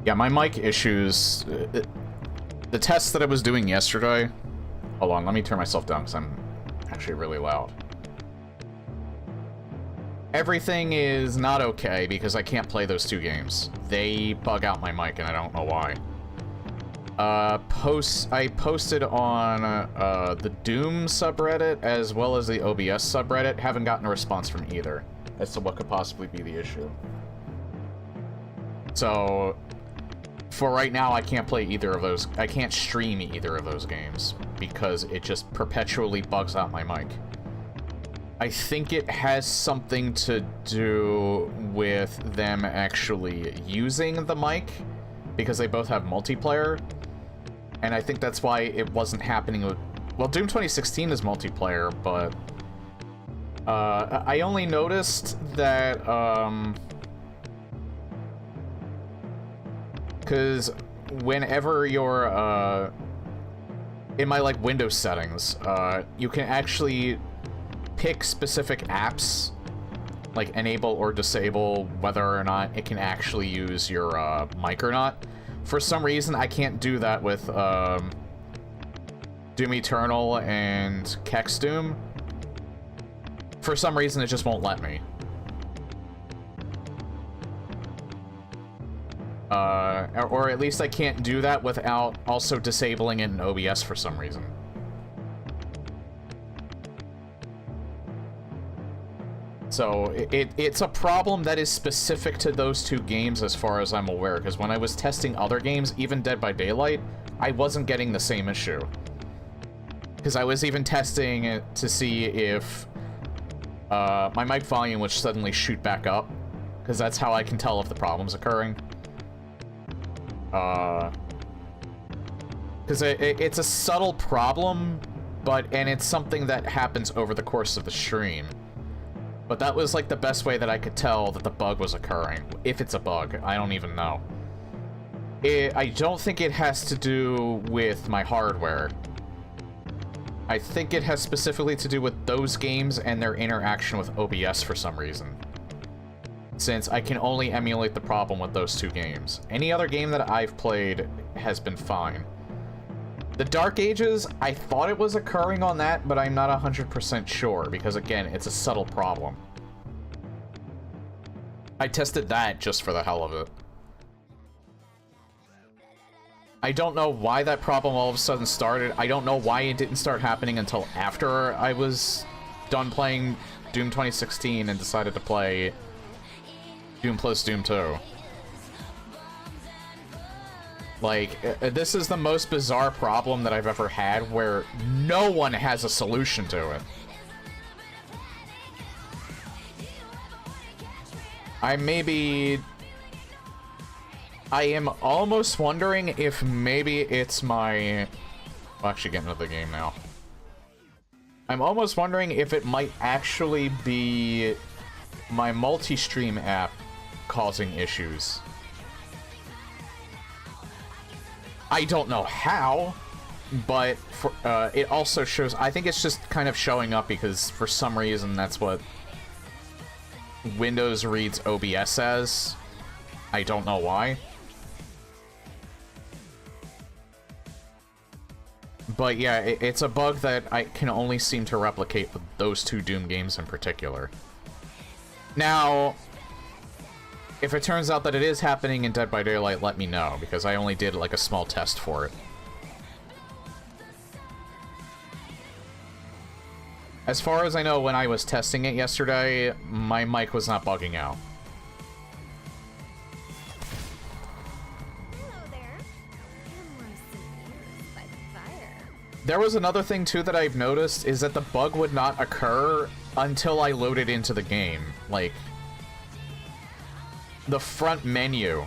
Yeah, my mic issues... the test that I was doing yesterday... Hold on, let me turn myself down because I'm actually really loud. Everything is not okay because I can't play those two games. They bug out my mic and I don't know why. I posted on the Doom subreddit as well as the OBS subreddit. Haven't gotten a response from either as to what could possibly be the issue. So, for right now, I can't play either of those. I can't stream either of those games because it just perpetually bugs out my mic. I think it has something to do with them actually using the mic because they both have multiplayer. And I think that's why it wasn't happening with... Well, Doom 2016 is multiplayer, but... I only noticed that, because whenever you're, in my, like, Windows settings, you can actually pick specific apps, like, enable or disable whether or not it can actually use your, mic or not. For some reason, I can't do that with, Doom Eternal and Kex Doom. For some reason, it just won't let me. Or at least I can't do that without also disabling it in OBS for some reason. So, it's a problem that is specific to those two games as far as I'm aware, because when I was testing other games, even Dead by Daylight, I wasn't getting the same issue. Because I was even testing it to see if my mic volume would suddenly shoot back up, because that's how I can tell if the problem's occurring. Because it's a subtle problem, and it's something that happens over the course of the stream. But that was, like, the best way that I could tell that the bug was occurring. If it's a bug, I don't even know. I don't think it has to do with my hardware. I think it has specifically to do with those games and their interaction with OBS for some reason. Since I can only emulate the problem with those two games. Any other game that I've played has been fine. The Dark Ages, I thought it was occurring on that, but I'm not 100% sure, because again, it's a subtle problem. I tested that just for the hell of it. I don't know why that problem all of a sudden started. I don't know why it didn't start happening until after I was done playing Doom 2016 and decided to play Doom plus Doom 2. Like, this is the most bizarre problem that I've ever had where no one has a solution to it. I am almost wondering if maybe it's my... I'll actually get into the game now. I'm almost wondering if it might actually be my multi-stream app causing issues. I don't know how, but for, it also shows... I think it's just kind of showing up because for some reason that's what Windows reads OBS as. I don't know why. But yeah, it's a bug that I can only seem to replicate with those two Doom games in particular. Now... if it turns out that it is happening in Dead by Daylight, let me know, because I only did, like, a small test for it. As far as I know, when I was testing it yesterday, my mic was not bugging out. Hello there. I'm severe by the fire. There was another thing, too, that I've noticed, is that the bug would not occur until I loaded into the game. Like... the front menu,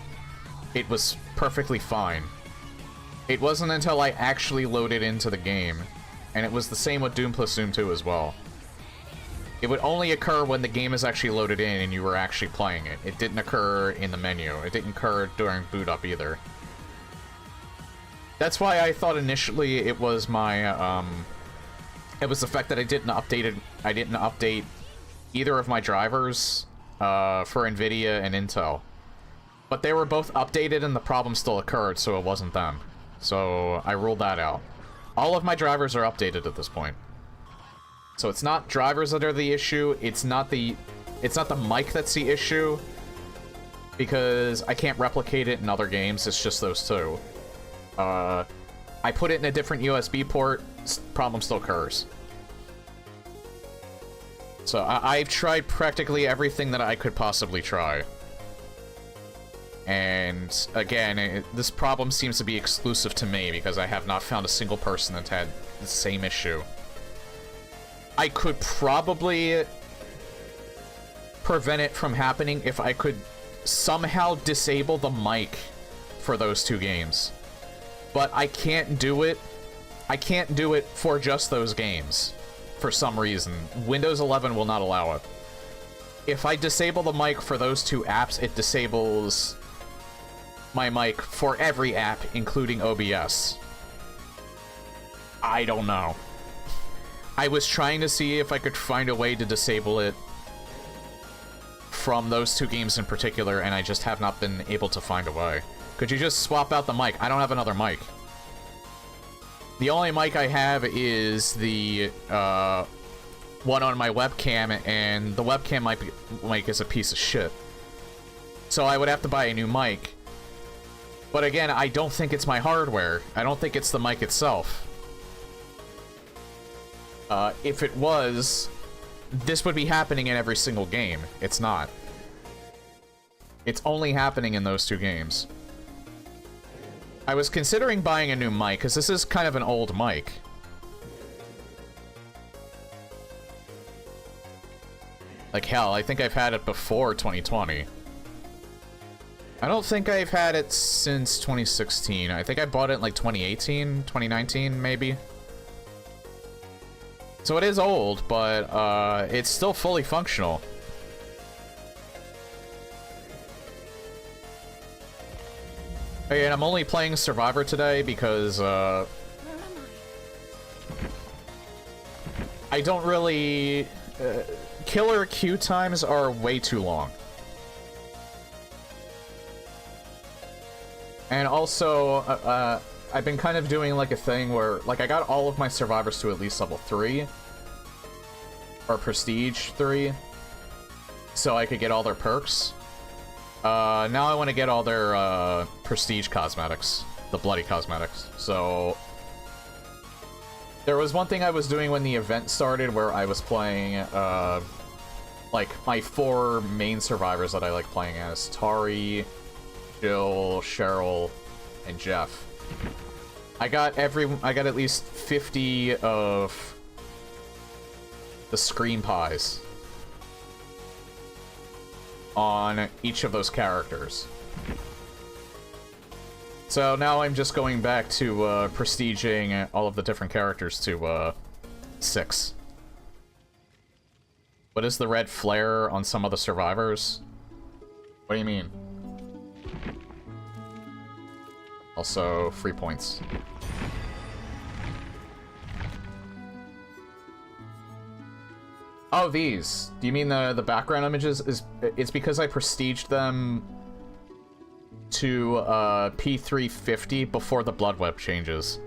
it was perfectly fine. It wasn't until I actually loaded into the game, and it was the same with Doom plus Doom 2 as well. It would only occur when the game is actually loaded in and you were actually playing it. It didn't occur in the menu. It didn't occur during boot up either. That's why I thought initially it was my, it was the fact that I didn't update either of my drivers, for NVIDIA and Intel. But they were both updated and the problem still occurred, so it wasn't them. So I ruled that out. All of my drivers are updated at this point. So it's not drivers that are the issue, it's not the mic that's the issue, because I can't replicate it in other games, it's just those two. I put it in a different USB port, problem still occurs. So I've tried practically everything that I could possibly try. And again, this problem seems to be exclusive to me because I have not found a single person that's had the same issue. I could probably prevent it from happening if I could somehow disable the mic for those two games. But I can't do it. I can't do it for just those games. For some reason. Windows 11 will not allow it. If I disable the mic for those two apps, it disables my mic for every app, including OBS. I don't know. I was trying to see if I could find a way to disable it from those two games in particular, and I just have not been able to find a way. Could you just swap out the mic? I don't have another mic. The only mic I have is the one on my webcam, and the webcam mic is a piece of shit. So I would have to buy a new mic. But again, I don't think it's my hardware. I don't think it's the mic itself. If it was, this would be happening in every single game. It's not. It's only happening in those two games. I was considering buying a new mic, because this is kind of an old mic. Like, hell, I think I've had it before 2020. I don't think I've had it since 2016. I think I bought it in, like, 2018, 2019, maybe. So it is old, but, it's still fully functional. Hey, and I'm only playing Survivor today because, I don't really... killer queue times are way too long. And also, I've been kind of doing, like, a thing where, like, I got all of my survivors to at least level 3. Or Prestige 3. So I could get all their perks. Now I want to get all their, Prestige cosmetics. The bloody cosmetics. So... there was one thing I was doing when the event started where I was playing, like, my 4 main survivors that I like playing as. Tari, Jill, Cheryl, and Jeff. I got at least 50 of the screen pies on each of those characters. So now I'm just going back to prestiging all of the different characters to 6. What is the red flare on some of the survivors? What do you mean? Also, free points. Oh, these. Do you mean the background images? It's because I prestiged them to P350 before the blood web changes.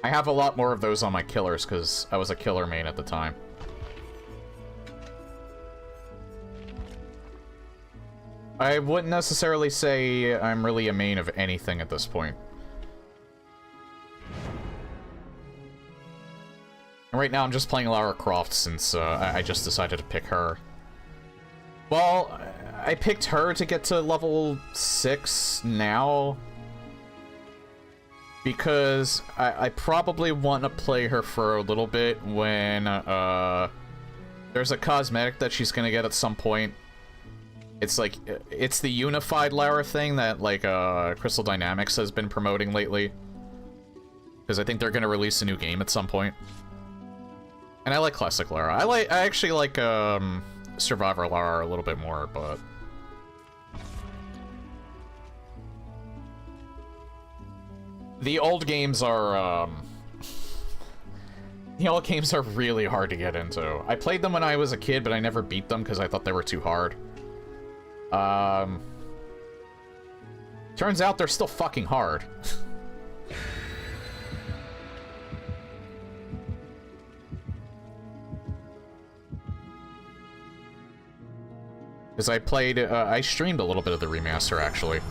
I have a lot more of those on my killers because I was a killer main at the time. I wouldn't necessarily say I'm really a main of anything at this point. And right now I'm just playing Lara Croft since I just decided to pick her. Well, I picked her to get to level 6 now. Because I probably want to play her for a little bit when there's a cosmetic that she's gonna get at some point. It's like, it's the unified Lara thing that, like, Crystal Dynamics has been promoting lately. Because I think they're gonna release a new game at some point. And I like Classic Lara. I actually like, Survivor Lara a little bit more, but... the old games are, The old games are really hard to get into. I played them when I was a kid, but I never beat them because I thought they were too hard. Turns out they're still fucking hard. Because I streamed a little bit of the remaster, actually.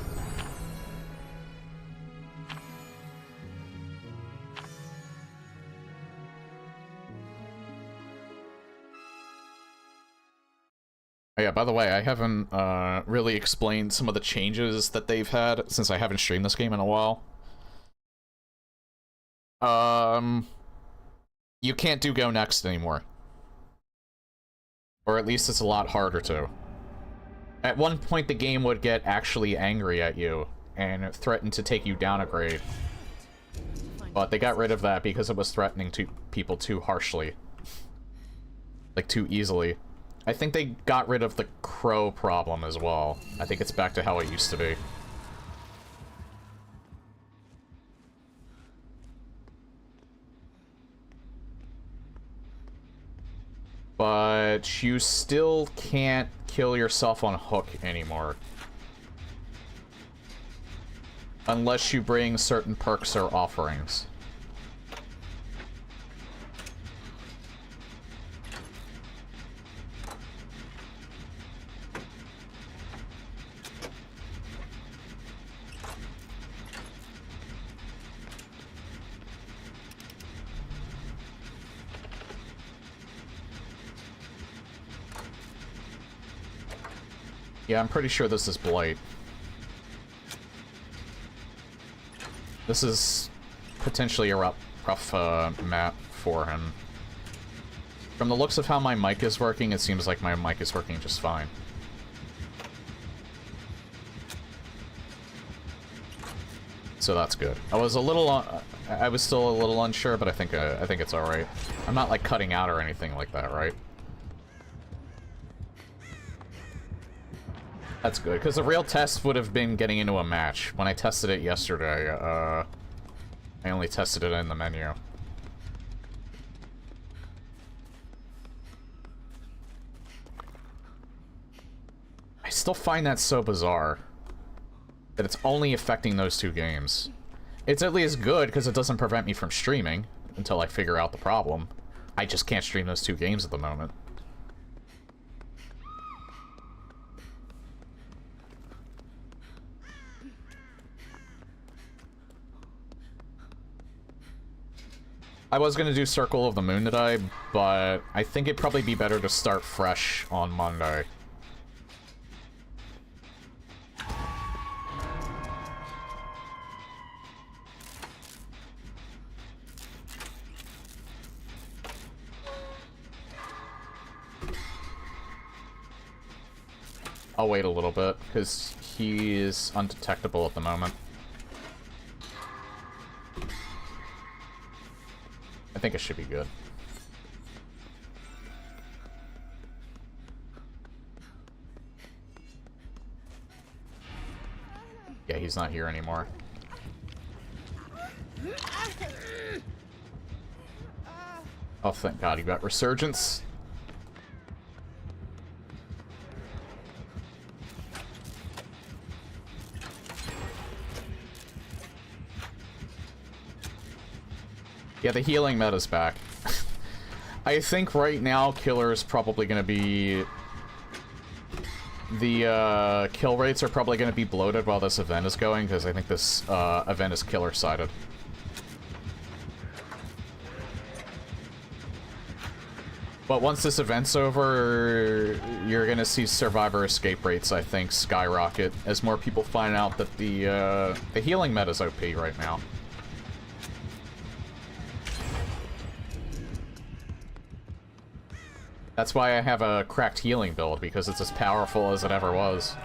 Oh yeah, by the way, I haven't really explained some of the changes that they've had since I haven't streamed this game in a while. You can't do go next anymore. Or at least it's a lot harder to. At one point, the game would get actually angry at you and threaten to take you down a grade. But they got rid of that because it was threatening to people too harshly. Like, too easily. I think they got rid of the crow problem as well. I think it's back to how it used to be. But you still can't kill yourself on hook anymore. Unless you bring certain perks or offerings. Yeah, I'm pretty sure this is Blight. This is potentially a rough map for him. From the looks of how my mic is working, it seems like my mic is working just fine. So that's good. I was still a little unsure, but I think it's all right. I'm not like cutting out or anything like that, right? That's good, because the real test would have been getting into a match. When I tested it yesterday, I only tested it in the menu. I still find that so bizarre. That it's only affecting those two games. It's at least good, because it doesn't prevent me from streaming until I figure out the problem. I just can't stream those two games at the moment. I was gonna do Circle of the Moon today, but I think it'd probably be better to start fresh on Monday. I'll wait a little bit, because he is undetectable at the moment. I think it should be good. Yeah, he's not here anymore. Oh, thank God, you got Resurgence. Yeah, the healing meta's back. I think right now, Killer is probably going to be... The kill rates are probably going to be bloated while this event is going, because I think this event is Killer-sided. But once this event's over, you're going to see survivor escape rates, I think, skyrocket, as more people find out that the healing meta's OP right now. That's why I have a cracked healing build, because it's as powerful as it ever was.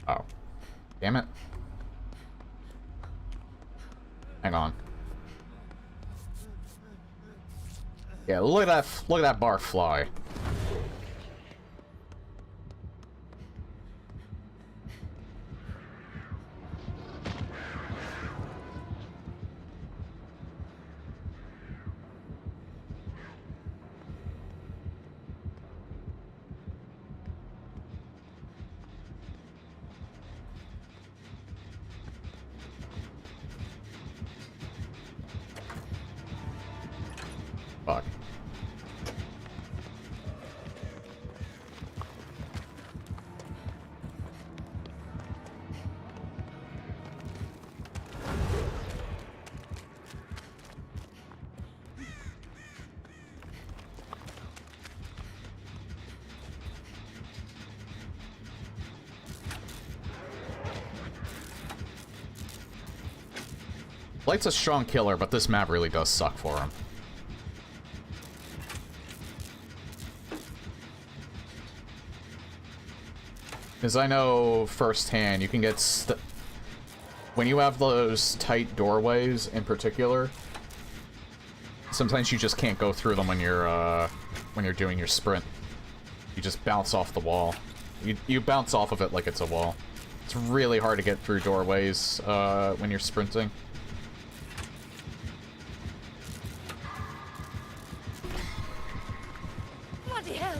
Oh. Damn it. Hang on. Yeah, look at that bar fly. Fuck. Light's a strong killer, but this map really does suck for him. Because I know firsthand, you can get when you have those tight doorways in particular, sometimes you just can't go through them when you're doing your sprint. You just bounce off the wall. You bounce off of it like it's a wall. It's really hard to get through doorways when you're sprinting. Bloody hell!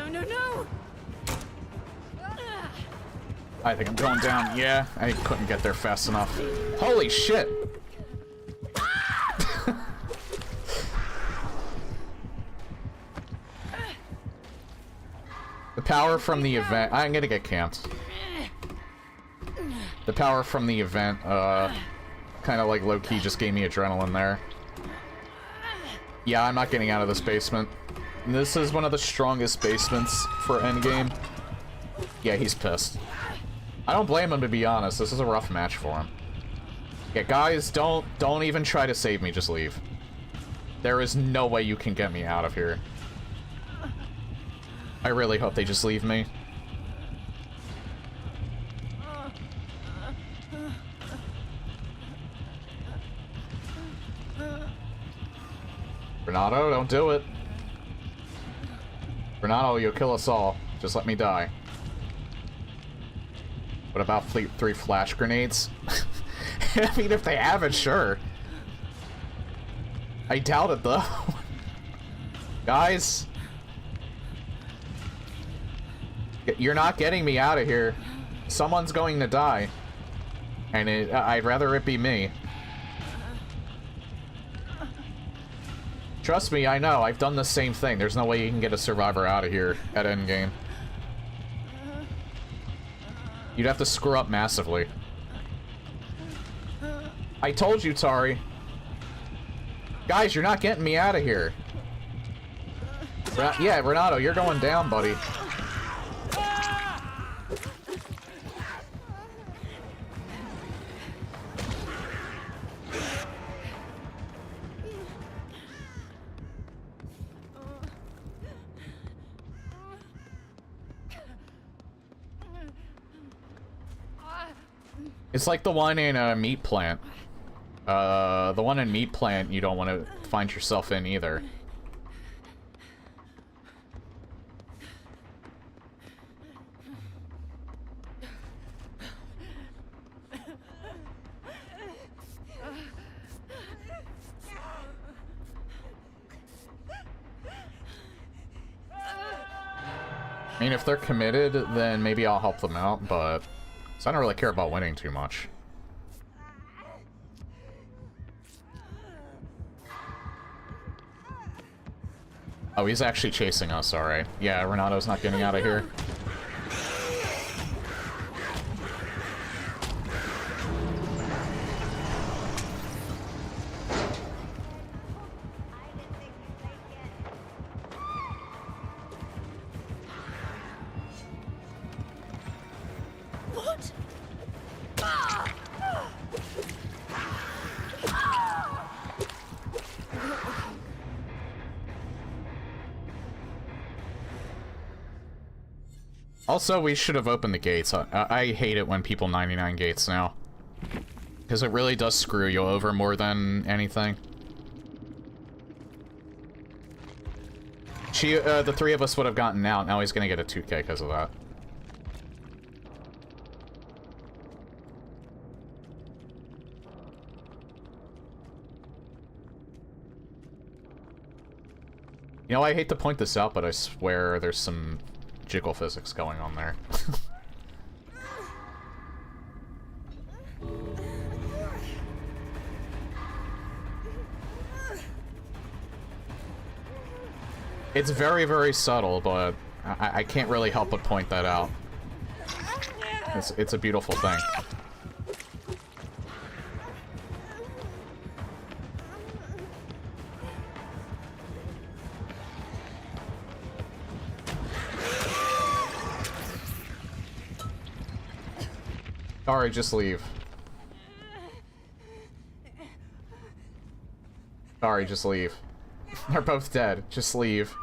No! I think I'm going down. Yeah, I couldn't get there fast enough. Holy shit! The power from the event... I'm gonna get camped. The power from the event, kind of like low-key just gave me adrenaline there. Yeah, I'm not getting out of this basement. This is one of the strongest basements for endgame. Yeah, he's pissed. I don't blame him, to be honest. This is a rough match for him. Yeah, guys, don't even try to save me. Just leave. There is no way you can get me out of here. I really hope they just leave me. Renato, don't do it. Renato, you'll kill us all. Just let me die. What about three flash grenades? I mean, if they have it, sure. I doubt it, though. Guys. You're not getting me out of here. Someone's going to die. And I'd rather it be me. Trust me, I know. I've done the same thing. There's no way you can get a survivor out of here at endgame. You'd have to screw up massively. I told you, Tari. Guys, you're not getting me out of here. Yeah, Renato, you're going down, buddy. It's like the one in a meat plant. The one in meat plant you don't want to find yourself in either. I mean, if they're committed, then maybe I'll help them out, but... So I don't really care about winning too much. Oh, he's actually chasing us, alright. Yeah, Renato's not getting out of here. Also, we should have opened the gates. I hate it when people 99 gates now. Because it really does screw you over more than anything. The three of us would have gotten out. Now he's gonna get a 2K because of that. You know, I hate to point this out, but I swear there's some jiggle physics going on there. It's very, very subtle, but I can't really help but point that out. It's a beautiful thing. Sorry, just leave. Sorry, just leave. They're both dead. Just leave.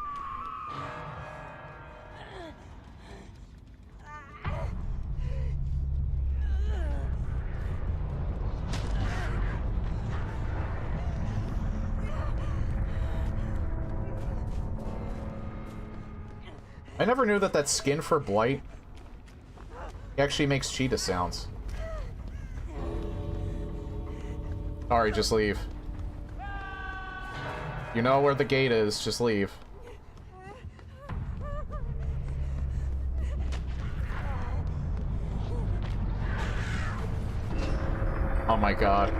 I never knew that skin for Blight actually makes cheetah sounds. Sorry, just leave. You know where the gate is, just leave. Oh my god.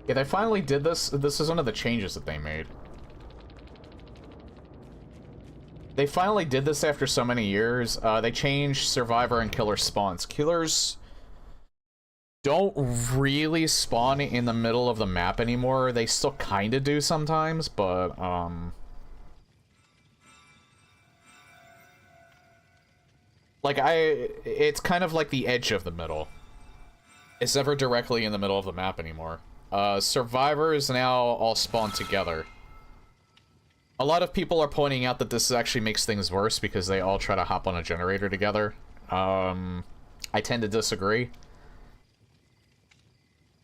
Yeah, they finally did this. This is one of the changes that they made. They finally did this after so many years. They changed Survivor and Killer spawns. Killers don't really spawn in the middle of the map anymore. They still kind of do sometimes, but, like, it's kind of like the edge of the middle. It's never directly in the middle of the map anymore. Survivors now all spawn together. A lot of people are pointing out that this actually makes things worse because they all try to hop on a generator together. I tend to disagree.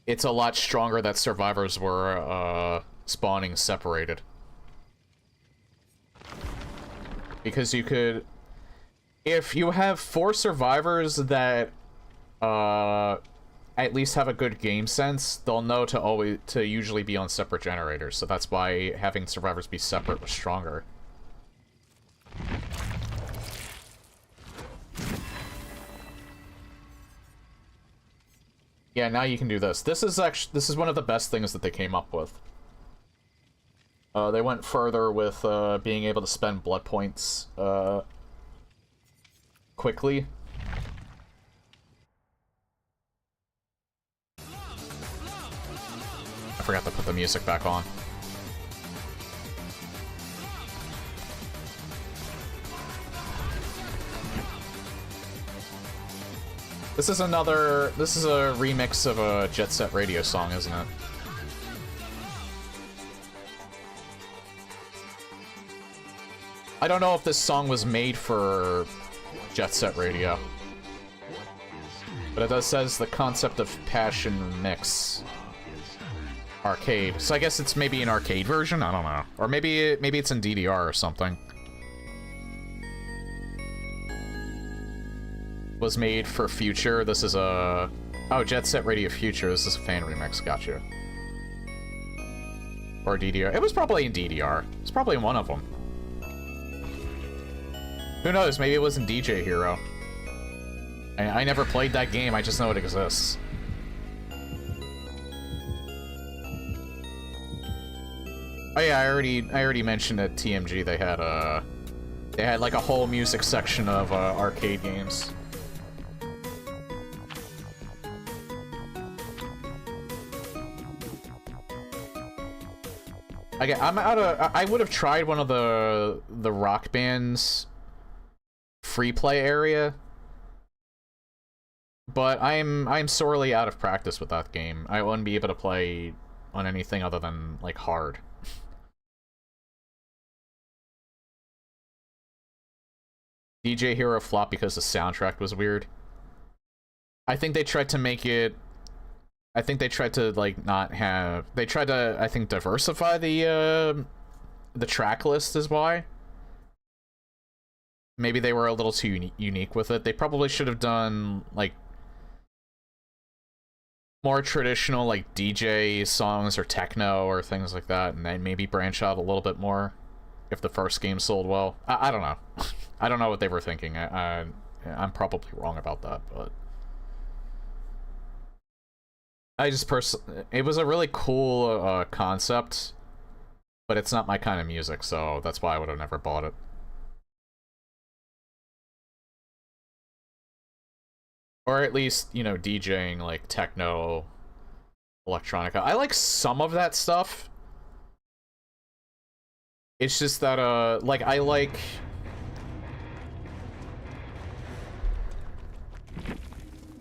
It's a lot stronger that survivors were, spawning separated. Because you could... If you have 4 survivors that, at least have a good game sense, they'll know to usually be on separate generators, so that's why having survivors be separate was stronger. Yeah, now you can do this. This is one of the best things that they came up with. They went further with being able to spend blood points quickly. I forgot to put the music back on. This is a remix of a Jet Set Radio song, isn't it? I don't know if this song was made for Jet Set Radio. But it does says the concept of passion mix. Arcade. So I guess it's maybe an arcade version? I don't know. Or maybe it's in DDR or something. Was made for Future. This is a... Oh, Jet Set Radio Future. This is a fan remix. Gotcha. Or DDR. It was probably in DDR. It's probably in one of them. Who knows? Maybe it was in DJ Hero. I never played that game. I just know it exists. Oh yeah, I already mentioned at TMG they had like a whole music section of arcade games. I would have tried one of the Rock Band's free play area. But I'm sorely out of practice with that game. I wouldn't be able to play on anything other than, like, hard. DJ Hero flopped because the soundtrack was weird. I think they tried to make it... I think they tried to, like, not have... They tried to, I think, diversify the track list is why. Maybe they were a little too unique with it. They probably should have done, like, more traditional, like, DJ songs or techno or things like that, and then maybe branch out a little bit more if the first game sold well. I don't know. I don't know what they were thinking. I'm probably wrong about that, but... I just it was a really cool concept, but it's not my kind of music, so that's why I would have never bought it. Or at least, you know, DJing, like, techno, electronica. I like some of that stuff. It's just that, like, I like...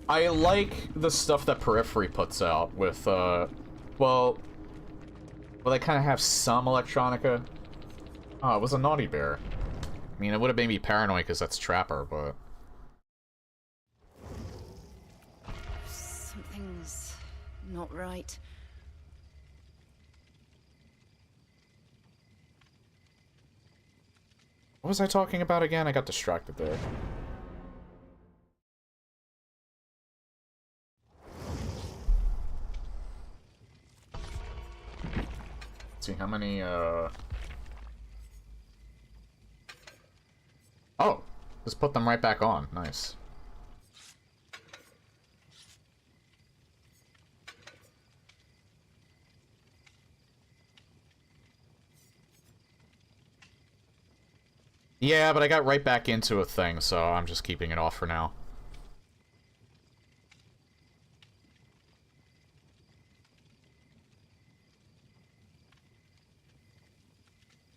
I like the stuff that Periphery puts out with, well, they kind of have some electronica. Oh, it was a Naughty Bear. I mean, it would have made me paranoid because that's Trapper, but... Something's not right. What was I talking about again? I got distracted there. Let's see how many, Oh! Just put them right back on. Nice. Yeah, but I got right back into a thing, so I'm just keeping it off for now.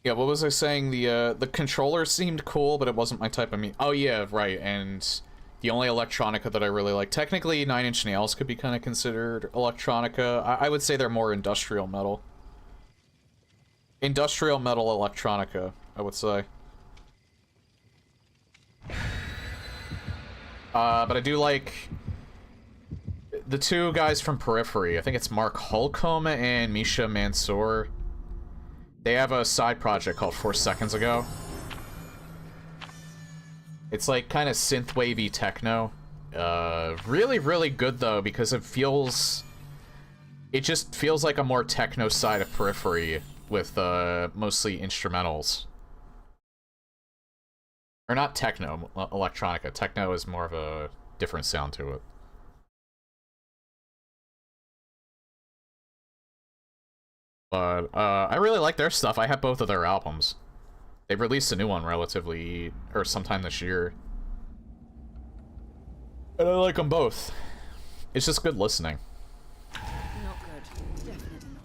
Yeah, what was I saying? The controller seemed cool, but it wasn't my type of Oh yeah, right, and the only electronica that I really like... Technically, Nine Inch Nails could be kind of considered electronica. I would say they're more industrial metal. Industrial metal electronica, I would say. But I do like the two guys from Periphery. I think it's Mark Holcomb and Misha Mansour. They have a side project called 4 Seconds Ago. It's like kind of synthwavy techno. Really, really good though, because it just feels like a more techno side of Periphery with mostly instrumentals. Or not techno, electronica. Techno is more of a different sound to it. But, I really like their stuff. I have both of their albums. They released a new one relatively, or sometime this year. And I like them both. It's just good listening. Not good. Definitely not.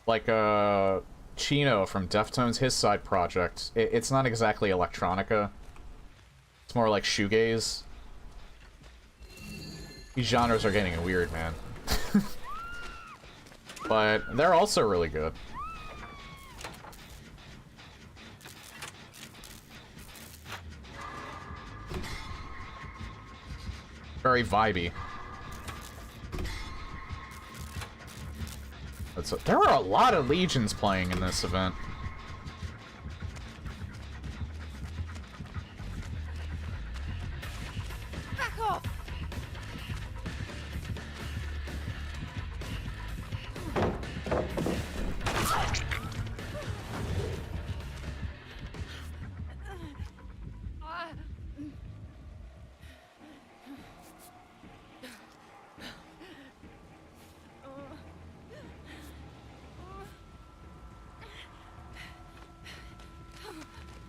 Like, Chino from Deftones, his side project. It's not exactly electronica. It's more like shoegaze. These genres are getting weird, man. But they're also really good. Very vibey. There are a lot of Legions playing in this event. Back off!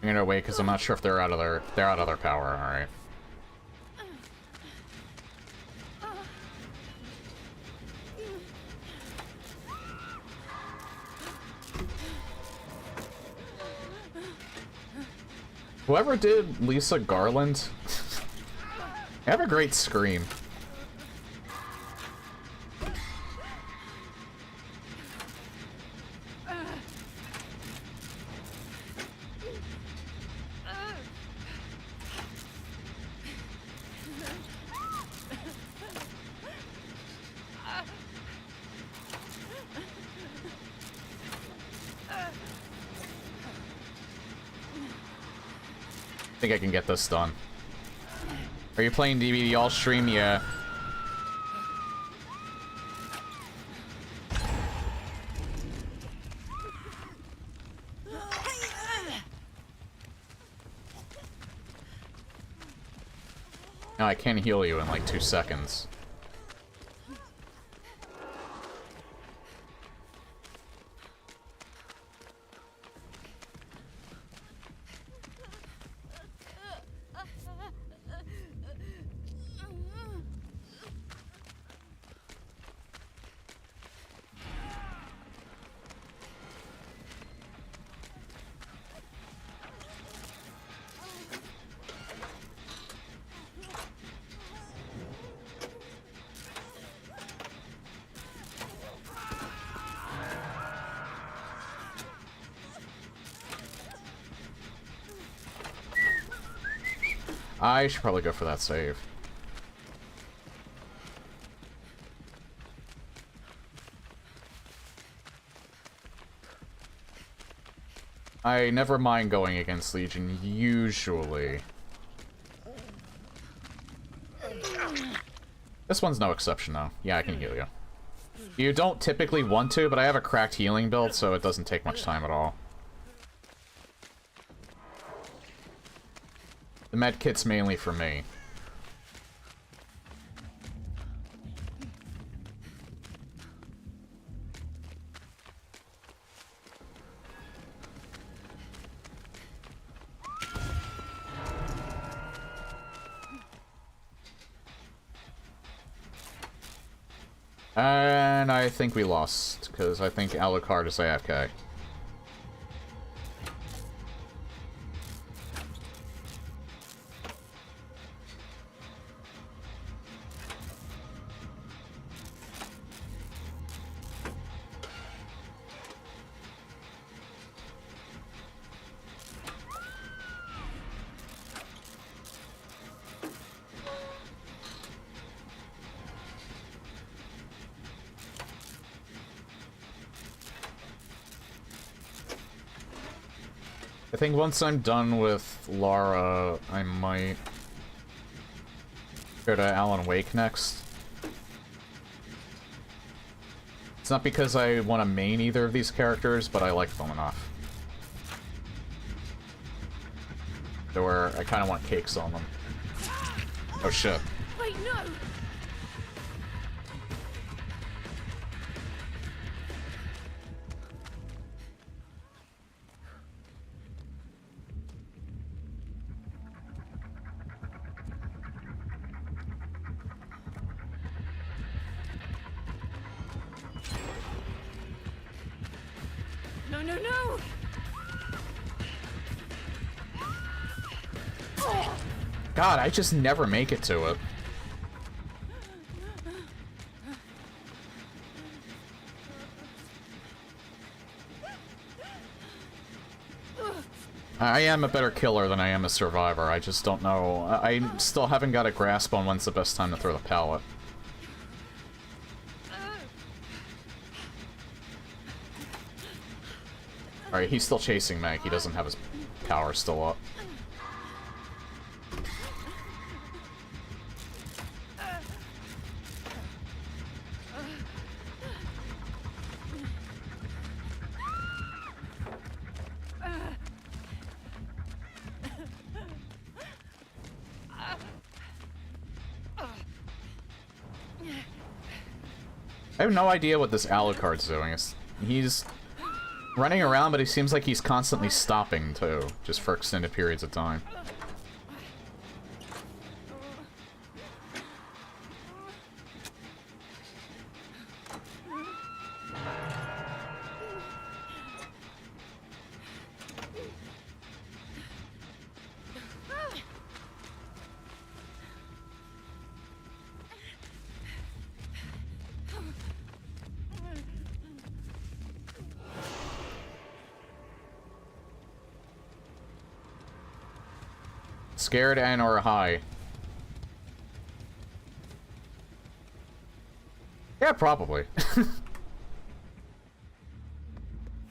I'm gonna wait because I'm not sure if they're out of their power. All right. Whoever did Lisa Garland, they have a great scream. I think I can get this done. Are you playing DVD? I'll stream, yeah. No, I can't heal you in like 2 seconds. I should probably go for that save. I never mind going against Legion, usually. This one's no exception, though. Yeah, I can heal you. You don't typically want to, but I have a cracked healing build, so it doesn't take much time at all. The med kit's mainly for me. And I think we lost, because I think Alucard is AFK. I think once I'm done with Lara, I might go to Alan Wake next. It's not because I want to main either of these characters, but I like them enough. To where I kind of want cakes on them. Oh shit. Wait, no! No, no, no! God, I just never make it to it. I am a better killer than I am a survivor. I just don't know. I still haven't got a grasp on when's the best time to throw the pallet. Alright, he's still chasing Meg. He doesn't have his power still up. I have no idea what this Alucard's doing. He's running around, but he seems like he's constantly stopping, too. Just for extended periods of time. Scared and or high? Yeah, probably.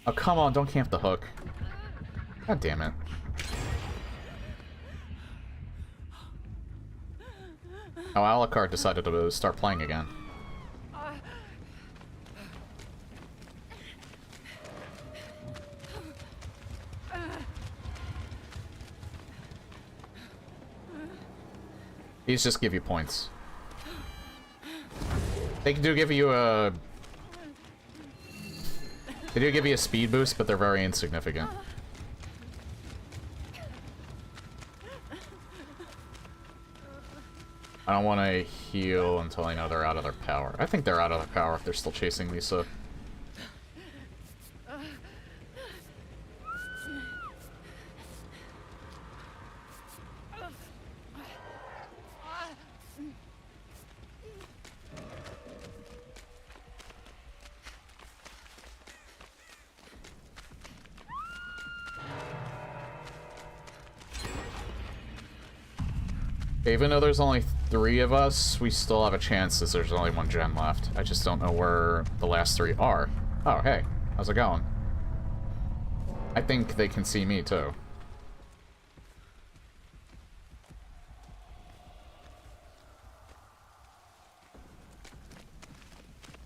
Oh, come on, don't camp the hook. God damn it. Oh, Alucard decided to start playing again. These just give you points. They do give you a... They do give you a speed boost, but they're very insignificant. I don't want to heal until I know they're out of their power. I think they're out of their power if they're still chasing Lisa. Even though there's only 3 of us, we still have a chance as there's only 1 gen left. I just don't know where the last 3 are. Oh, hey. How's it going? I think they can see me, too.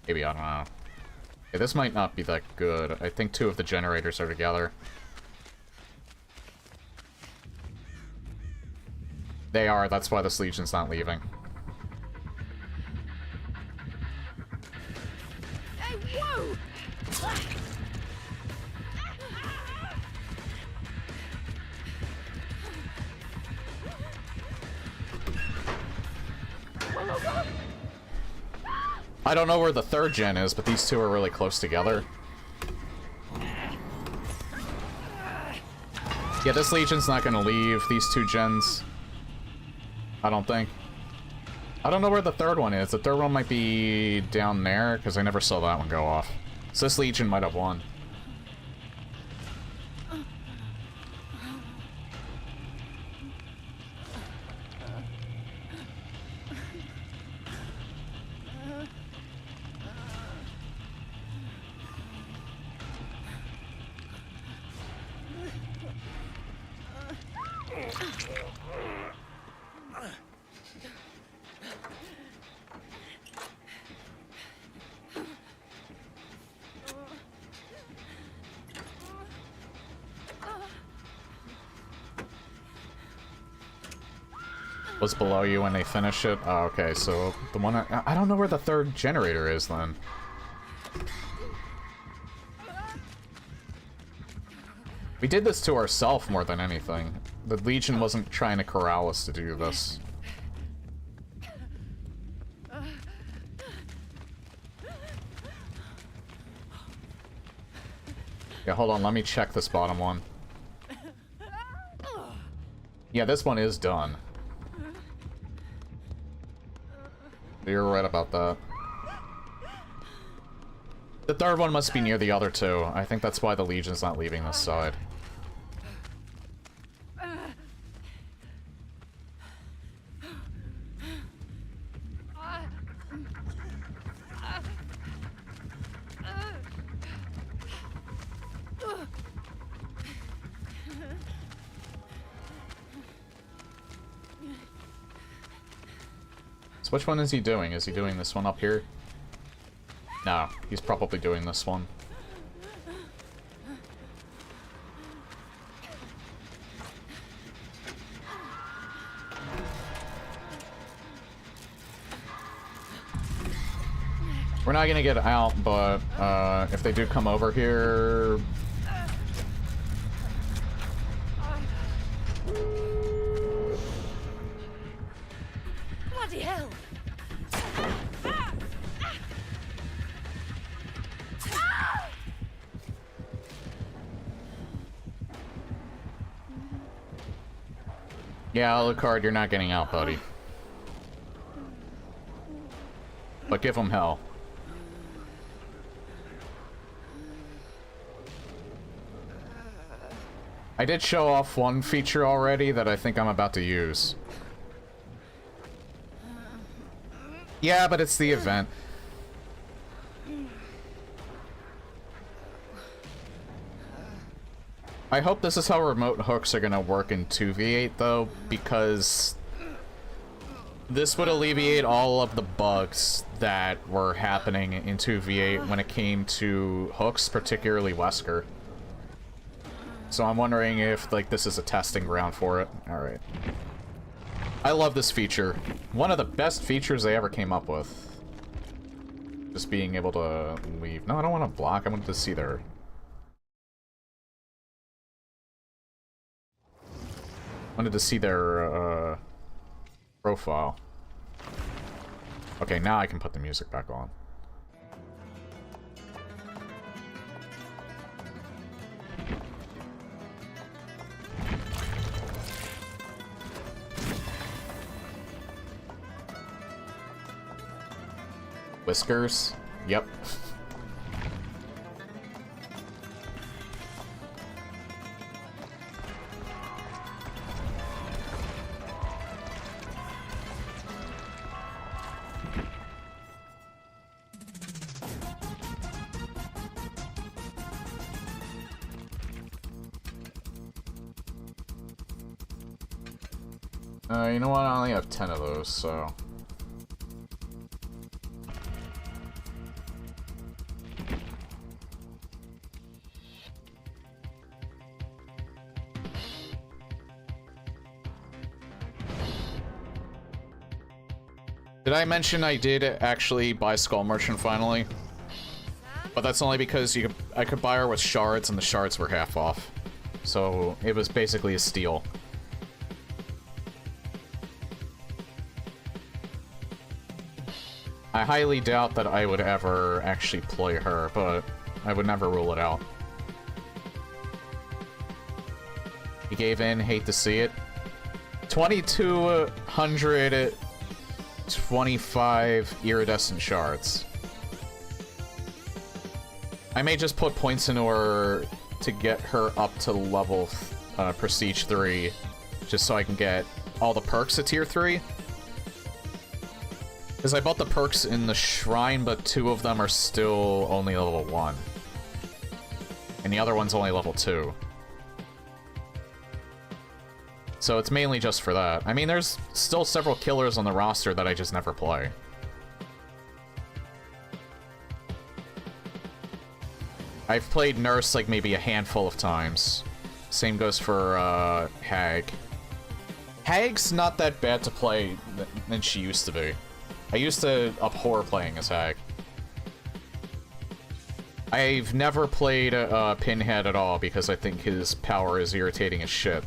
Maybe, I don't know. Okay, this might not be that good. I think 2 of the generators are together. They are, that's why this Legion's not leaving. Hey, whoa! I don't know where the 3rd gen is, but these 2 are really close together. Yeah, this Legion's not gonna leave these 2 gens. I don't think. I don't know where the 3rd one is. The 3rd one might be down there, because I never saw that one go off. So this Legion might have won. Was below you when they finish it? Oh, okay, so the one... I don't know where the 3rd generator is, then. We did this to ourselves more than anything. The Legion wasn't trying to corral us to do this. Yeah, hold on, let me check this bottom one. Yeah, this one is done. You're right about that. The 3rd one must be near the other 2. I think that's why the Legion's not leaving this side. So which one is he doing? Is he doing this one up here? No, he's probably doing this one. We're not gonna get out, but if they do come over here... Bloody hell! Yeah, Alucard, you're not getting out, buddy. But give him hell. I did show off one feature already that I think I'm about to use. Yeah, but it's the event. I hope this is how remote hooks are gonna work in 2v8 though, because this would alleviate all of the bugs that were happening in 2v8 when it came to hooks, particularly Wesker. So I'm wondering if, like, this is a testing ground for it. Alright. I love this feature. One of the best features they ever came up with. Just being able to leave. No, I don't want to block. I want to see their... wanted to see their, profile. Okay, now I can put the music back on. Whiskers? Yep. You know what? I only have 10 of those, so... Did I mention I did actually buy Skull Merchant finally? But that's only because I could buy her with shards, and the shards were half off. So it was basically a steal. I highly doubt that I would ever actually play her, but I would never rule it out. He gave in, hate to see it. 2,225 iridescent shards. I may just put points into her to get her up to level Prestige 3, just so I can get all the perks at Tier 3. Because I bought the perks in the shrine, but 2 of them are still only level 1. And the other one's only level 2. So it's mainly just for that. I mean, there's still several killers on the roster that I just never play. I've played Nurse like maybe a handful of times. Same goes for Hag. Hag's not that bad to play than she used to be. I used to abhor playing as Hag. I've never played Pinhead at all because I think his power is irritating as shit.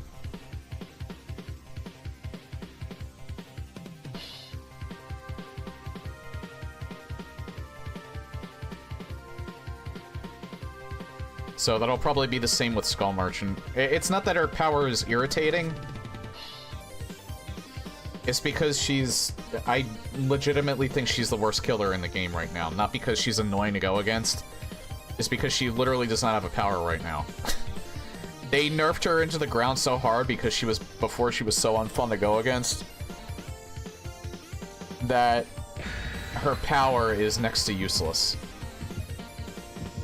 So that'll probably be the same with Skull Merchant. It's not that her power is irritating. It's because she's... I legitimately think she's the worst killer in the game right now. Not because she's annoying to go against. It's because she literally does not have a power right now. They nerfed her into the ground so hard because she was... before she was so unfun to go against. That her power is next to useless.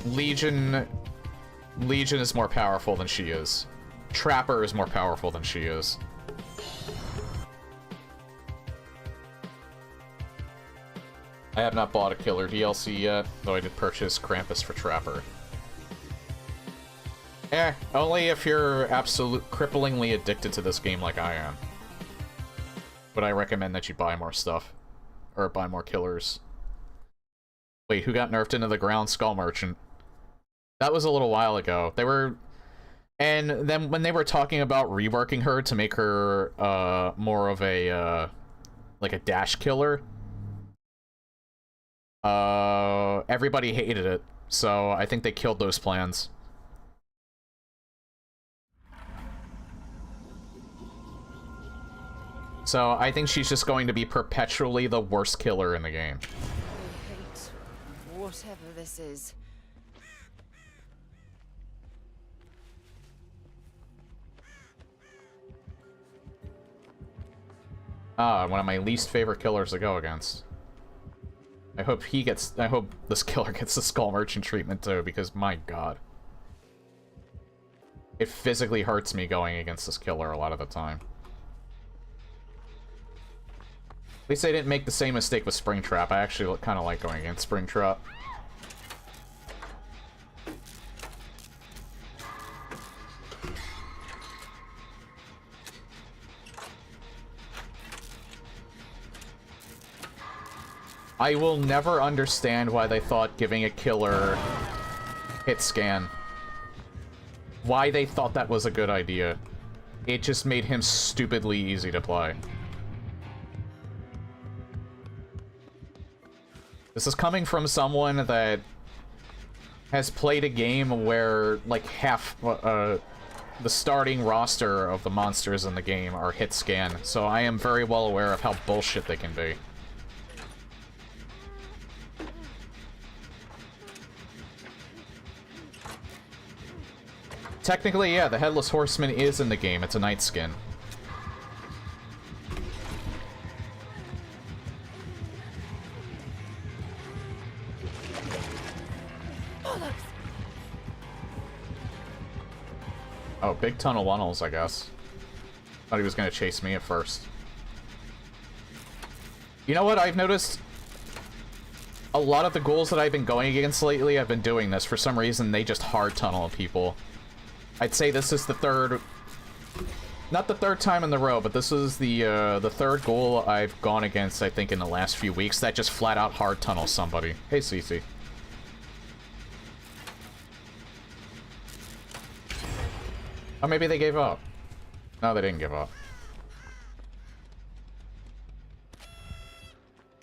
Legion is more powerful than she is. Trapper is more powerful than she is. I have not bought a killer DLC yet, though I did purchase Krampus for Trapper. Only if you're cripplingly addicted to this game like I am. But I recommend that you buy more stuff. Or buy more killers. Wait, who got nerfed into the ground? Skull Merchant. That was a little while ago. They were... And then when they were talking about reworking her to make her, more of a, like a dash killer... everybody hated it, so I think they killed those plans. So I think she's just going to be perpetually the worst killer in the game. I hate whatever this is. Ah, one of my least favorite killers to go against. I hope this killer gets the Skull Merchant treatment too, because my god. It physically hurts me going against this killer a lot of the time. At least I didn't make the same mistake with Springtrap. I actually kind of like going against Springtrap. I will never understand why they thought giving a killer hit scan. Why they thought that was a good idea. It just made him stupidly easy to play. This is coming from someone that has played a game where, like, half, the starting roster of the monsters in the game are hit scan, so I am very well aware of how bullshit they can be. Technically, yeah, the Headless Horseman is in the game. It's a night skin. Oh, big tunnel Wunnels, I guess. Thought he was gonna chase me at first. You know what? I've noticed a lot of the ghouls that I've been going against lately, I've been doing this. For some reason, they just hard tunnel people. I'd say this is the third... Not the third time in the row, but this is the third ghoul I've gone against, I think, in the last few weeks that just flat-out hard tunnels somebody. Hey, Cece. Oh, maybe they gave up. No, they didn't give up.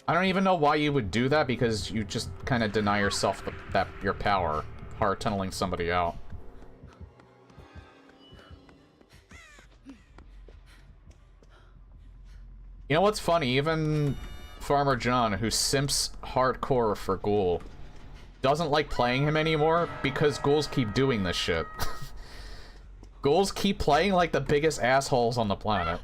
I don't even know why you would do that, because you just kind of deny yourself your power, hard tunneling somebody out. You know what's funny? Even Farmer John, who simps hardcore for Ghoul, doesn't like playing him anymore because ghouls keep doing this shit. Ghouls keep playing like the biggest assholes on the planet.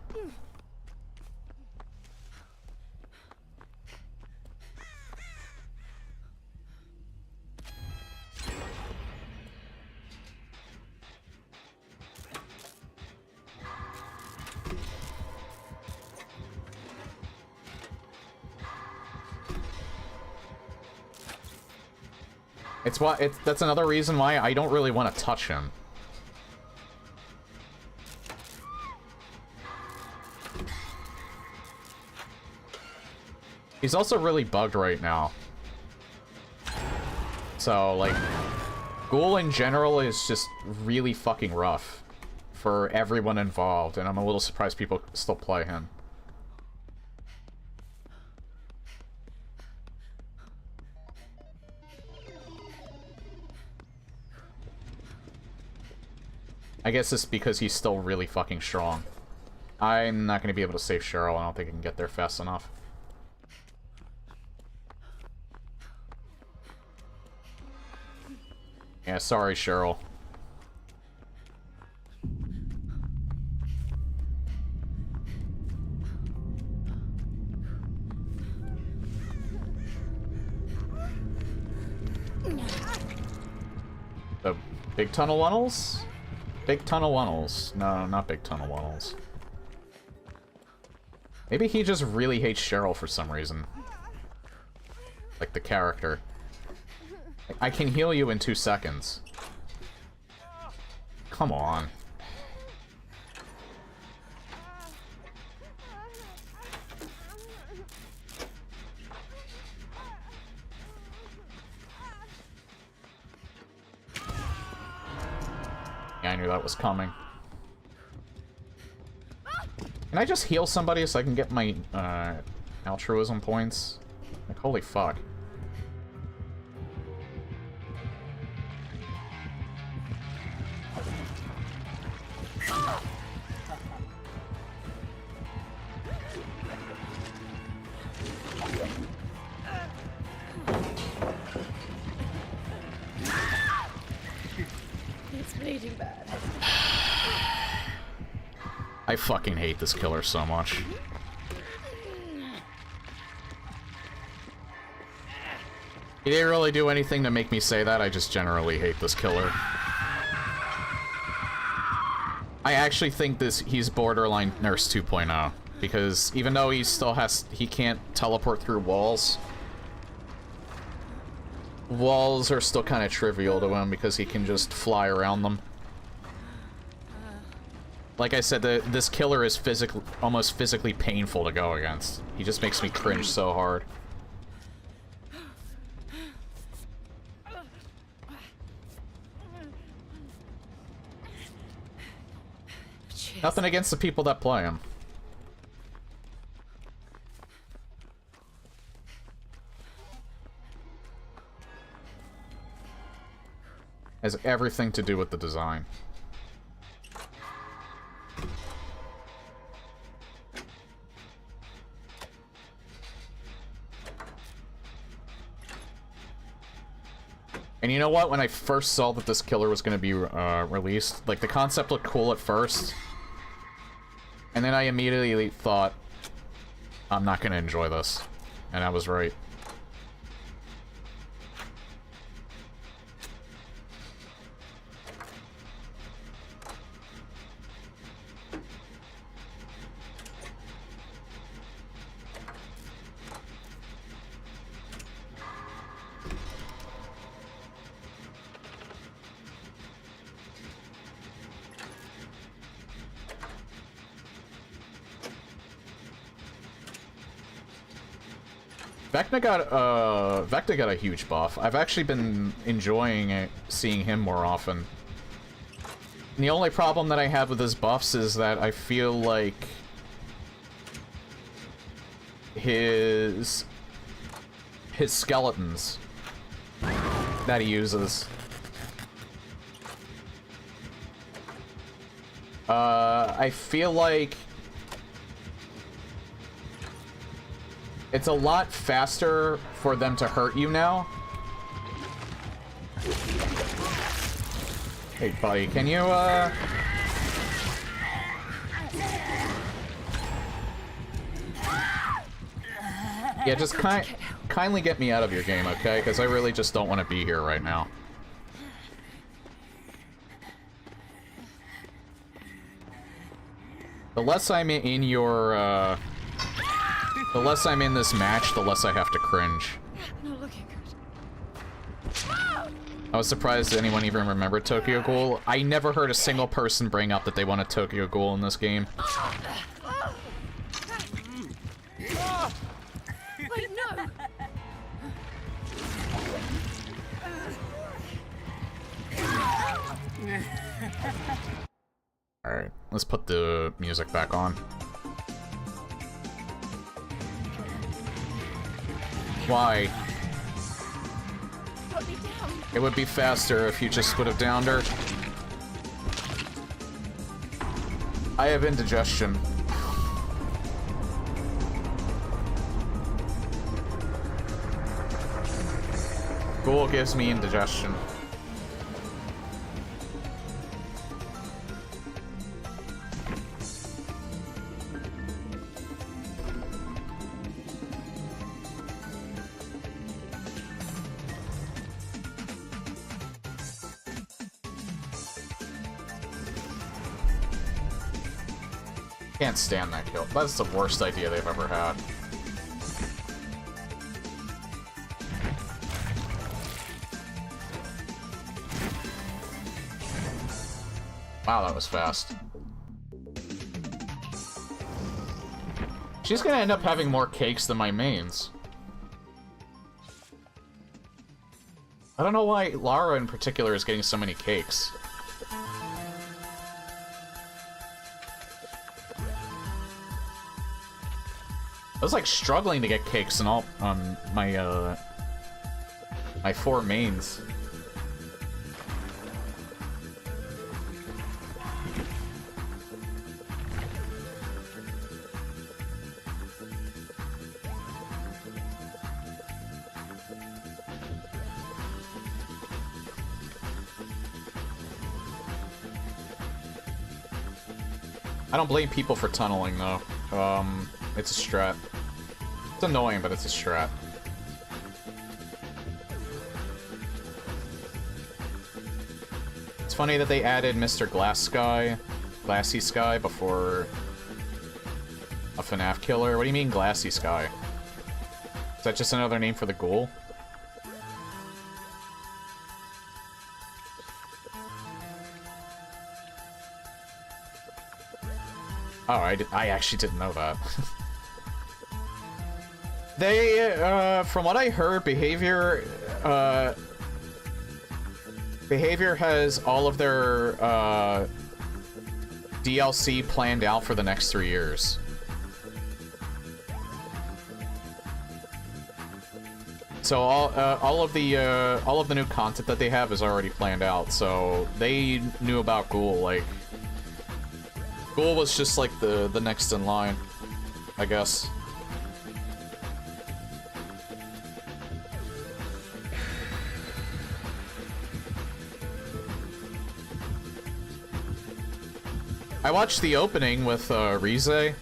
That's another reason why I don't really want to touch him. He's also really bugged right now. So, like, Ghoul in general is just really fucking rough for everyone involved, and I'm a little surprised people still play him. I guess it's because he's still really fucking strong. I'm not going to be able to save Cheryl. I don't think I can get there fast enough. Yeah, sorry, Cheryl. The big tunnel Wunnels? Big tunnel Wunnels. No, not big tunnel Wunnels. Maybe he just really hates Cheryl for some reason. Like the character. I can heal you in 2 seconds. Come on. Yeah, I knew that was coming. Can I just heal somebody so I can get my altruism points? Like, holy fuck. It's bleeding bad. I fucking hate this killer so much. He didn't really do anything to make me say that, I just generally hate this killer. I actually think he's borderline Nurse 2.0, because even though he can't teleport through walls, walls are still kind of trivial to him because he can just fly around them. Like I said, this killer is almost physically painful to go against. He just makes me cringe so hard. Nothing against the people that play him. Has everything to do with the design. And you know what? When I first saw that this killer was going to be released, like, the concept looked cool at first. And then I immediately thought, I'm not going to enjoy this. And I was right. Vecna got a huge buff. I've actually been enjoying seeing him more often. And the only problem that I have with his buffs is that I feel like his skeletons that he uses, I feel like it's a lot faster for them to hurt you now. Hey, buddy, can you, yeah, just kindly get me out of your game, okay? Because I really just don't want to be here right now. The less I'm in your, the less I'm in this match, the less I have to cringe. Not looking good. I was surprised anyone even remembered Tokyo Ghoul. I never heard a single person bring up that they wanted Tokyo Ghoul in this game. Wait, no! Alright, let's put the music back on. Why? Put me down. It would be faster if you just would have downed her. I have indigestion. Ghoul gives me indigestion. Can't stand that kill. That's the worst idea they've ever had. Wow, that was fast. She's gonna end up having more cakes than my mains. I don't know why Lara in particular is getting so many cakes. I was like struggling to get cakes in all on my my 4 mains. I don't blame people for tunneling though. It's a strat. It's annoying, but it's a strat. It's funny that they added Mr. Glassy Sky before a FNAF killer. What do you mean Glassy Sky? Is that just another name for the ghoul? Oh, I actually didn't know that. They, from what I heard, Behavior has all of their, DLC planned out for the next 3 years. So all of the new content that they have is already planned out, so they knew about Ghoul, like... Ghoul was just like the next in line, I guess. I watched the opening with Rize. I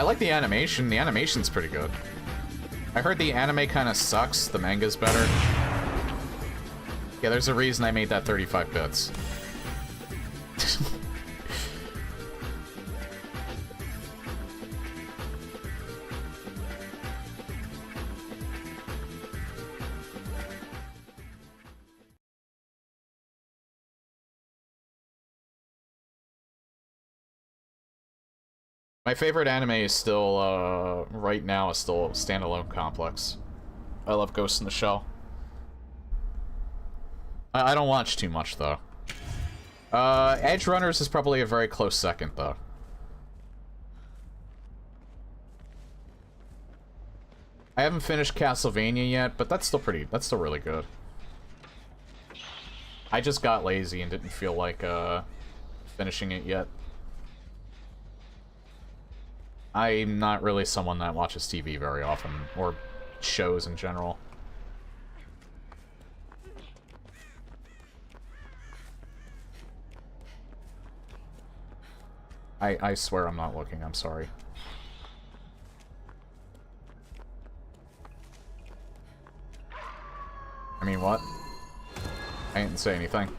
like the animation. The animation's pretty good. I heard the anime kind of sucks. The manga's better. Yeah, there's a reason I made that 35 bits. My favorite anime is still, right now, is still Standalone Complex. I love Ghost in the Shell. I don't watch too much, though. Edge Runners is probably a very close second, though. I haven't finished Castlevania yet, but that's still really good. I just got lazy and didn't feel like, finishing it yet. I'm not really someone that watches TV very often, or shows in general. I swear I'm not looking, I'm sorry. I mean, what? I didn't say anything.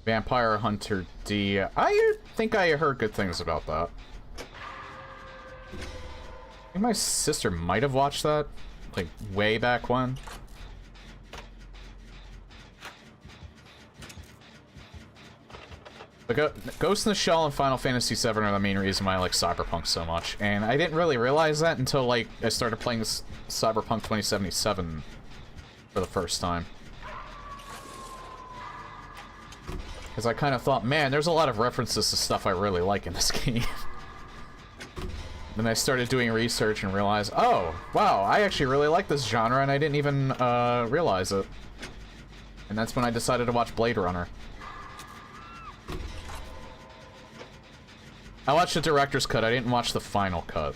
Vampire Hunter D. I think I heard good things about that. I think my sister might have watched that, like, way back when. The Ghost in the Shell and Final Fantasy VII are the main reason why I like Cyberpunk so much, and I didn't really realize that until, like, I started playing Cyberpunk 2077 for the first time. Because I kind of thought, man, there's a lot of references to stuff I really like in this game. Then I started doing research and realized, oh, wow, I actually really like this genre, and I didn't even realize it. And that's when I decided to watch Blade Runner. I watched the director's cut, I didn't watch the final cut.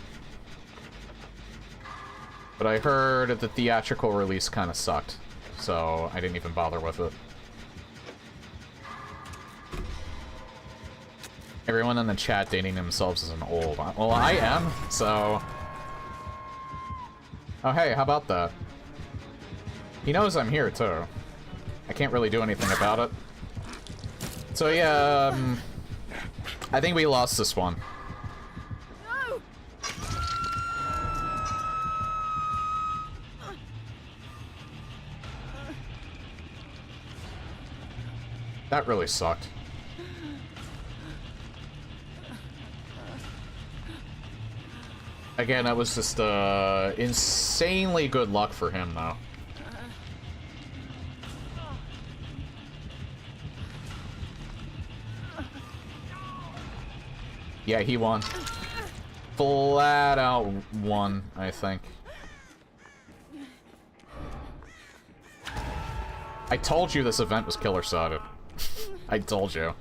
But I heard the theatrical release kind of sucked, so I didn't even bother with it. Everyone in the chat dating themselves as an old. Well, I am, so... Oh, hey, how about that? He knows I'm here, too. I can't really do anything about it. So, yeah, I think we lost this one. No! That really sucked. Again, that was just, insanely good luck for him, though. Yeah, he won. Flat out won, I think. I told you this event was killer-sided. I told you.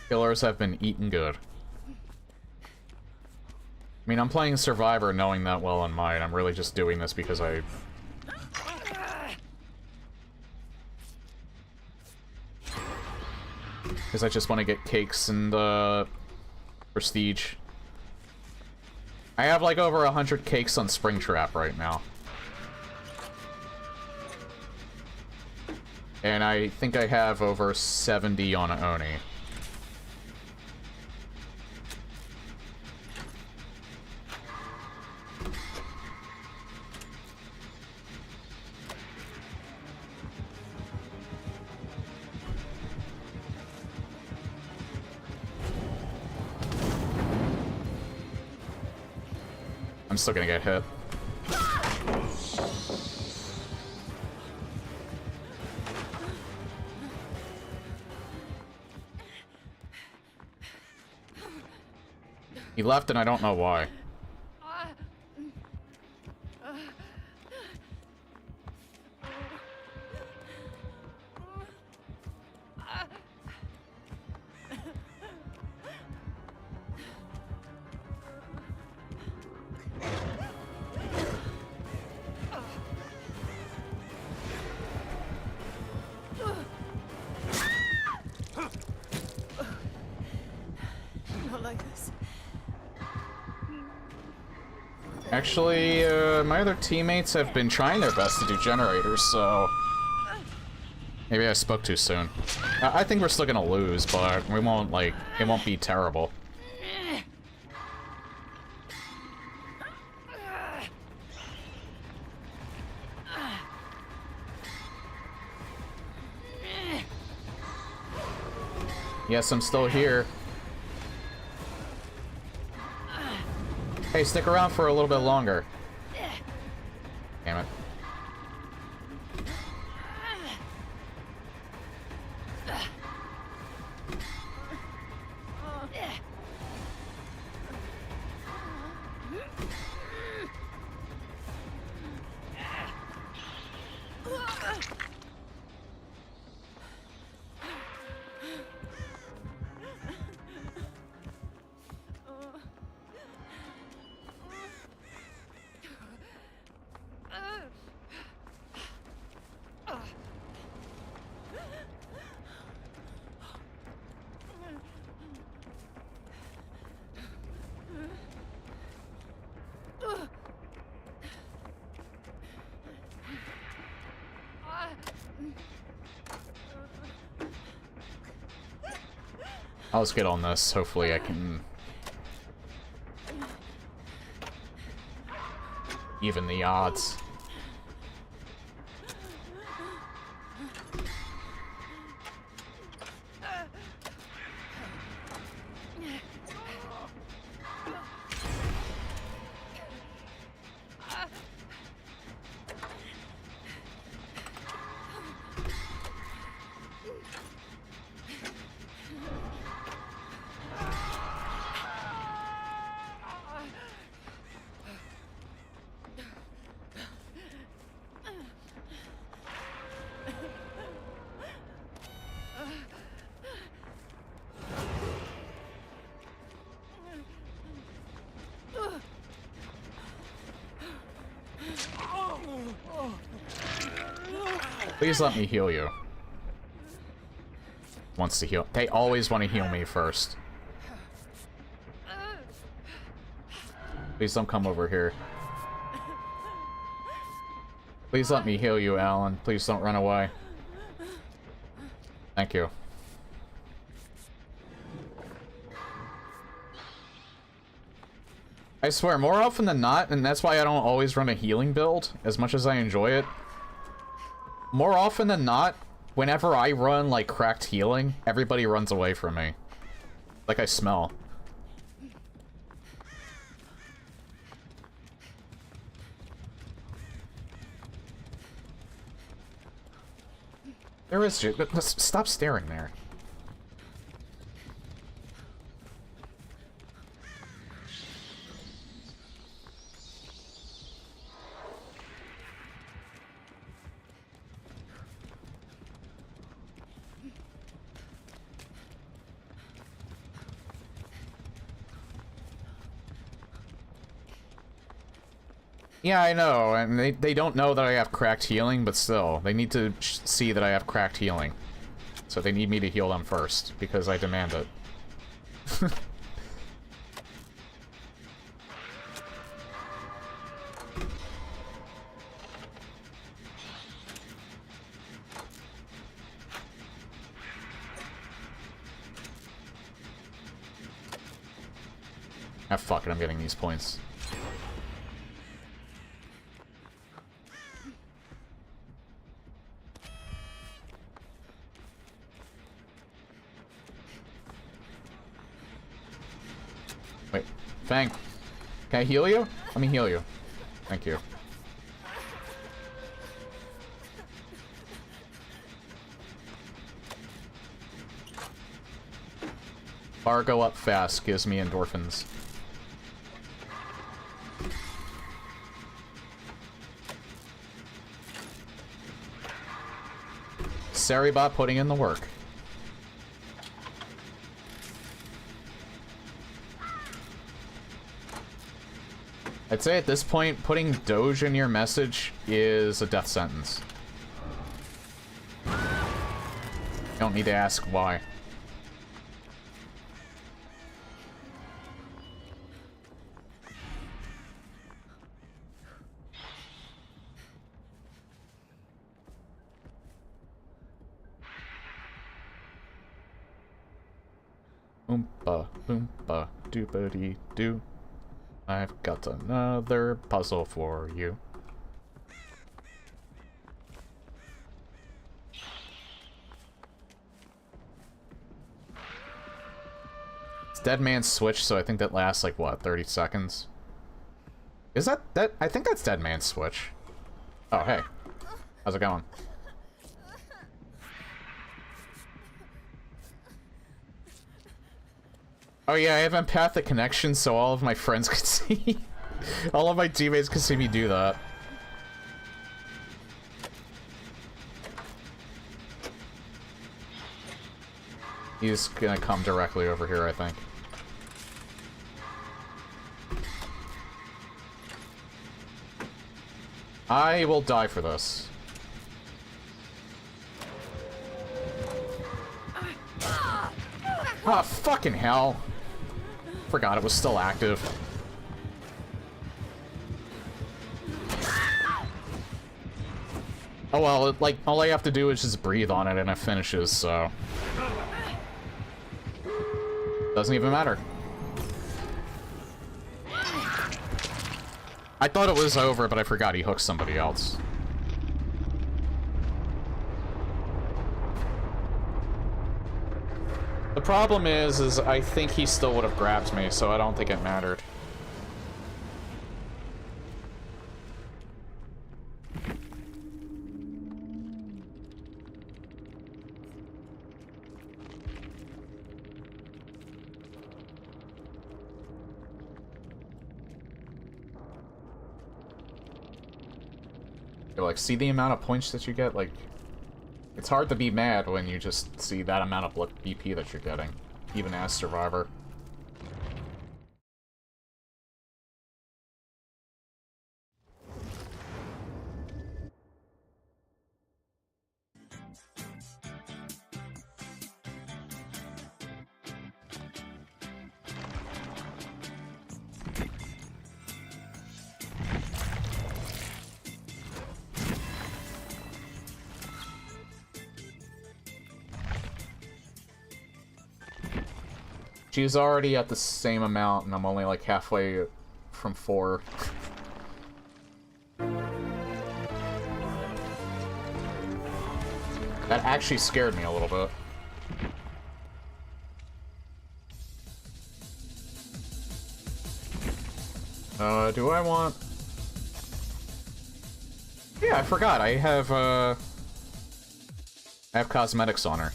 Killers have been eaten good. I mean, I'm playing Survivor knowing that well in mind. I'm really just doing this because I... Because I just want to get cakes and, prestige. I have, like, over 100 cakes on Springtrap right now. And I think I have over 70 on Oni. I'm still gonna get hit. He left and I don't know why. Not like this. Actually, my other teammates have been trying their best to do generators, so... Maybe I spoke too soon. I think we're still gonna lose, but we won't, like, it won't be terrible. Yes, I'm still here. Hey, stick around for a little bit longer. Damn it. I'll just get on this. Hopefully I can even the odds. Please let me heal you. Wants to heal. They always want to heal me first. Please don't come over here. Please let me heal you, Alan. Please don't run away. Thank you. I swear, more often than not, and that's why I don't always run a healing build, as much as I enjoy it. More often than not, whenever I run, like, cracked healing, everybody runs away from me. Like I smell. There is... Stop staring there. Yeah, I know, and they don't know that I have cracked healing, but still, they need to see that I have cracked healing. So they need me to heal them first, because I demand it. Ah, fuck it, I'm getting these points. Wait, Fang, can I heal you? Let me heal you. Thank you. Bar go up fast gives me endorphins. Saribot putting in the work. I'd say at this point, putting Doge in your message is a death sentence. You don't need to ask why. Oompa, oompa, doopity-doo. I've got another puzzle for you. It's Dead Man's Switch, so I think that lasts like, what, 30 seconds? Is that... I think that's Dead Man's Switch. Oh, hey. How's it going? Oh yeah, I have empathic connection, so all of my friends could see... all of my teammates could see me do that. He's gonna come directly over here, I think. I will die for this. Ah, fucking hell. Forgot it was still active. Oh well, like, all I have to do is just breathe on it and it finishes, so... Doesn't even matter. I thought it was over, but I forgot he hooked somebody else. The problem is I think he still would have grabbed me, so I don't think it mattered. You're like, see the amount of points that you get? Like, it's hard to be mad when you just see that amount of BP that you're getting, even as Survivor. She's already at the same amount, and I'm only like halfway from 4. That actually scared me a little bit. Do I want... Yeah, I forgot. I have cosmetics on her.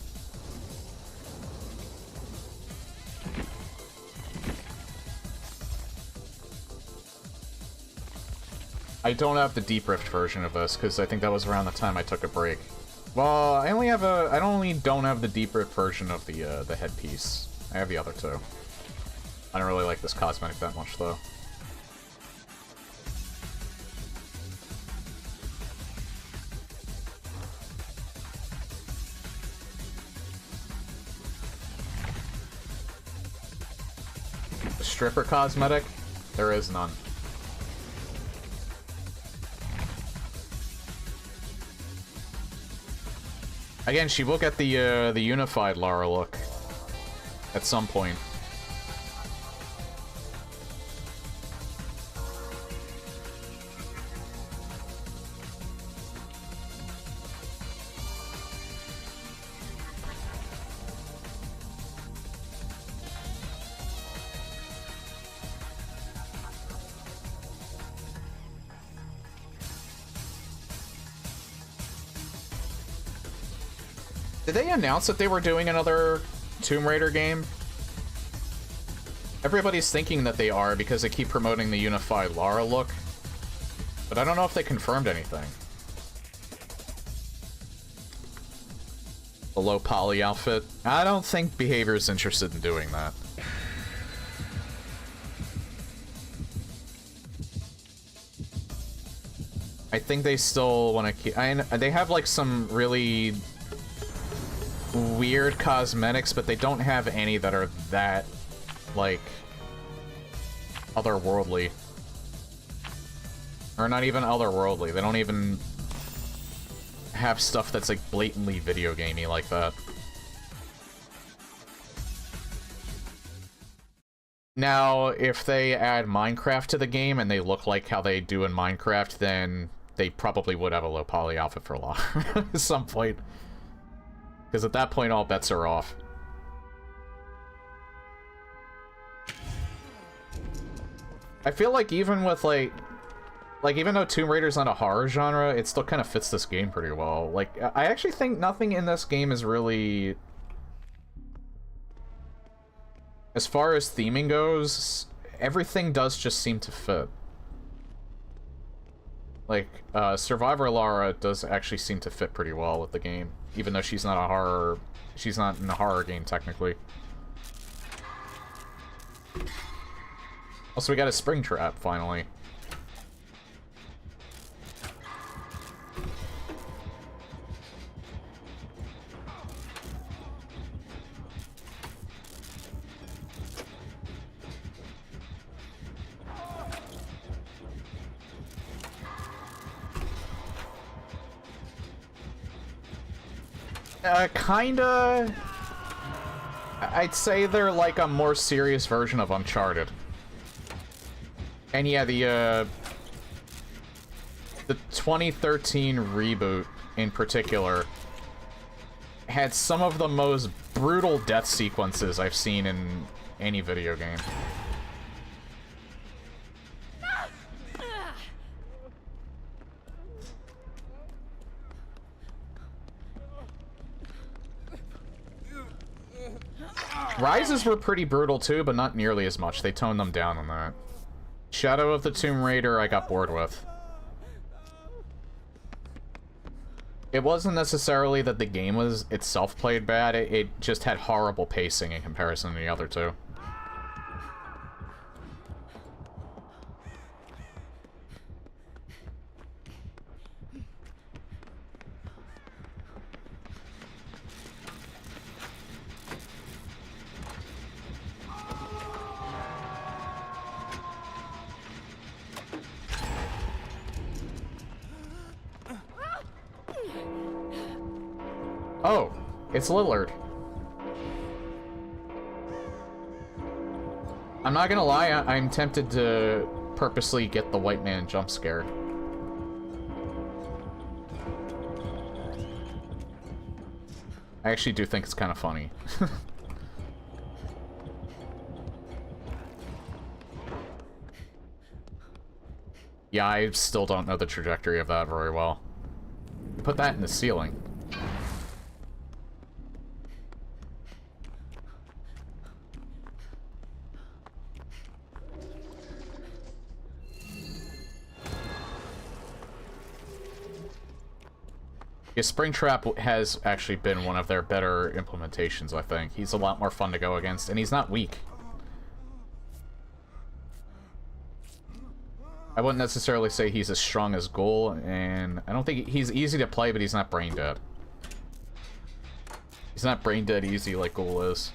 I don't have the Deep Rift version of this, because I think that was around the time I took a break. Well, I only have I don't have the Deep Rift version of the headpiece. I have the other two. I don't really like this cosmetic that much, though. The stripper cosmetic? There is none. Again, she will get the unified Lara look at some point. Did they announce that they were doing another Tomb Raider game? Everybody's thinking that they are because they keep promoting the unified Lara look. But I don't know if they confirmed anything. The low poly outfit. I don't think Behavior's interested in doing that. I think they still want to keep... they have like some really weird cosmetics, but they don't have any that are that, like, otherworldly. Or not even otherworldly. They don't even have stuff that's, like, blatantly video gamey like that. Now, if they add Minecraft to the game and they look like how they do in Minecraft, then they probably would have a low poly outfit for Lara at some point. Because at that point, all bets are off. I feel like even with, like, even though Tomb Raider's not a horror genre, it still kind of fits this game pretty well. Like, I actually think nothing in this game is really... As far as theming goes, everything does just seem to fit. Like, Survivor Lara does actually seem to fit pretty well with the game. Even though she's not a horror... She's not in a horror game, technically. Also, we got a spring trap, finally. Kinda... I'd say they're like a more serious version of Uncharted. And yeah, the 2013 reboot, in particular, had some of the most brutal death sequences I've seen in any video game. Rises were pretty brutal too, but not nearly as much. They toned them down on that. Shadow of the Tomb Raider, I got bored with. It wasn't necessarily that the game was itself played bad, it just had horrible pacing in comparison to the other two. Oh, it's Lillard. I'm not gonna lie, I'm tempted to purposely get the white man jump scared. I actually do think it's kind of funny. Yeah, I still don't know the trajectory of that very well. Put that in the ceiling. Yeah, Springtrap has actually been one of their better implementations, I think. He's a lot more fun to go against, and he's not weak. I wouldn't necessarily say he's as strong as Ghoul, and I don't think he's easy to play, but he's not brain dead. He's not brain dead easy like Ghoul is.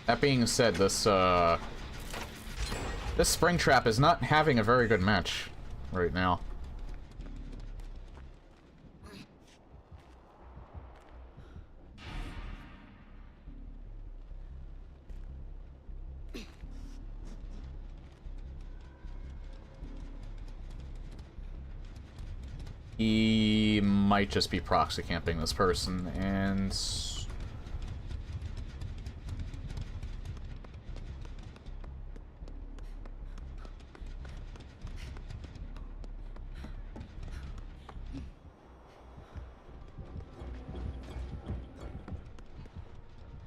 That being said, this Springtrap is not having a very good match right now. He might just be proxy camping this person, and...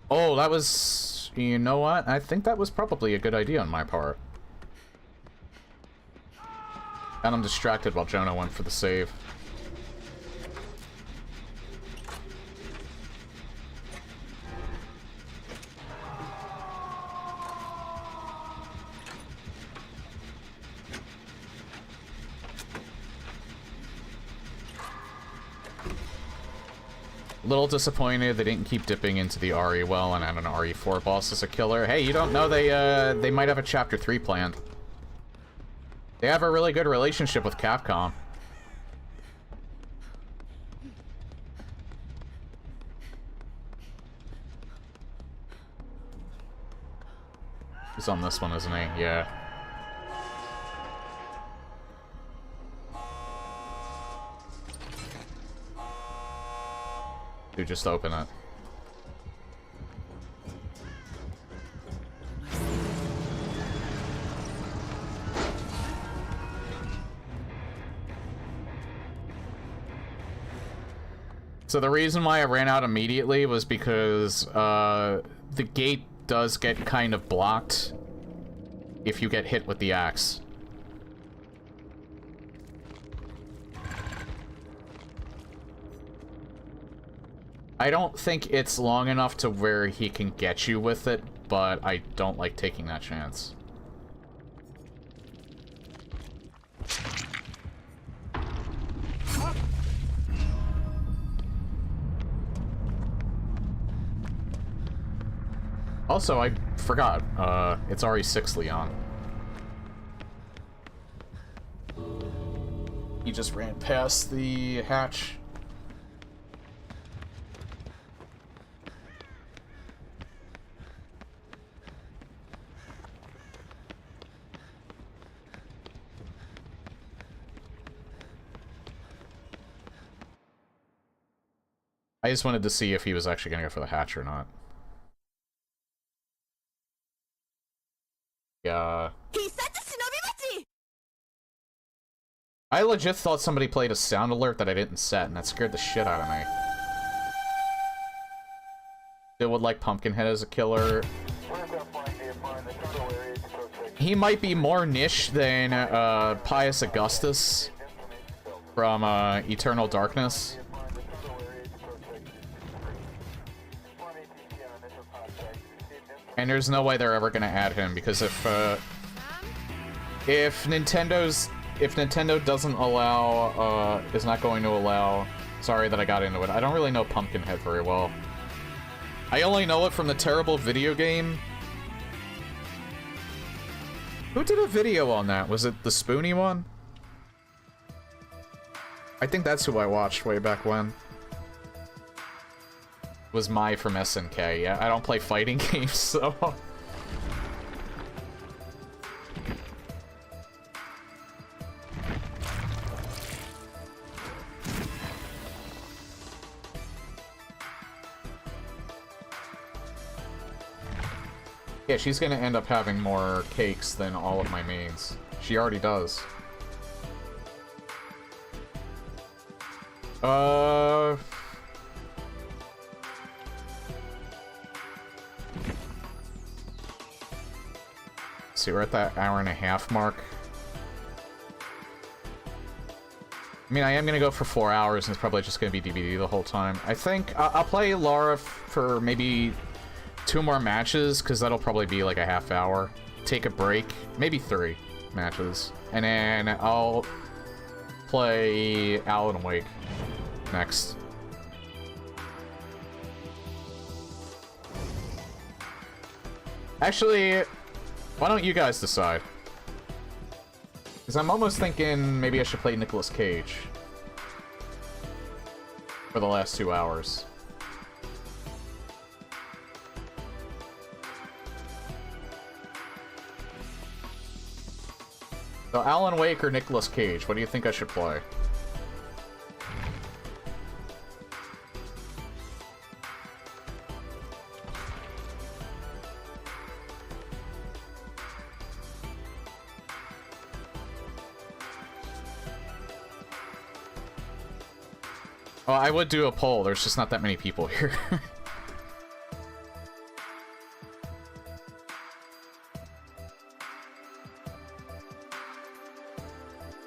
Oh, that was... You know what? I think that was probably a good idea on my part. Got him distracted while Jonah went for the save. Little disappointed they didn't keep dipping into the RE well and add an RE4 boss as a killer. Hey, you don't know they might have a Chapter 3 planned. They have a really good relationship with Capcom. He's on this one, isn't he? Yeah. Dude, just open it. So the reason why I ran out immediately was because the gate does get kind of blocked if you get hit with the axe. I don't think it's long enough to where he can get you with it, but I don't like taking that chance. Also, I forgot, it's RE6 Leon. He just ran past the hatch. I just wanted to see if he was actually going to go for the hatch or not. Yeah. I legit thought somebody played a sound alert that I didn't set, and that scared the shit out of me. Still would like Pumpkinhead as a killer. He might be more niche than Pius Augustus from Eternal Darkness. And there's no way they're ever gonna add him, because if Nintendo doesn't allow, is not going to allow... Sorry that I got into it. I don't really know Pumpkinhead very well. I only know it from the terrible video game. Who did a video on that? Was it the Spoony one? I think that's who I watched way back when. Was Mai from SNK. Yeah, I don't play fighting games, so... Yeah, she's gonna end up having more cakes than all of my mains. She already does. See, we're at that hour-and-a-half mark. I mean, I am gonna go for 4 hours, and it's probably just gonna be DVD the whole time. I think I'll play Lara for maybe 2 more matches, because that'll probably be like a half hour. Take a break, maybe 3 matches, and then I'll play Alan Wake next. Actually, why don't you guys decide? Because I'm almost thinking maybe I should play Nicolas Cage for the last 2 hours. So Alan Wake or Nicolas Cage, what do you think I should play? Well, I would do a poll, there's just not that many people here.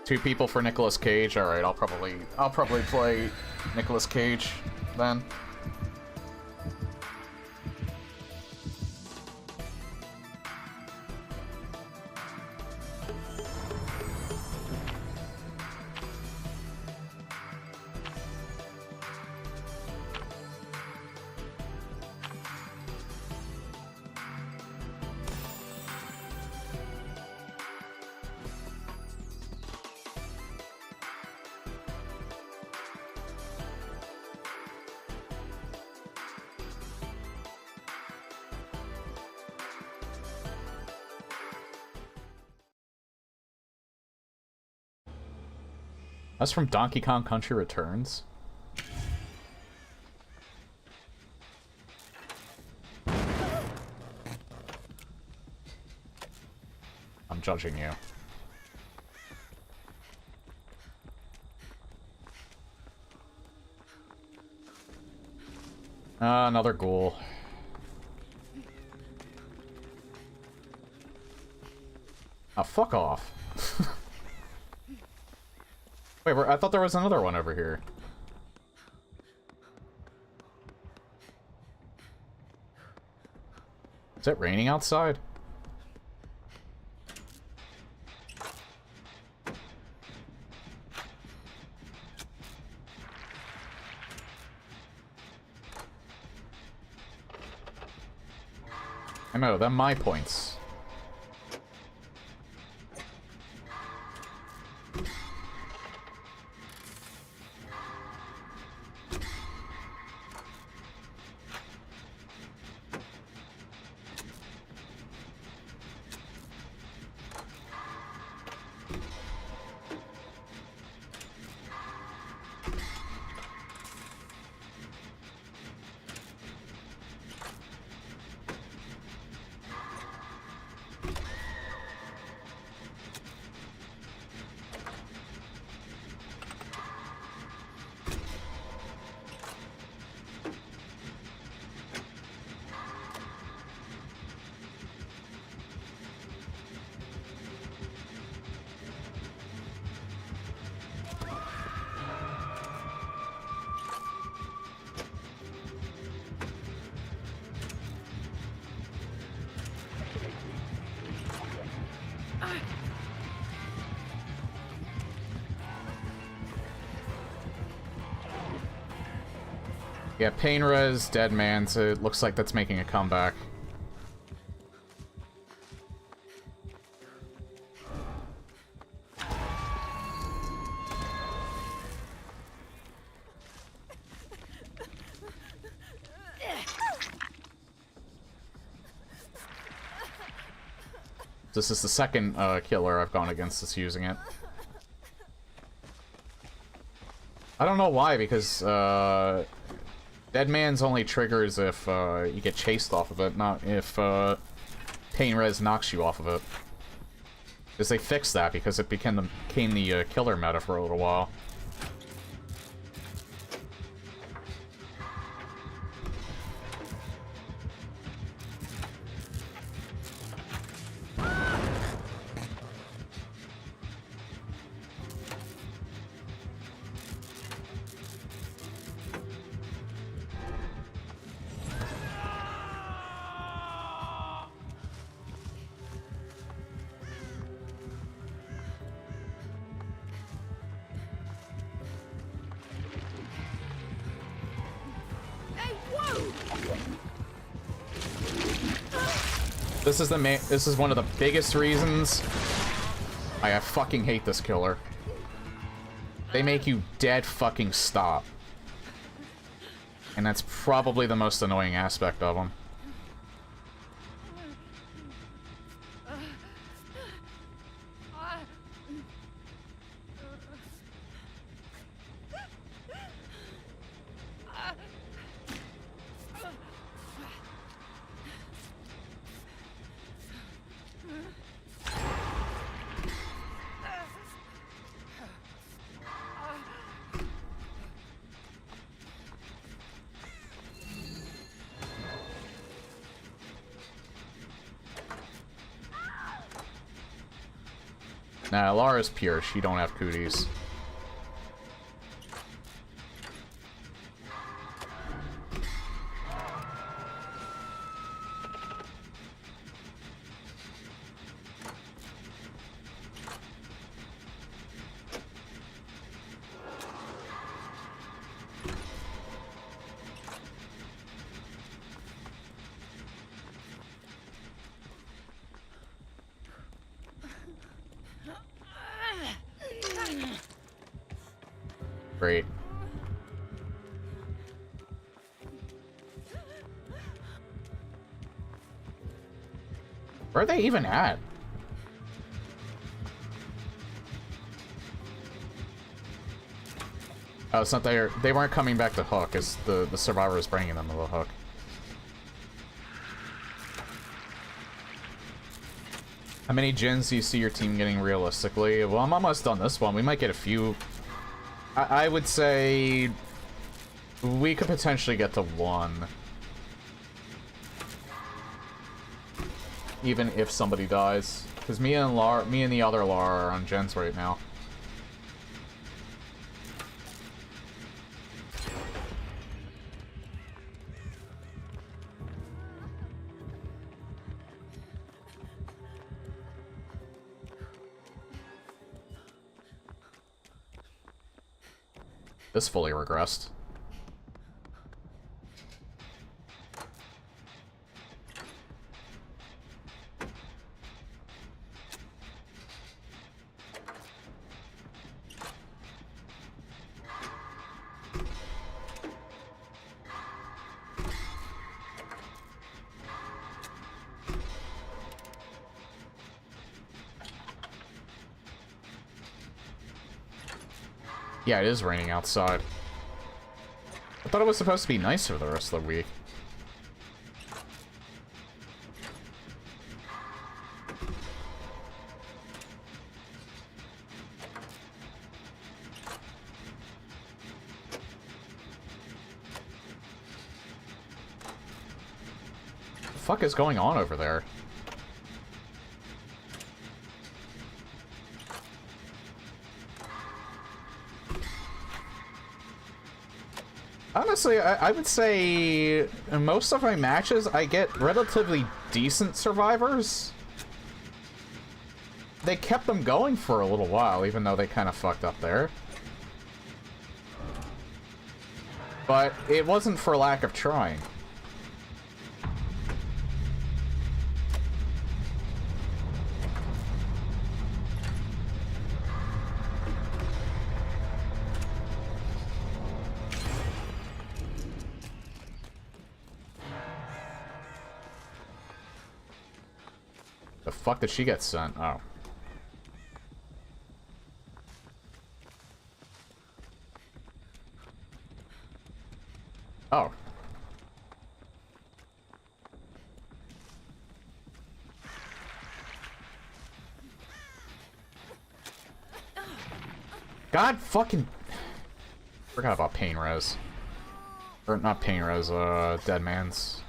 2 people for Nicolas Cage. All right, I'll probably play Nicolas Cage then. That's from Donkey Kong Country Returns. I'm judging you. Another ghoul. Oh, fuck off. Wait, I thought there was another one over here. Is it raining outside? I know, they're my points. Yeah, pain res, dead man, so it looks like that's making a comeback. This is the second killer I've gone against that's using it. I don't know why, because Dead Man's only triggers if you get chased off of it, not if Pain Res knocks you off of it. Because they fixed that, because it became the killer meta for a little while. This is one of the biggest reasons I fucking hate this killer. They make you dead fucking stop. And that's probably the most annoying aspect of them. Nah, Lara's pure. She don't have cooties. Great. Where are they even at? Oh, it's not there. They weren't coming back to Hook, as the survivor was bringing them to the Hook. How many gens do you see your team getting realistically? Well, I'm almost done this one. We might get a few. I would say we could potentially get to 1. Even if somebody dies. Because me and the other Lara are on gens right now. This fully regressed. Yeah, it is raining outside. I thought it was supposed to be nicer the rest of the week. What the fuck is going on over there? Honestly, I would say in most of my matches, I get relatively decent survivors. They kept them going for a little while, even though they kind of fucked up there. But it wasn't for lack of trying. The fuck did she get sent? Oh. Oh. God fucking... Forgot about Pain Res. Or not Pain Res, Dead Man's.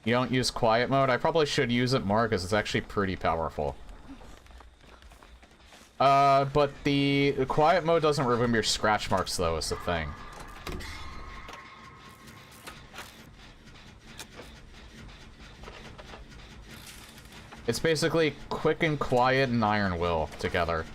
You don't use quiet mode? I probably should use it more because it's actually pretty powerful. But the quiet mode doesn't remove your scratch marks, though, is the thing. It's basically quick and quiet and iron will together.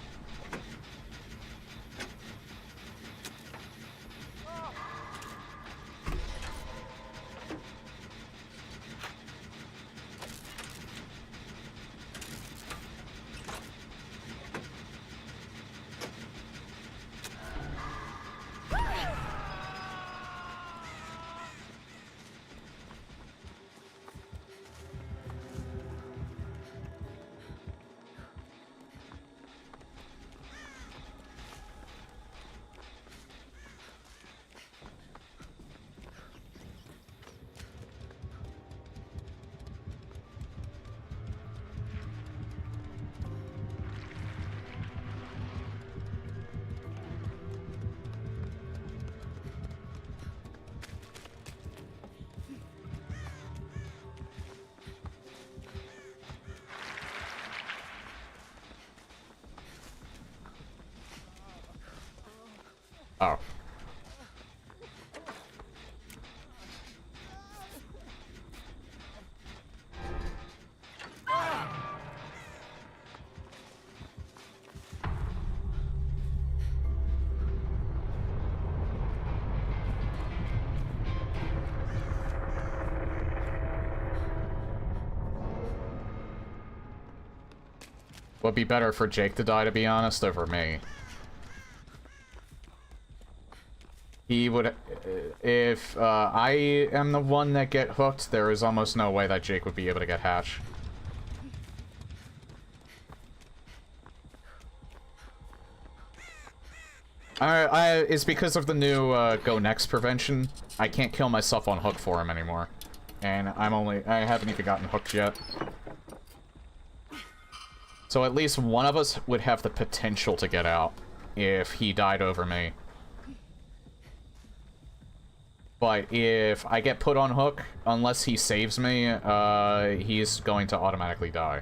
Oh. Would be better for Jake to die, to be honest, over me. He would... If I am the one that get hooked, there is almost no way that Jake would be able to get Hatch. It's because of the new Go Next prevention. I can't kill myself on hook for him anymore. And I haven't even gotten hooked yet. So at least one of us would have the potential to get out if he died over me. But if I get put on hook, unless he saves me, he's going to automatically die.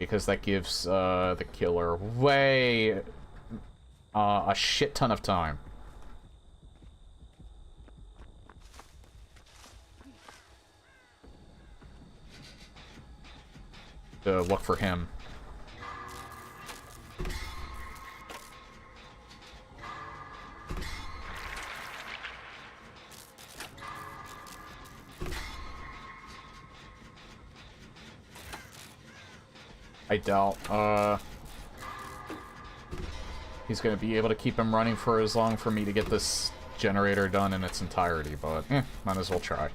Because that gives the killer way a shit ton of time. To look for him. I doubt, he's gonna be able to keep him running for as long for me to get this generator done in its entirety, but, might as well try.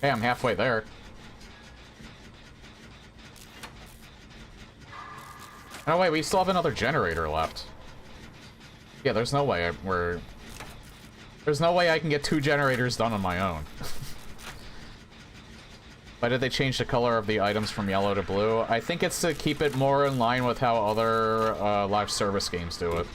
Hey, I'm halfway there. Oh wait, we still have another generator left. Yeah, there's no way there's no way I can get 2 generators done on my own. Why did they change the color of the items from yellow to blue? I think it's to keep it more in line with how other live service games do it.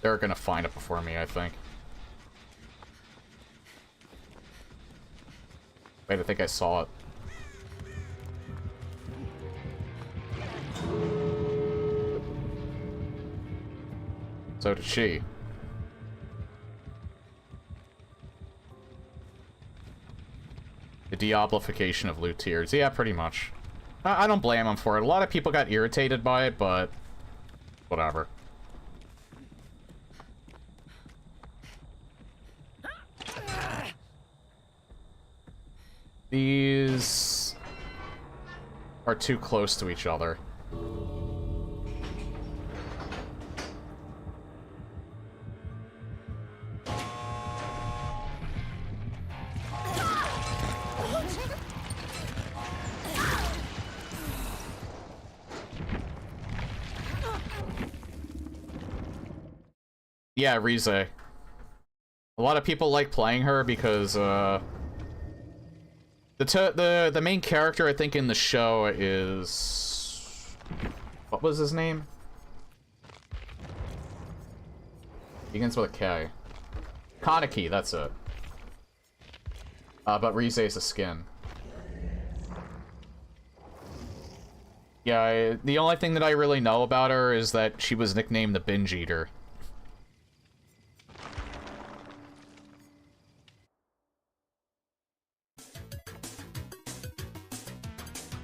They're gonna find it before me, I think. Wait, I think I saw it. So did she. The Diabolification of loot tiers. Yeah, pretty much. I don't blame them for it. A lot of people got irritated by it, but whatever. These are too close to each other. Yeah, Rize. A lot of people like playing her because, the main character, I think, in the show is... What was his name? Begins with a K. Kaneki, that's it. But Rize is a skin. Yeah, the only thing that I really know about her is that she was nicknamed the Binge Eater.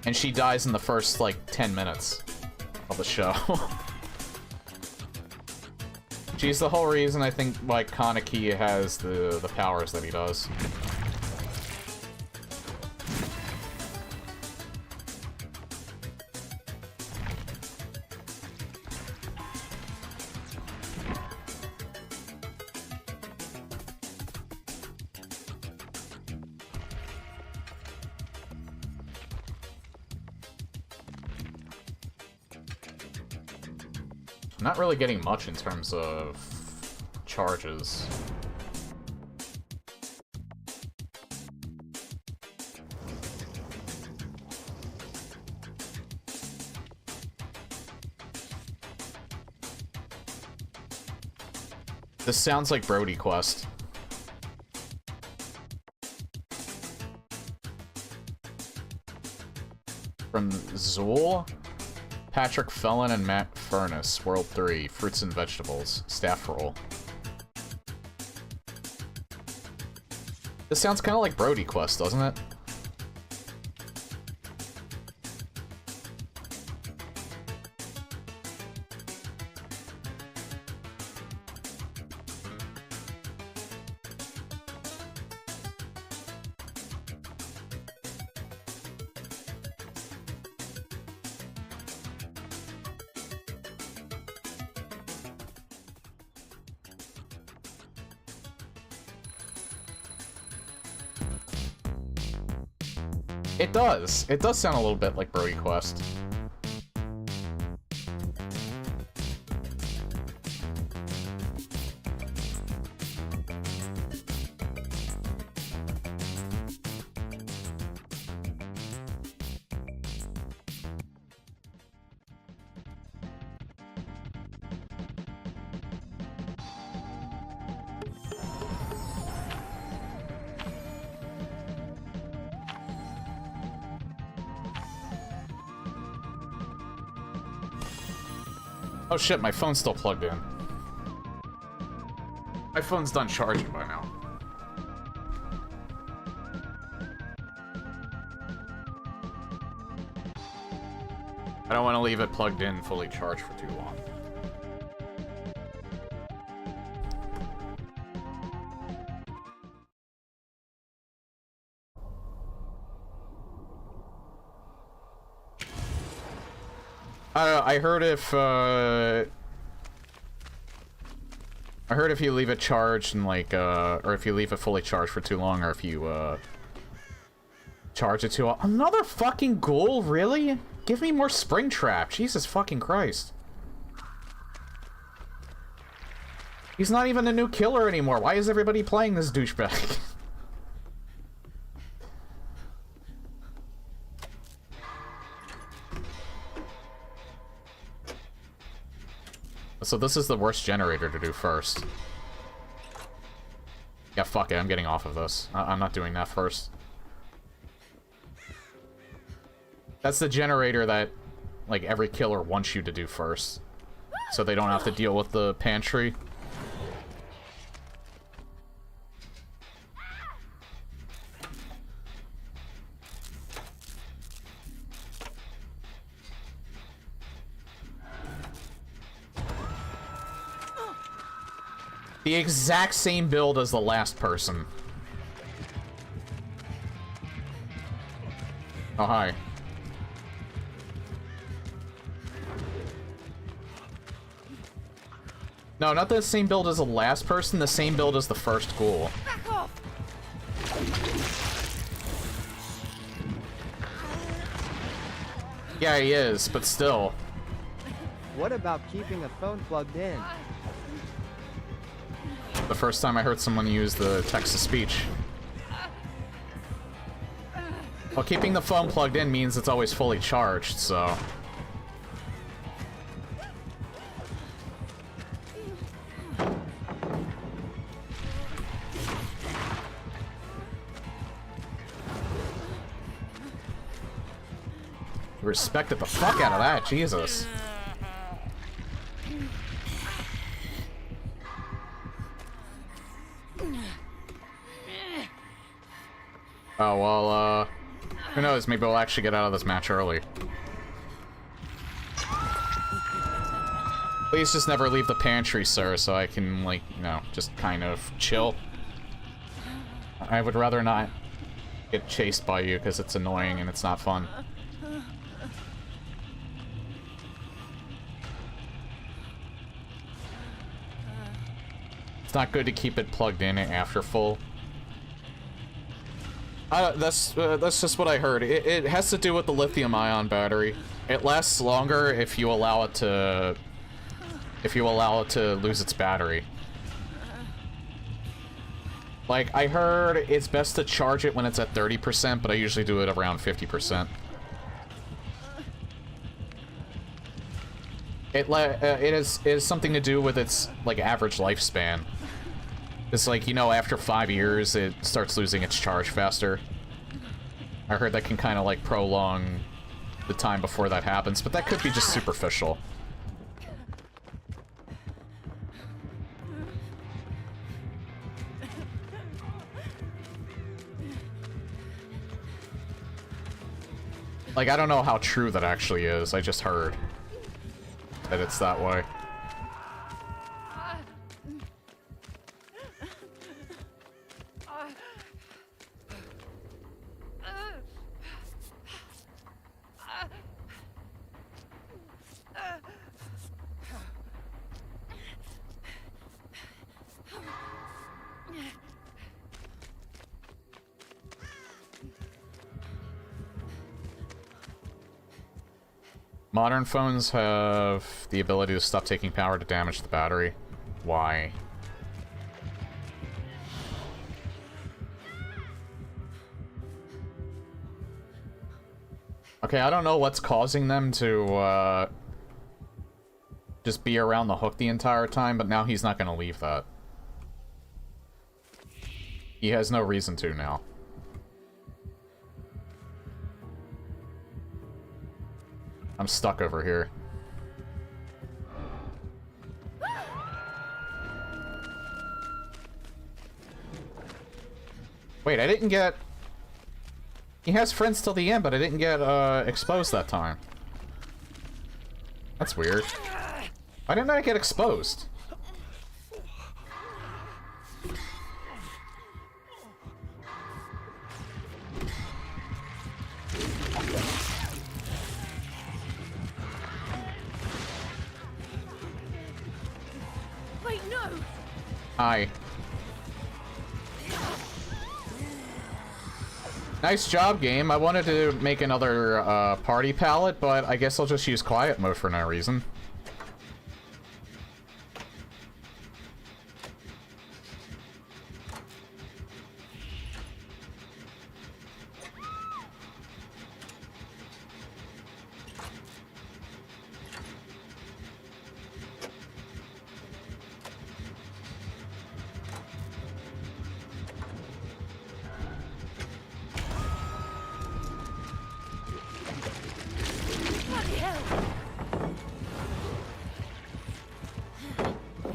And she dies in the first, like, 10 minutes of the show. She's the whole reason I think, like, Kaneki has the powers that he does. Not really getting much in terms of charges. This sounds like Brody Quest. From Zool? Patrick Felon and Matt Furness, World 3, Fruits and Vegetables, Staff Roll. This sounds kind of like Brody Quest, doesn't it? It does. It does sound a little bit like Brody Quest. Oh shit, my phone's still plugged in. My phone's done charging by now. I don't want to leave it plugged in fully charged for too long. I don't know, I heard if you leave it charged and like, or if you leave it fully charged for too long, or if you, charge it too long. Another fucking ghoul, really? Give me more Springtrap, Jesus fucking Christ. He's not even a new killer anymore, why is everybody playing this douchebag? So this is the worst generator to do first. Yeah, fuck it, I'm getting off of this. I'm not doing that first. That's the generator that, like, every killer wants you to do first. So they don't have to deal with the pantry. The exact same build as the last person. Oh, hi. No, not the same build as the last person, the same build as the first ghoul. Back off! Yeah, he is, but still. What about keeping a phone plugged in? The first time I heard someone use the text-to-speech. Well, keeping the phone plugged in means it's always fully charged, so... Respected the fuck out of that, Jesus. Oh, well, who knows, maybe we'll actually get out of this match early. Please just never leave the pantry, sir, so I can, like, you know, just kind of chill. I would rather not get chased by you, because it's annoying and it's not fun. It's not good to keep it plugged in after full. That's just what I heard. It has to do with the lithium-ion battery. It lasts longer if you allow it to lose its battery. Like, I heard it's best to charge it when it's at 30%, but I usually do it around 50%. It is something to do with its, like, average lifespan. It's like, you know, after 5 years, it starts losing its charge faster. I heard that can kind of, like, prolong the time before that happens, but that could be just superficial. Like, I don't know how true that actually is, I just heard that it's that way. Modern phones have the ability to stop taking power to damage the battery. Why? Okay, I don't know what's causing them to, just be around the hook the entire time, but now he's not gonna leave that. He has no reason to now. I'm stuck over here. Wait, I didn't get... He has friends till the end, but I didn't get, exposed that time. That's weird. Why didn't I get exposed? Wait, no! Hi. Nice job, game. I wanted to make another party palette, but I guess I'll just use quiet mode for no reason.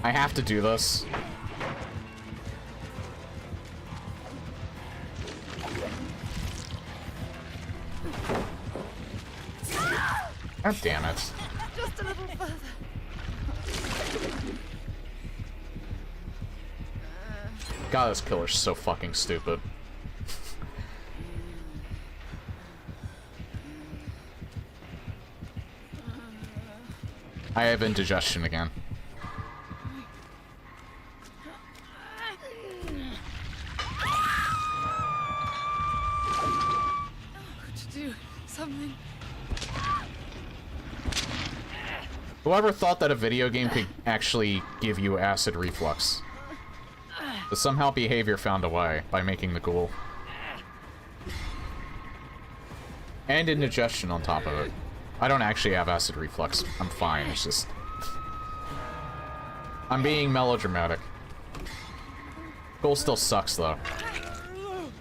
I have to do this. God damn it. Just a little further. God, this killer's so fucking stupid. I have indigestion again. Could you do something? Whoever thought that a video game could actually give you acid reflux? But somehow behavior found a way by making the ghoul. And indigestion on top of it. I don't actually have acid reflux. I'm fine, it's just... I'm being melodramatic. Ghoul still sucks, though.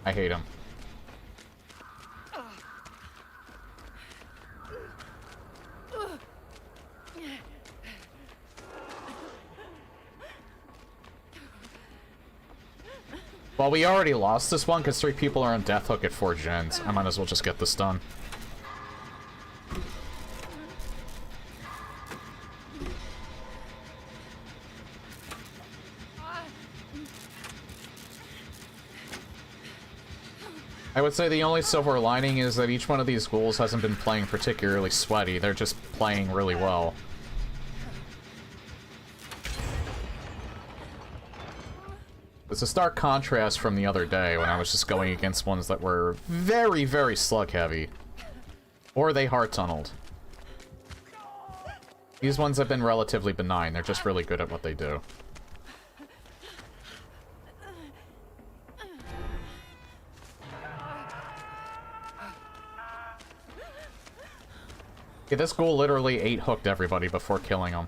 I hate him. Well, we already lost this one because 3 people are on death hook at 4 gens. I might as well just get this done. I would say the only silver lining is that each one of these ghouls hasn't been playing particularly sweaty. They're just playing really well. It's a stark contrast from the other day when I was just going against ones that were very, very slug-heavy. Or they heart-tunneled. These ones have been relatively benign. They're just really good at what they do. Yeah, this ghoul literally 8-hooked everybody before killing them.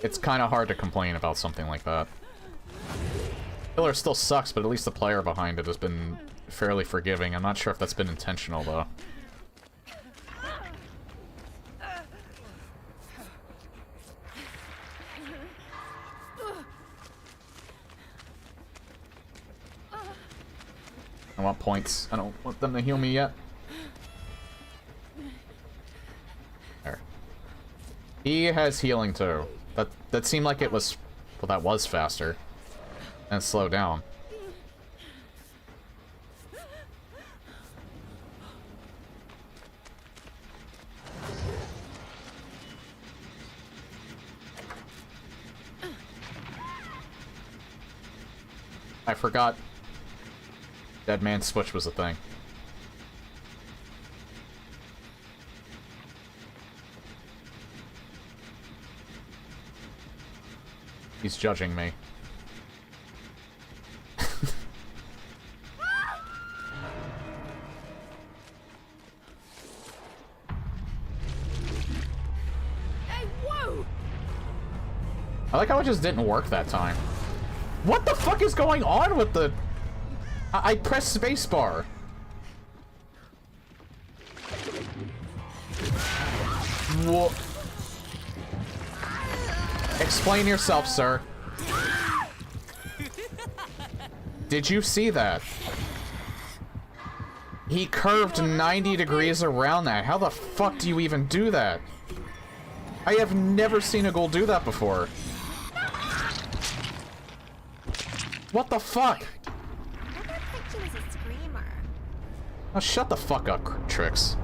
It's kind of hard to complain about something like that. Killer still sucks, but at least the player behind it has been fairly forgiving. I'm not sure if that's been intentional, though. I want points. I don't want them to heal me yet. There. He has healing, too. That seemed like it was... Well, that was faster. And slow down. I forgot Dead Man Switch was a thing. He's judging me. Hey, whoa! I like how it just didn't work that time. What the fuck is going on with the... I pressed spacebar. Whoa. Explain yourself, sir. Did you see that? He curved 90 degrees around that. How the fuck do you even do that? I have never seen a ghoul do that before. What the fuck? I thought Fiction is a screamer. Oh, shut the fuck up, Trix.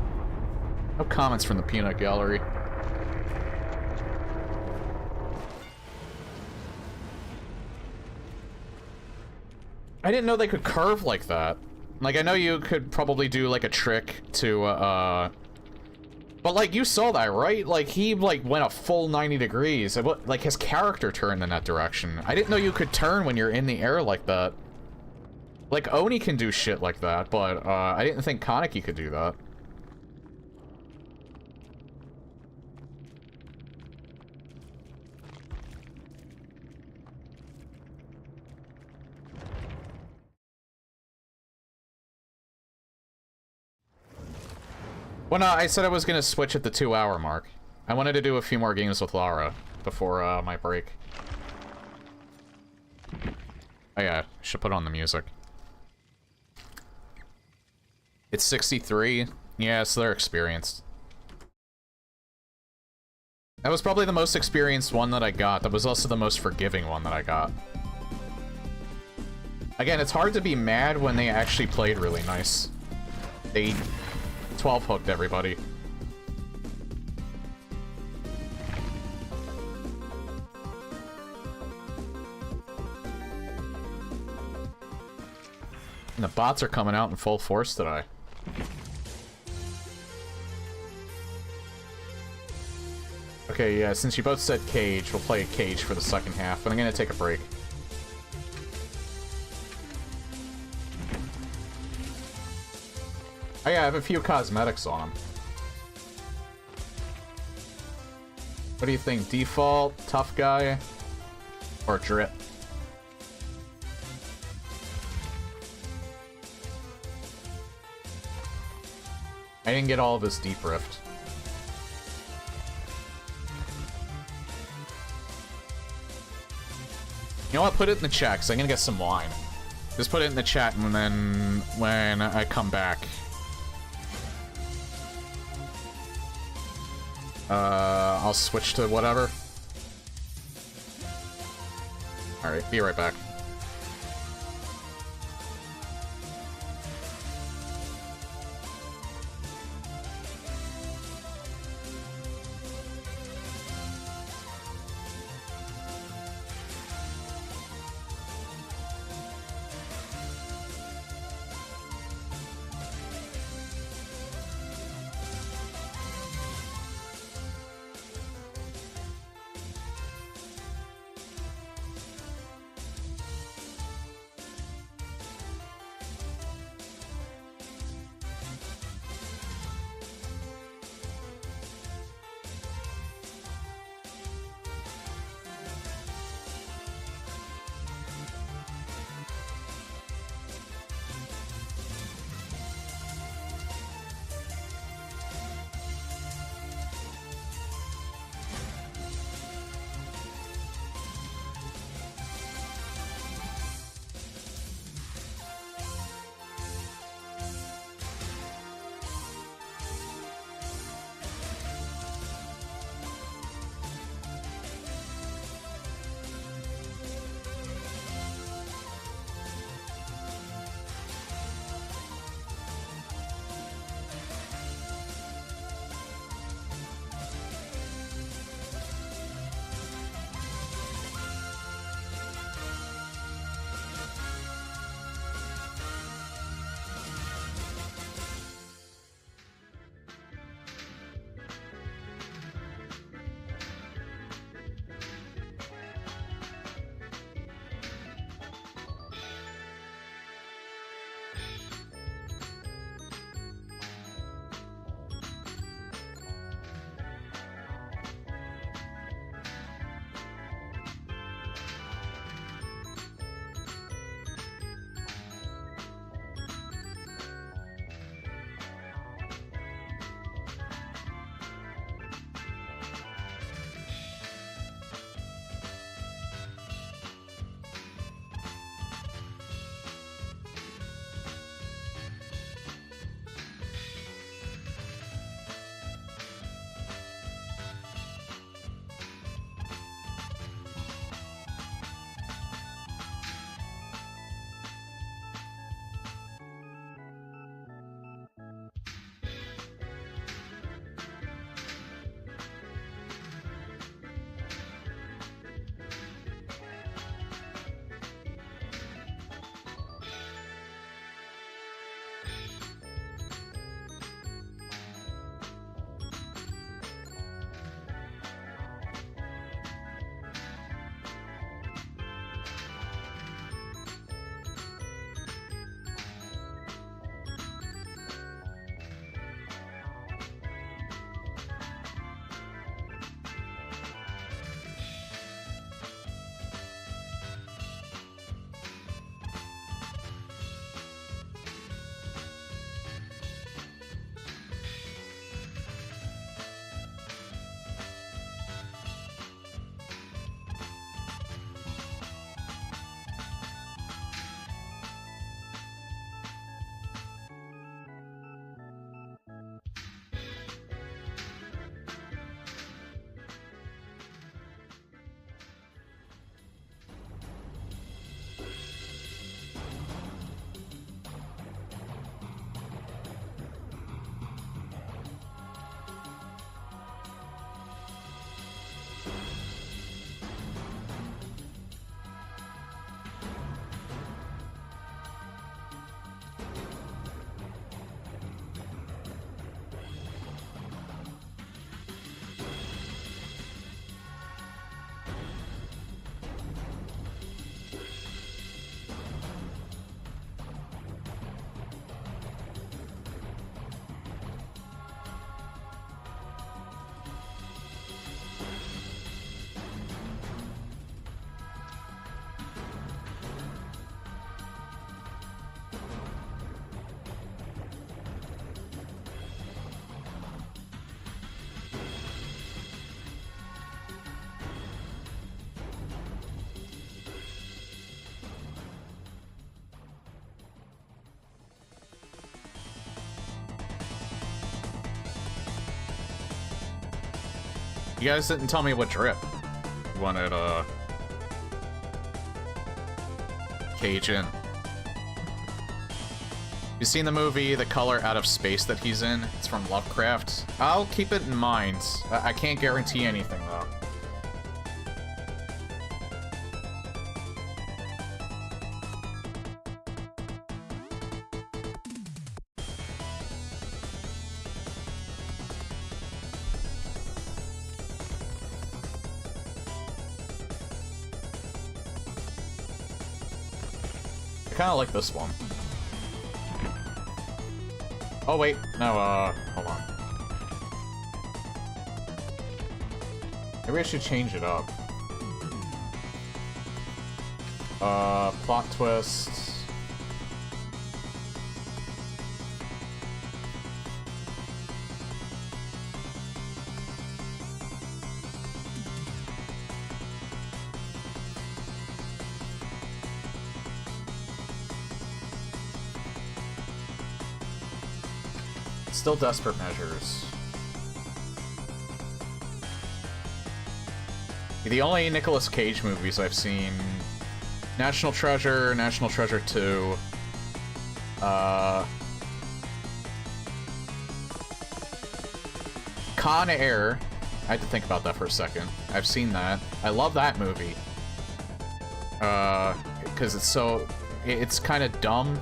No comments from the peanut gallery. I didn't know they could curve like that. Like, I know you could probably do, like, a trick to, But, like, you saw that, right? Like, he, like, went a full 90 degrees. Like, his character turned in that direction. I didn't know you could turn when you're in the air like that. Like, Oni can do shit like that, but, I didn't think Kaneki could do that. Well, no, I said I was gonna switch at the 2-hour mark. I wanted to do a few more games with Lara before my break. Oh yeah, should put on the music. It's 63. Yeah, so they're experienced. That was probably the most experienced one that I got. That was also the most forgiving one that I got. Again, it's hard to be mad when they actually played really nice. They 12 hooked everybody. And the bots are coming out in full force today. Okay, yeah, since you both said Cage, we'll play Cage for the second half, but I'm gonna take a break. Oh yeah, I have a few cosmetics on him. What do you think? Default, Tough Guy, or Drip? I didn't get all of his Deep Rift. You know what? Put it in the chat, because I'm gonna get some wine. Just put it in the chat, and then when I come back... I'll switch to whatever. Alright, be right back. You guys didn't tell me what drip you wanted, Cage in. You seen the movie The Color Out of Space that he's in? It's from Lovecraft. I'll keep it in mind. I can't guarantee anything, though. I kinda like this one. Oh wait, no, hold on. Maybe I should change it up. Plot twist. Still Desperate Measures. The only Nicolas Cage movies I've seen: National Treasure, National Treasure 2, Con Air. I had to think about that for a second. I've seen that. I love that movie. Because it's kind of dumb.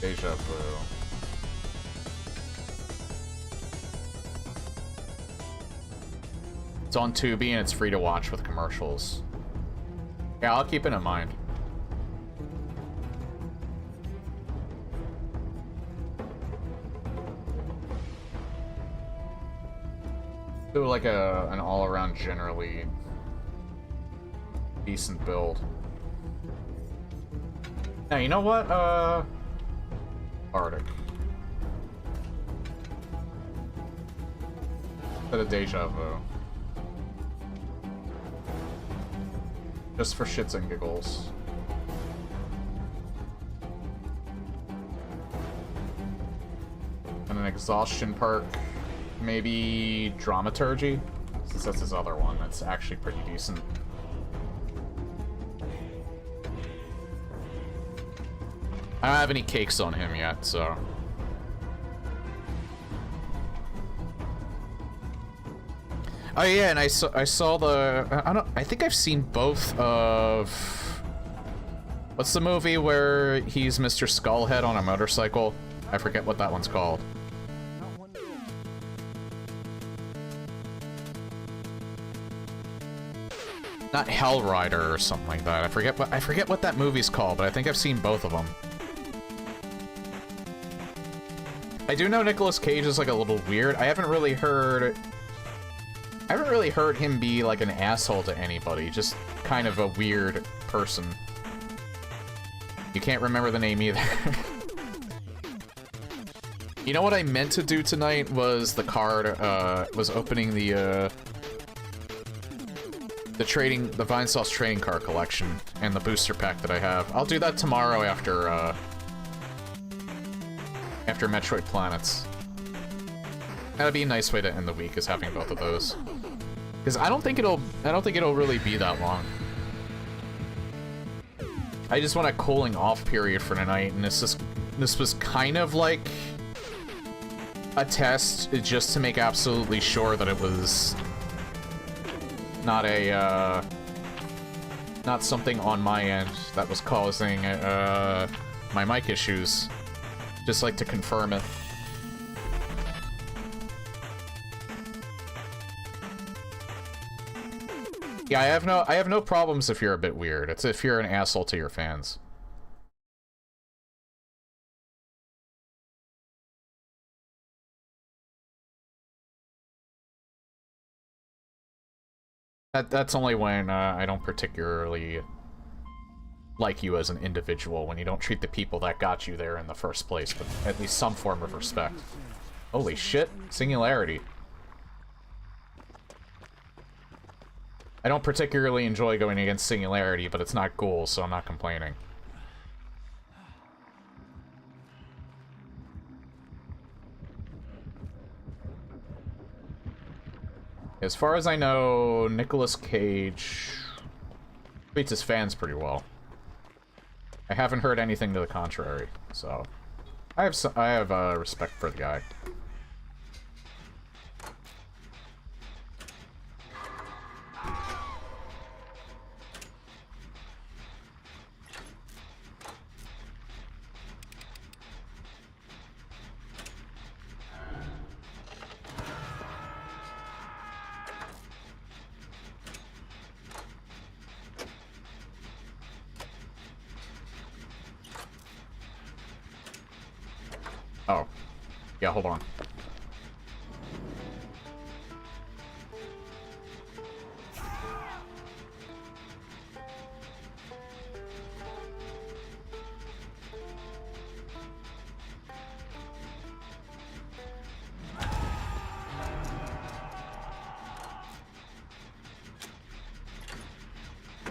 Deja vu. It's on Tubi and it's free to watch with commercials. Yeah, I'll keep it in mind. Do like an all-around generally decent build. Now, you know what? Arctic. Instead of Deja Vu. Just for shits and giggles. And an exhaustion perk. Maybe Dramaturgy? Since that's his other one, that's actually pretty decent. I don't have any cakes on him yet, so... Oh yeah, and I saw the... I think I've seen both of... What's the movie where he's Mr. Skullhead on a motorcycle? I forget what that one's called. Not Hellrider or something like that. I forget what that movie's called, but I think I've seen both of them. I do know Nicolas Cage is like a little weird. I haven't really heard him be like an asshole to anybody. Just kind of a weird person. You can't remember the name either. You know what I meant to do tonight was was opening the Vinesauce trading card collection and the booster pack that I have. I'll do that tomorrow after Metroid Planets. That'd be a nice way to end the week, is having both of those. Because I don't think it'll really be that long. I just want a cooling off period for tonight, and this was kind of like a test just to make absolutely sure that it was not not something on my end that was causing my mic issues. Just like to confirm it. Yeah, I have no problems if you're a bit weird. It's if you're an asshole to your fans. That's only when I don't particularly like you as an individual, when you don't treat the people that got you there in the first place with at least some form of respect. Holy shit, Singularity. I don't particularly enjoy going against Singularity, but it's not Ghoul, so I'm not complaining. As far as I know, Nicolas Cage treats his fans pretty well. I haven't heard anything to the contrary, so I have respect for the guy. Oh. Yeah, hold on.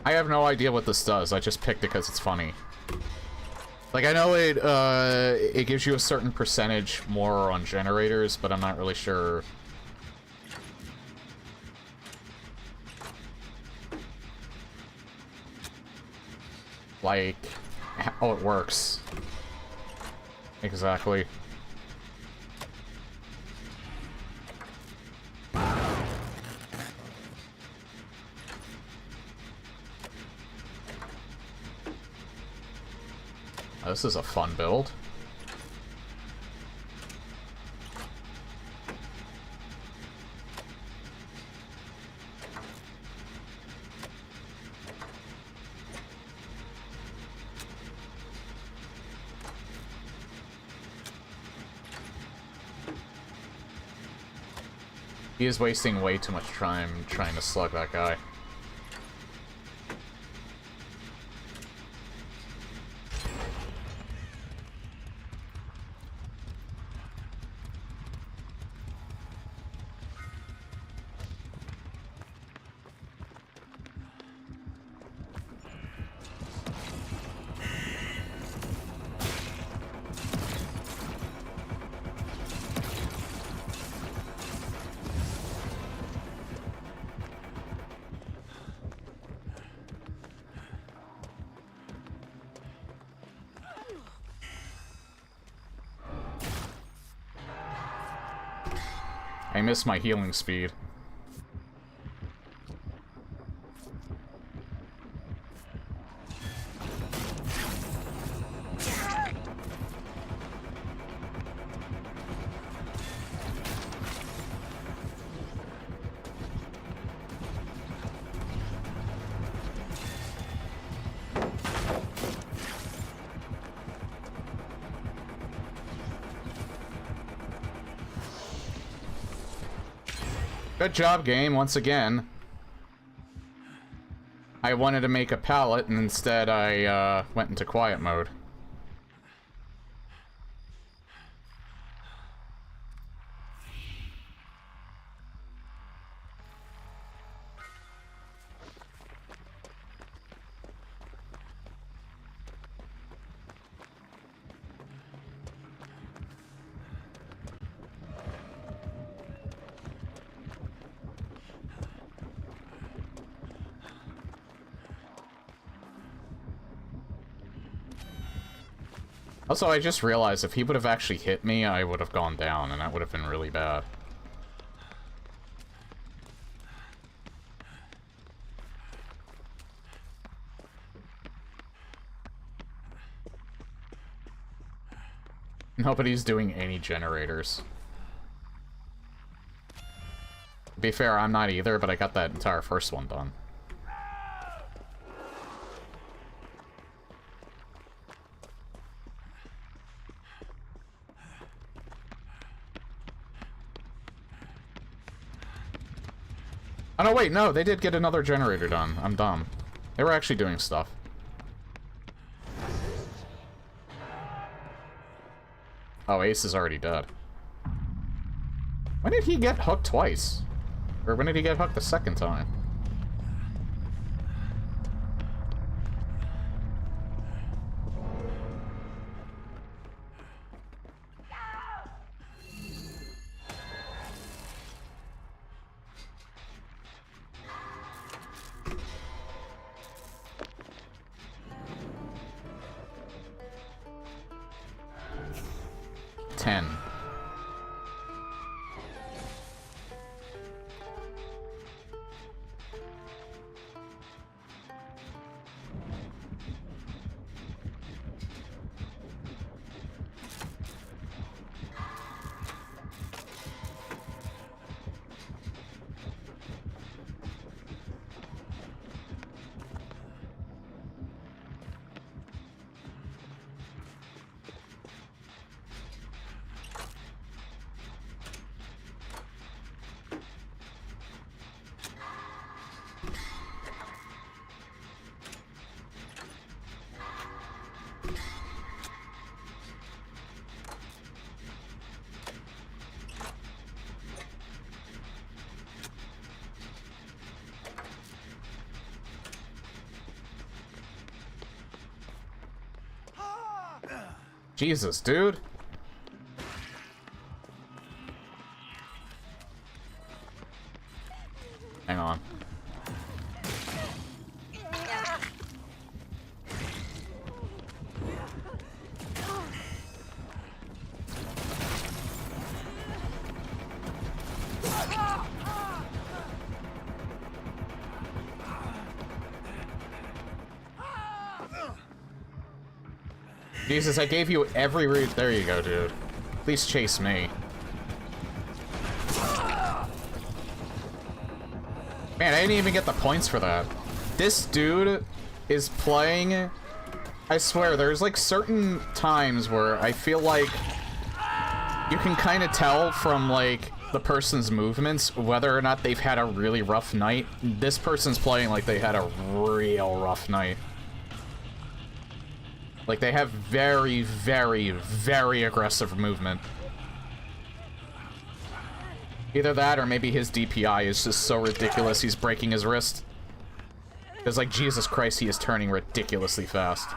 I have no idea what this does. I just picked it because it's funny. Like, I know it gives you a certain percentage more on generators, but I'm not really sure. Like, how it works. Exactly. This is a fun build. He is wasting way too much time trying to slug that guy. I miss my healing speed. Good job, game, once again. I wanted to make a pallet, and instead I went into quiet mode. Also, I just realized if he would have actually hit me, I would have gone down, and that would have been really bad. Nobody's doing any generators. To be fair, I'm not either, but I got that entire first one done. Oh no, wait, no, they did get another generator done. I'm dumb. They were actually doing stuff. Oh, Ace is already dead. When did he get hooked twice? Or when did he get hooked the second time? Jesus, dude. Hang on. Jesus, I gave you every route. There you go, dude. Please chase me. Man, I didn't even get the points for that. This dude is playing... I swear, there's like certain times where I feel like you can kind of tell from like the person's movements whether or not they've had a really rough night. This person's playing like they had a real rough night. Like, they have very, very, very aggressive movement. Either that, or maybe his DPI is just so ridiculous he's breaking his wrist. Because, like, Jesus Christ, he is turning ridiculously fast.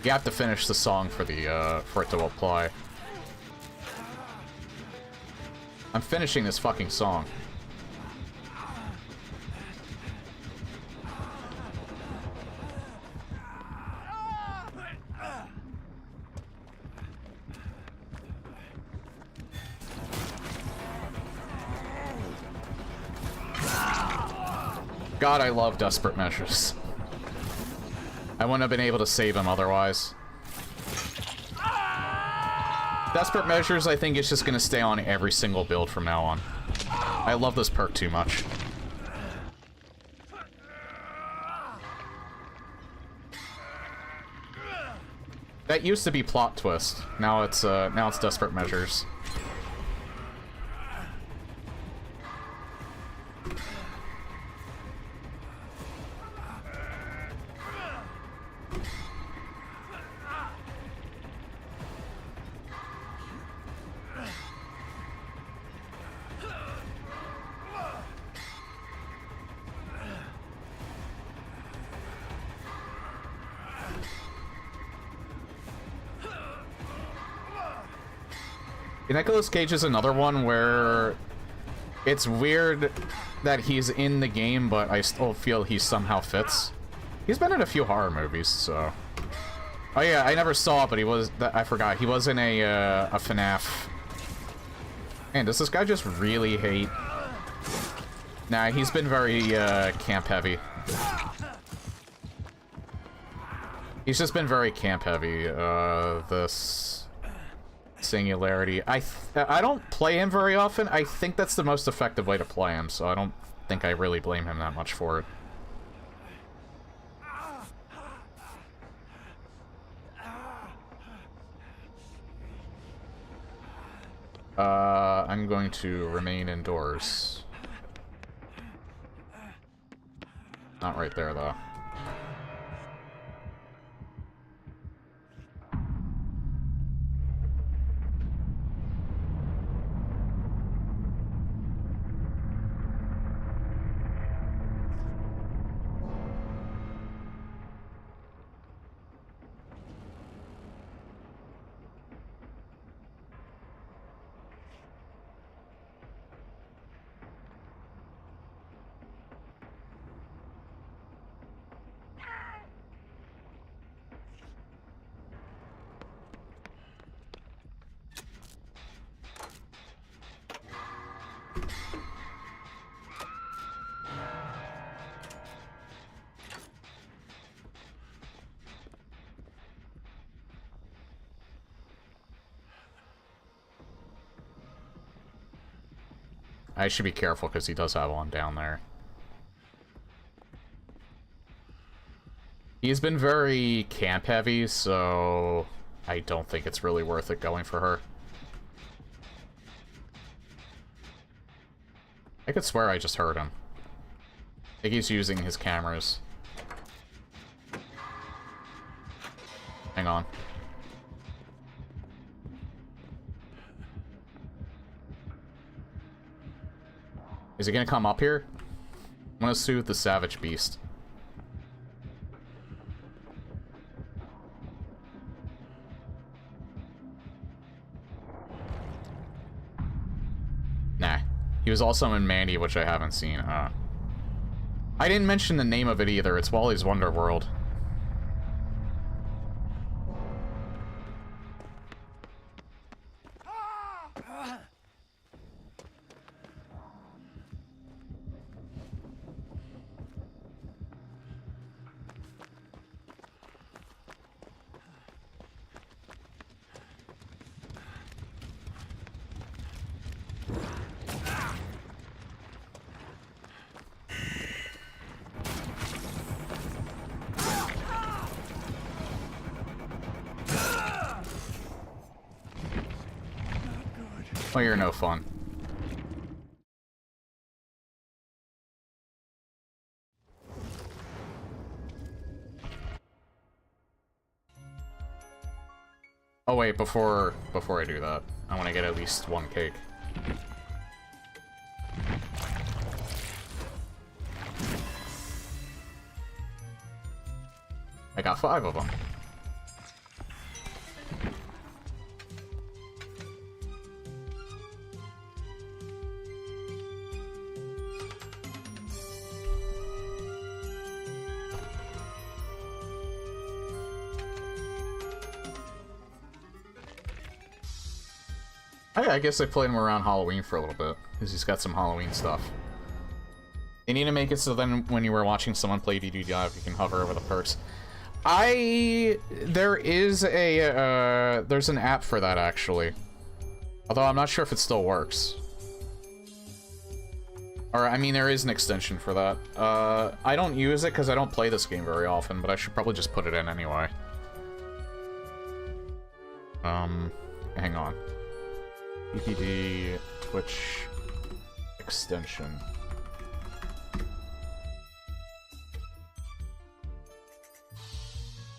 You have to finish the song for the, for it to apply. I'm finishing this fucking song. God, I love Desperate Measures. I wouldn't have been able to save him otherwise. Desperate Measures, I think, is just gonna stay on every single build from now on. I love this perk too much. That used to be Plot Twist. Now it's Desperate Measures. Nicolas Cage is another one where it's weird that he's in the game, but I still feel he somehow fits. He's been in a few horror movies, so... Oh yeah, I never saw it, but he was... I forgot. He was in a FNAF. Man, does this guy just really hate... Nah, he's been very, camp-heavy. He's just been very camp heavy, this Singularity. I don't play him very often. I think that's the most effective way to play him, so I don't think I really blame him that much for it. I'm going to remain indoors. Not right there, though. I should be careful because he does have one down there. He's been very camp heavy, so I don't think it's really worth it going for her. I could swear I just heard him. I think he's using his cameras. Hang on. Is he gonna come up here? I'm gonna soothe the Savage Beast. Nah. He was also in Mandy, which I haven't seen. I didn't mention the name of it either. It's Wally's Wonder World. Oh, you're no fun. Oh wait, before I do that, I want to get at least one cake. I got 5 of them. I guess I played him around Halloween for a little bit, because he's got some Halloween stuff. They need to make it so then when you were watching someone play DDDive, you can hover over the perks. There is a, there's an app for that, actually. Although I'm not sure if it still works. Or, I mean, there is an extension for that. I don't use it because I don't play this game very often, but I should probably just put it in anyway. Hang on. PPD Twitch extension.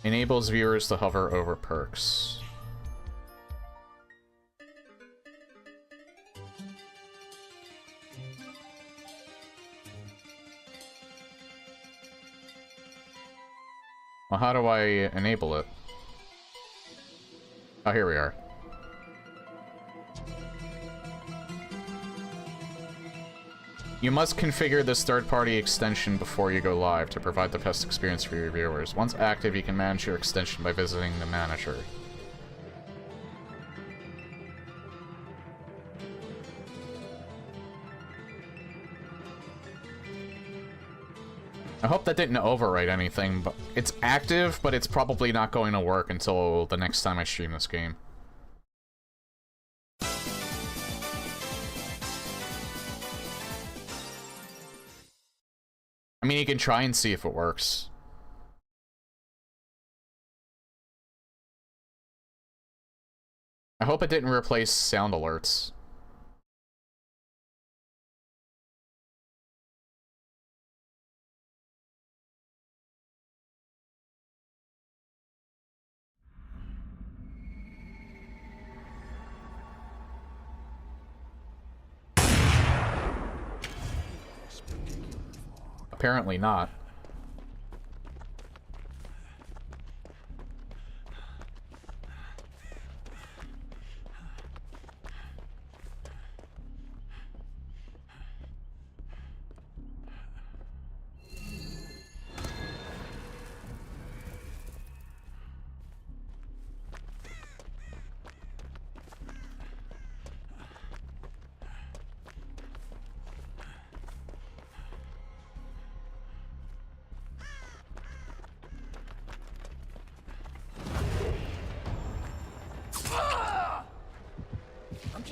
Enables viewers to hover over perks. Well, how do I enable it? Oh, here we are. You must configure this third-party extension before you go live to provide the best experience for your viewers. Once active, you can manage your extension by visiting the manager. I hope that didn't overwrite anything, but it's active, but it's probably not going to work until the next time I stream this game. I mean, you can try and see if it works. I hope it didn't replace sound alerts. Apparently not.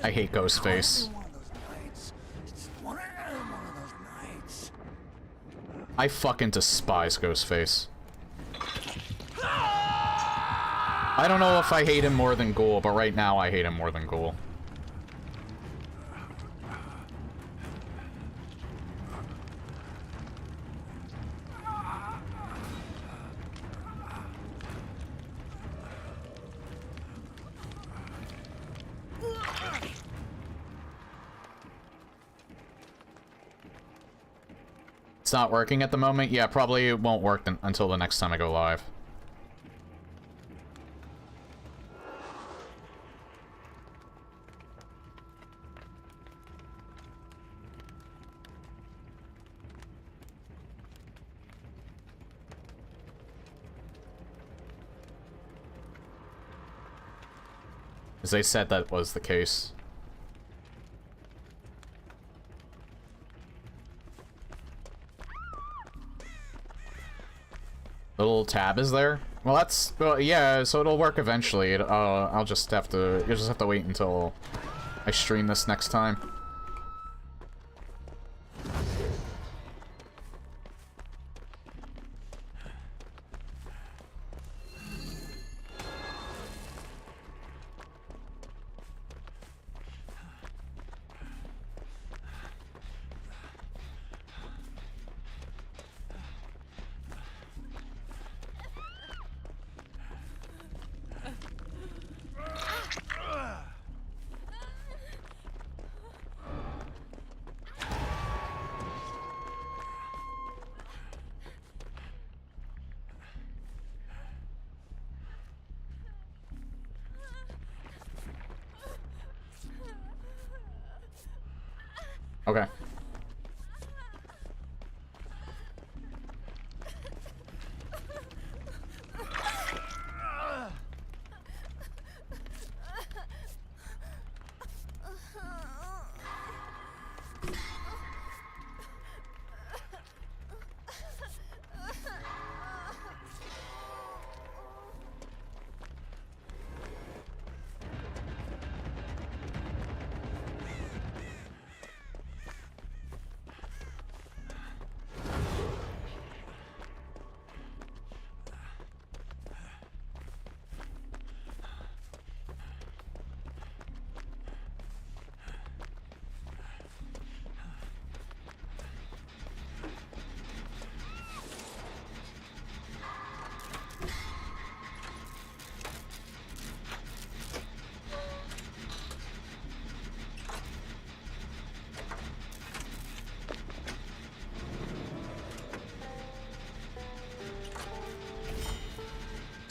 I hate Ghostface. I fucking despise Ghostface. I don't know if I hate him more than Ghoul, but right now I hate him more than Ghoul. It's not working at the moment? Yeah, probably it won't work until the next time I go live. As they said that was the case. The little tab is there? Well, that's... Well, yeah, so it'll work eventually. I'll just have to... You'll just have to wait until I stream this next time. Okay.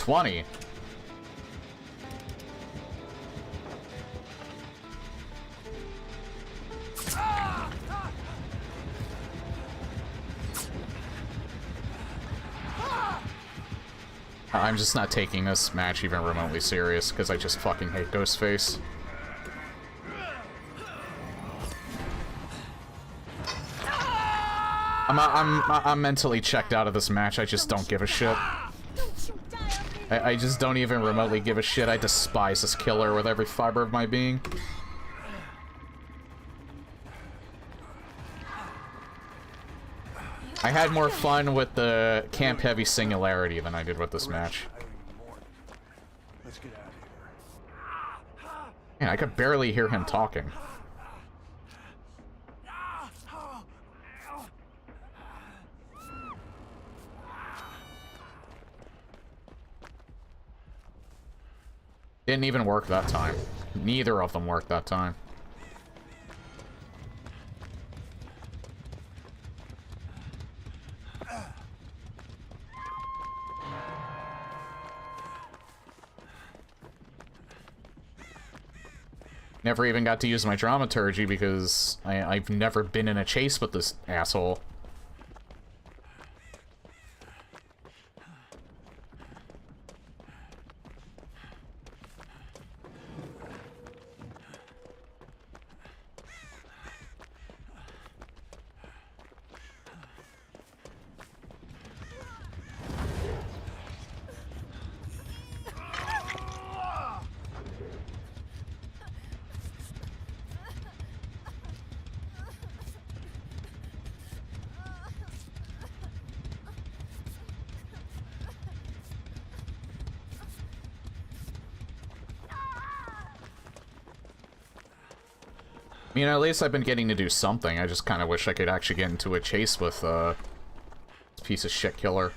$20. I'm just not taking this match even remotely serious because I just fucking hate Ghostface. I'm mentally checked out of this match. I just don't give a shit. I just don't even remotely give a shit. I despise this killer with every fiber of my being. I had more fun with the Camp Heavy Singularity than I did with this match. Let's get out of here. Man, I could barely hear him talking. Didn't even work that time. Neither of them worked that time. Never even got to use my dramaturgy because I've never been in a chase with this asshole. I mean, at least I've been getting to do something. I just kind of wish I could actually get into a chase with this piece of shit killer.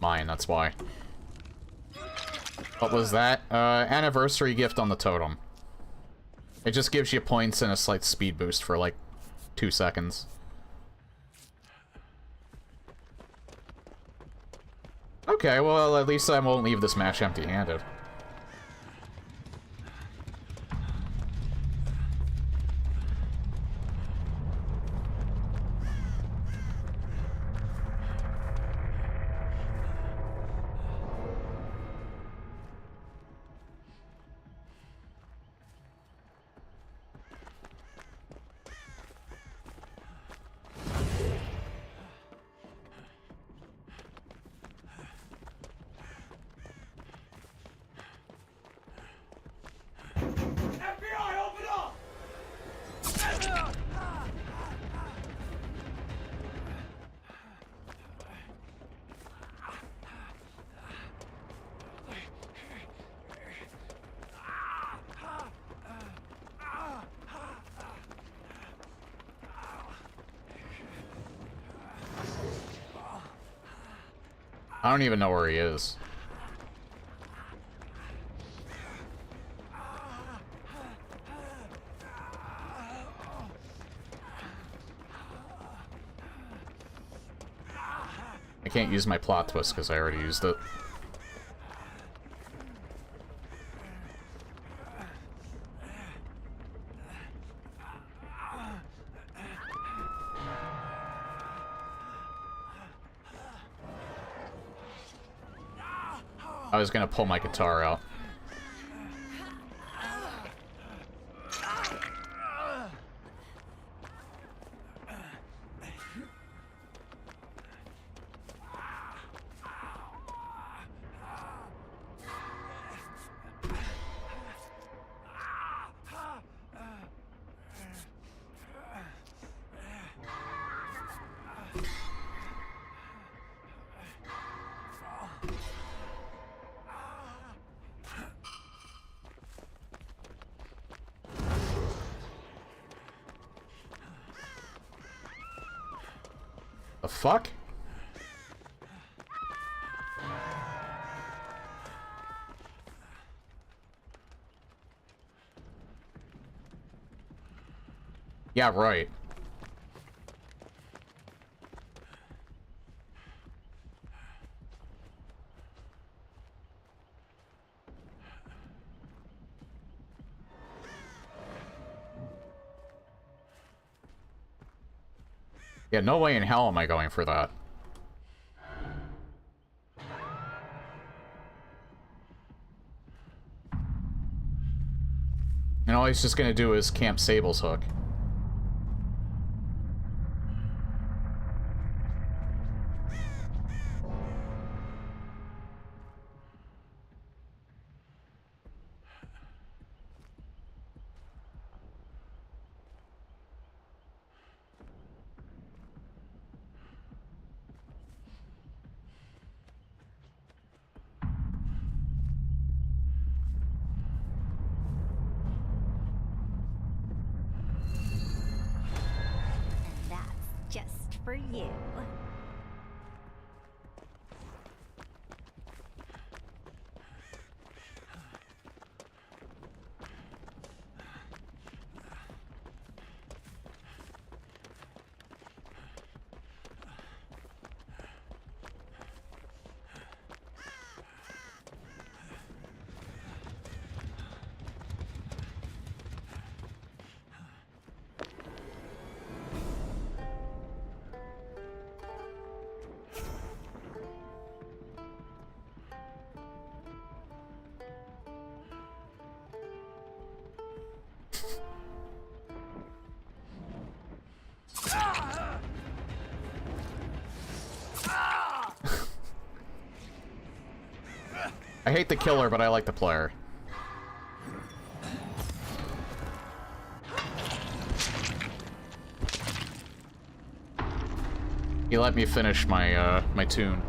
Mine, that's why. What was that? Anniversary gift on the totem. It just gives you points and a slight speed boost for like 2 seconds. Okay, well at least I won't leave this match empty-handed. I don't even know where he is. I can't use my plot twist because I already used it. I was gonna pull my guitar out. The fuck? Yeah, right. Yeah, no way in hell am I going for that. And all he's just gonna do is camp Sable's hook. And that's just for you. I hate the killer, but I like the player. He let me finish my, my tune.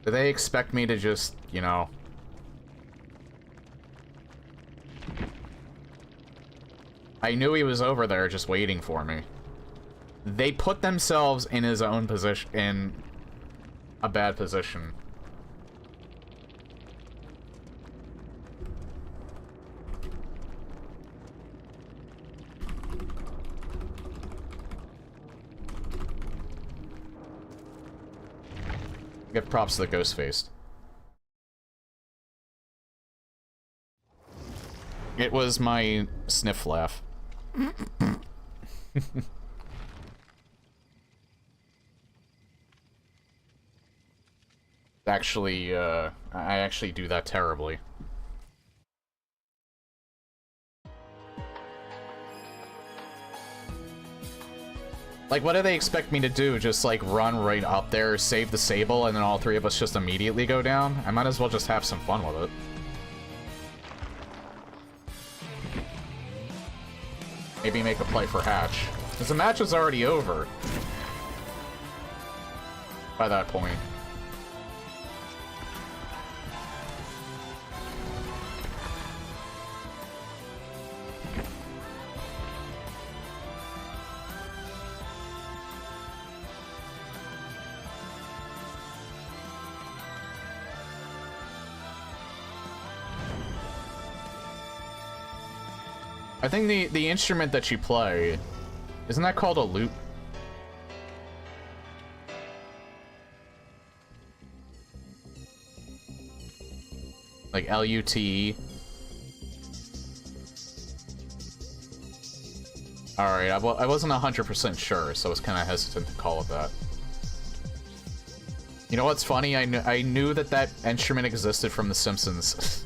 Do they expect me to just, you know... I knew he was over there just waiting for me. They put themselves in his own position, in a bad position. Give props to the ghost face. It was my sniff laugh. Actually, I actually do that terribly. Like, what do they expect me to do? Just, like, run right up there, save the Sable, and then all three of us just immediately go down? I might as well just have some fun with it. Maybe make a play for Hatch. Because the match was already over. By that point. I think the instrument that you play, isn't that called a lute? Like L-U-T-E. Alright, I wasn't 100% sure, so I was kind of hesitant to call it that. You know what's funny? I knew that instrument existed from The Simpsons.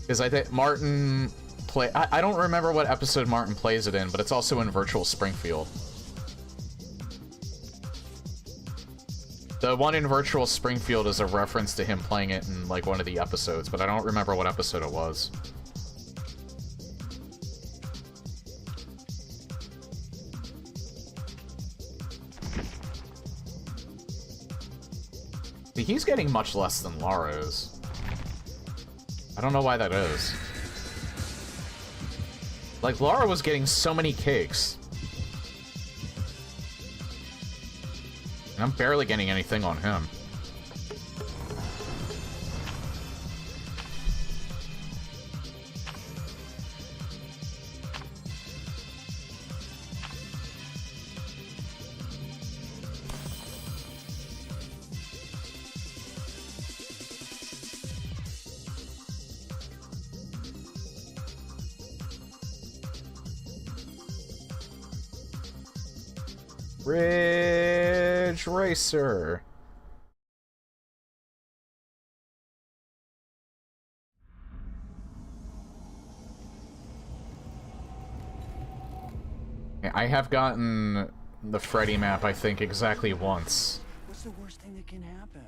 Because I think Martin play... I don't remember what episode Martin plays it in, but it's also in Virtual Springfield. The one in Virtual Springfield is a reference to him playing it in, like, one of the episodes, but I don't remember what episode it was. He's getting much less than Lara is. I don't know why that is. Like, Lara was getting so many cakes. And I'm barely getting anything on him. Ridge Racer. I have gotten the Freddy map, I think, exactly once. What's the worst thing that can happen?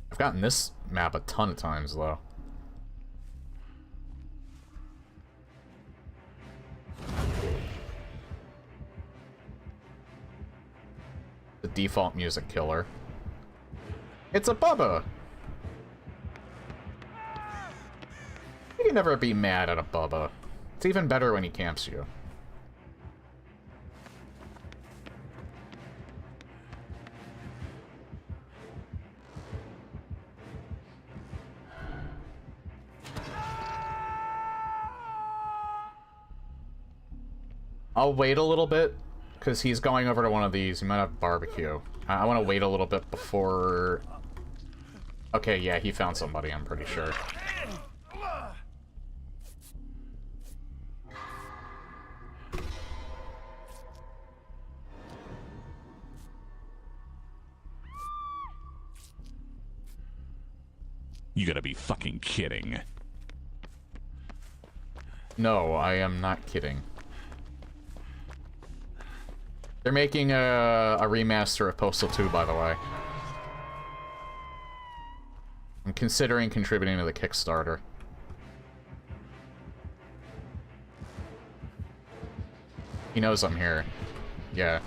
I've gotten this map a ton of times, though. The default music killer. It's a Bubba! You can never be mad at a Bubba. It's even better when he camps you. I'll wait a little bit, because he's going over to one of these. He might have barbecue. I want to wait a little bit before... Okay, yeah, he found somebody, I'm pretty sure. You gotta be fucking kidding. No, I am not kidding. They're making a remaster of Postal 2, by the way. I'm considering contributing to the Kickstarter. He knows I'm here. Yeah.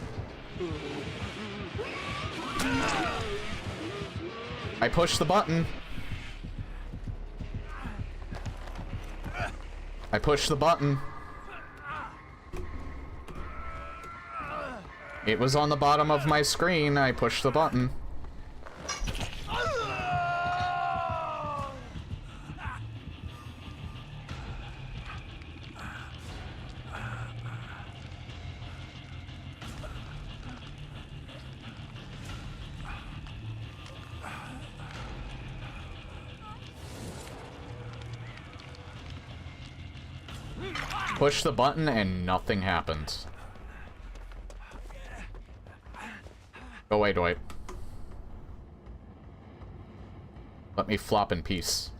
I pushed the button. I pushed the button. It was on the bottom of my screen. I pushed the button. Push the button and nothing happened. Go away, Dwight. Let me flop in peace.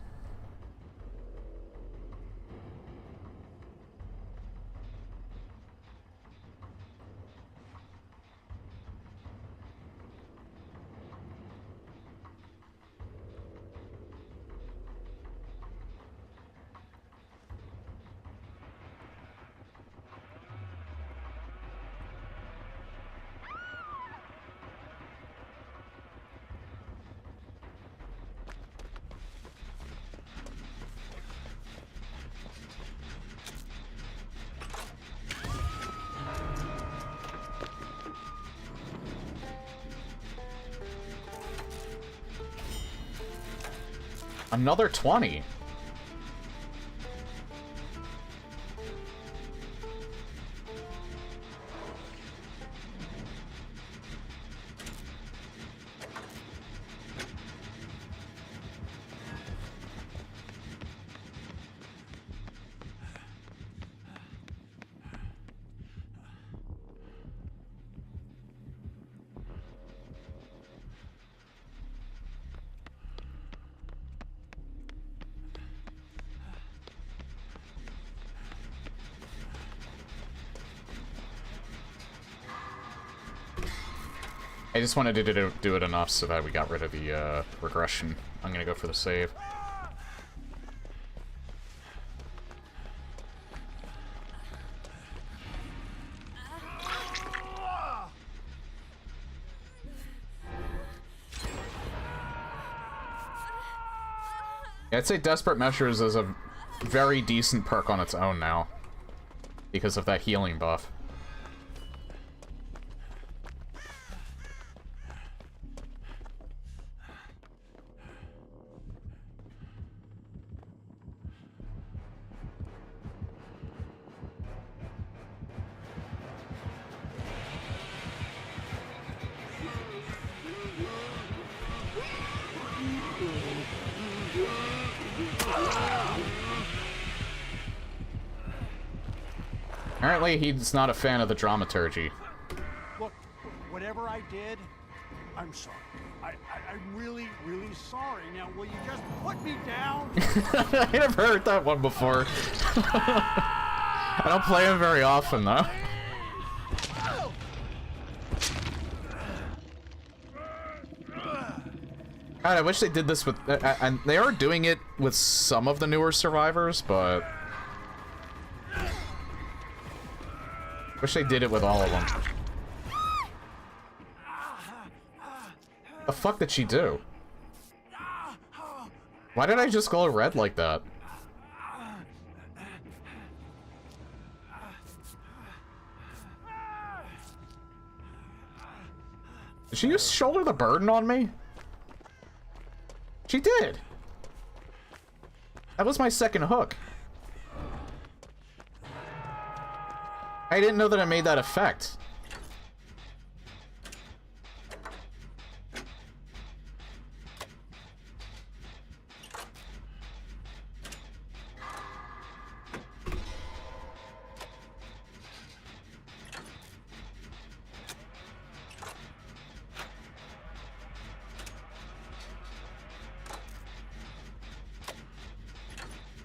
Another 20. I just wanted to do it enough so that we got rid of the regression. I'm gonna go for the save. Yeah, I'd say Desperate Measures is a very decent perk on its own now, because of that healing buff. Apparently, he's not a fan of the dramaturgy. Look, whatever I did, I'm sorry. I'm really, really sorry. Now, will you just put me down? I never heard that one before. I don't play him very often, though. God, I wish they did this with... and they are doing it with some of the newer survivors, but... wish they did it with all of them. The fuck did she do? Why did I just glow red like that? Did she just shoulder the burden on me? She did! That was my second hook. I didn't know that I made that effect.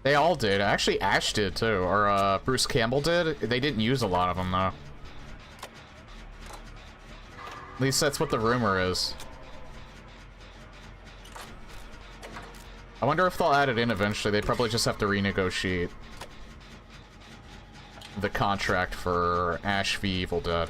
They all did. Actually, Ash did too, or Bruce Campbell did. They didn't use a lot of them though. At least that's what the rumor is. I wonder if they'll add it in eventually. They probably just have to renegotiate the contract for Ash v Evil Dead.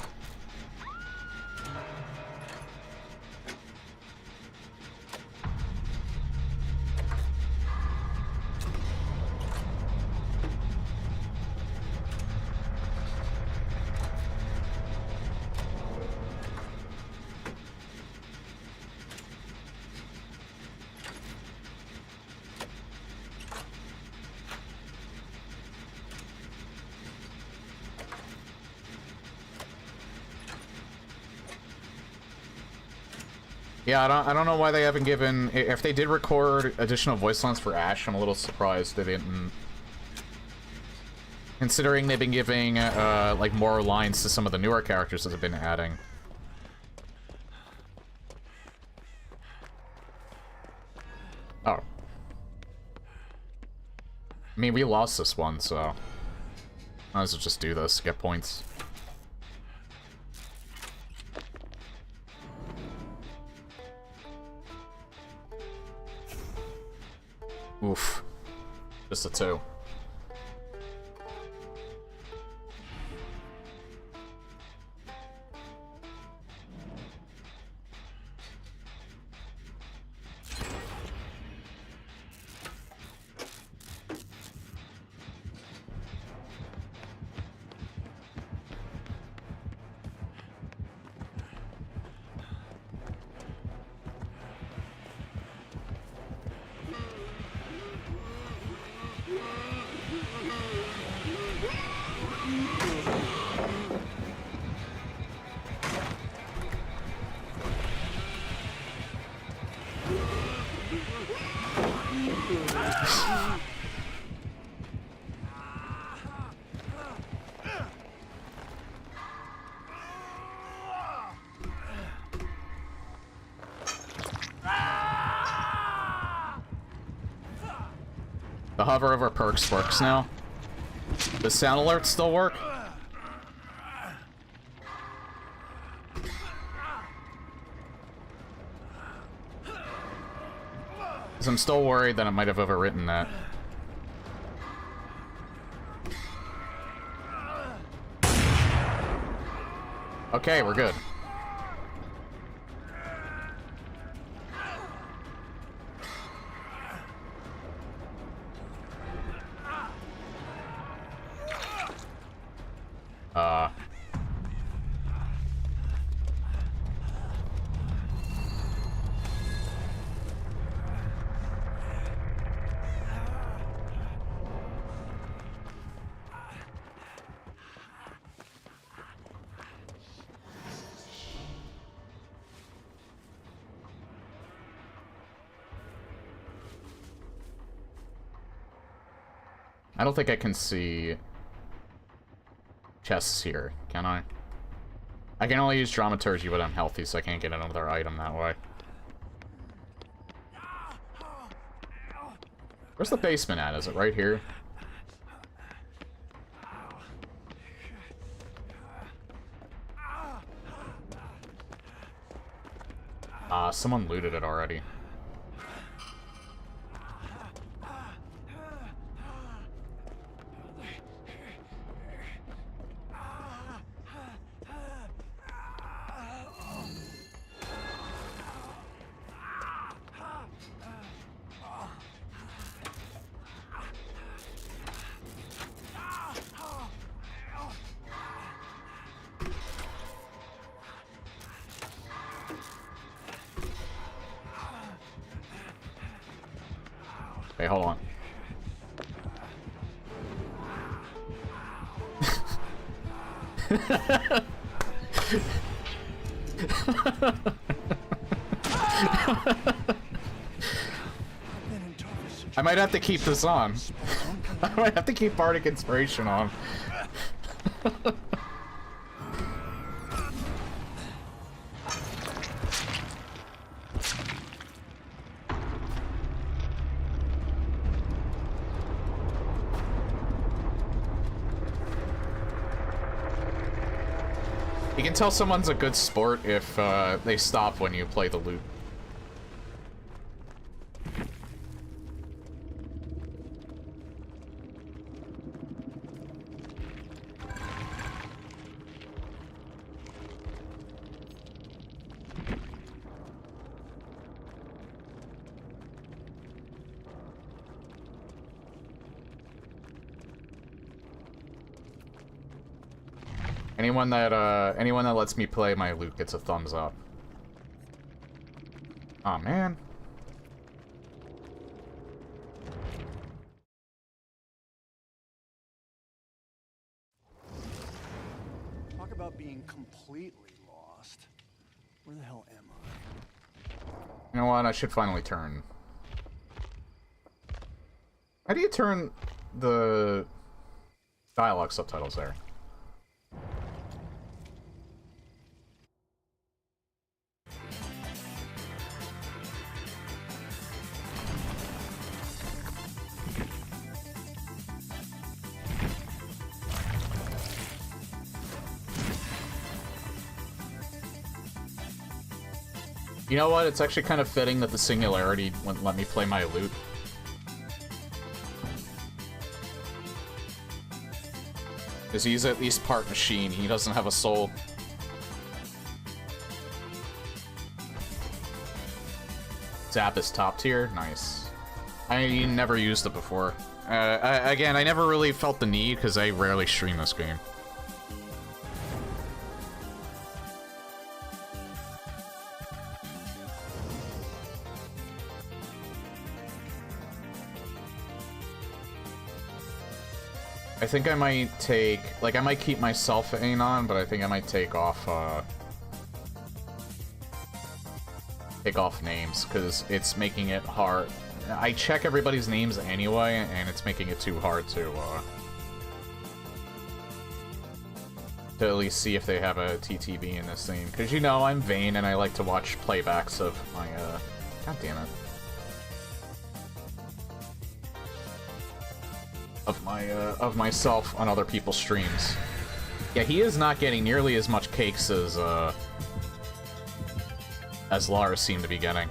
Yeah, I don't know why they haven't given... If they did record additional voice lines for Ash, I'm a little surprised they didn't. Considering they've been giving, like, more lines to some of the newer characters that have been adding. Oh. I mean, we lost this one, so... might as well just do this, get points. Oof. Just a 2. The hover over perks works now. Does sound alerts still work? Because I'm still worried that it might have overwritten that. Okay, we're good. I don't think I can see chests here, can I? I can only use dramaturgy, but I'm healthy, so I can't get another item that way. Where's the basement at? Is it right here? Someone looted it already. Okay, hold on. I might have to keep this on. I might have to keep Bardic Inspiration on. You can tell someone's a good sport if they stop when you play the loop. Anyone that lets me play my loot gets a thumbs up. Aw, man. Talk about being completely lost. Where the hell am I? You know what? I should finally turn. How do you turn the dialogue subtitles there? You know what? It's actually kind of fitting that the Singularity wouldn't let me play my loot. Because he's at least part machine. He doesn't have a soul. Zap is top tier? Nice. I never used it before. Again, I never really felt the need because I rarely stream this game. I think I might take, like, I might keep my Self-Ain on, but I think I might take off names, because it's making it hard. I check everybody's names anyway, and it's making it too hard to at least see if they have a TTV in this thing. Because, you know, I'm vain, and I like to watch playbacks of my, God damn it. Of myself on other people's streams. Yeah, he is not getting nearly as much cakes as Lars seemed to be getting.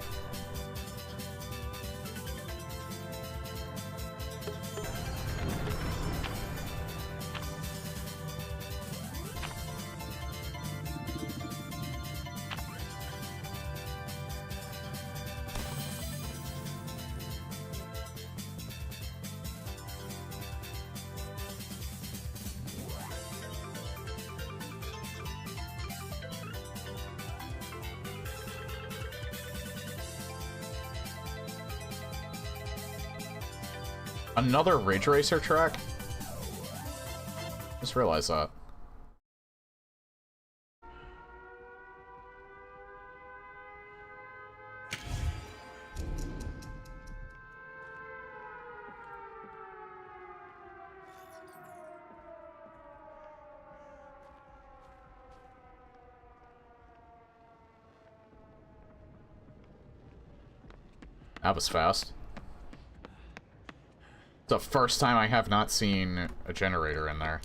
Another Ridge Racer track? Just realized that. That was fast. It's the first time I have not seen a generator in there.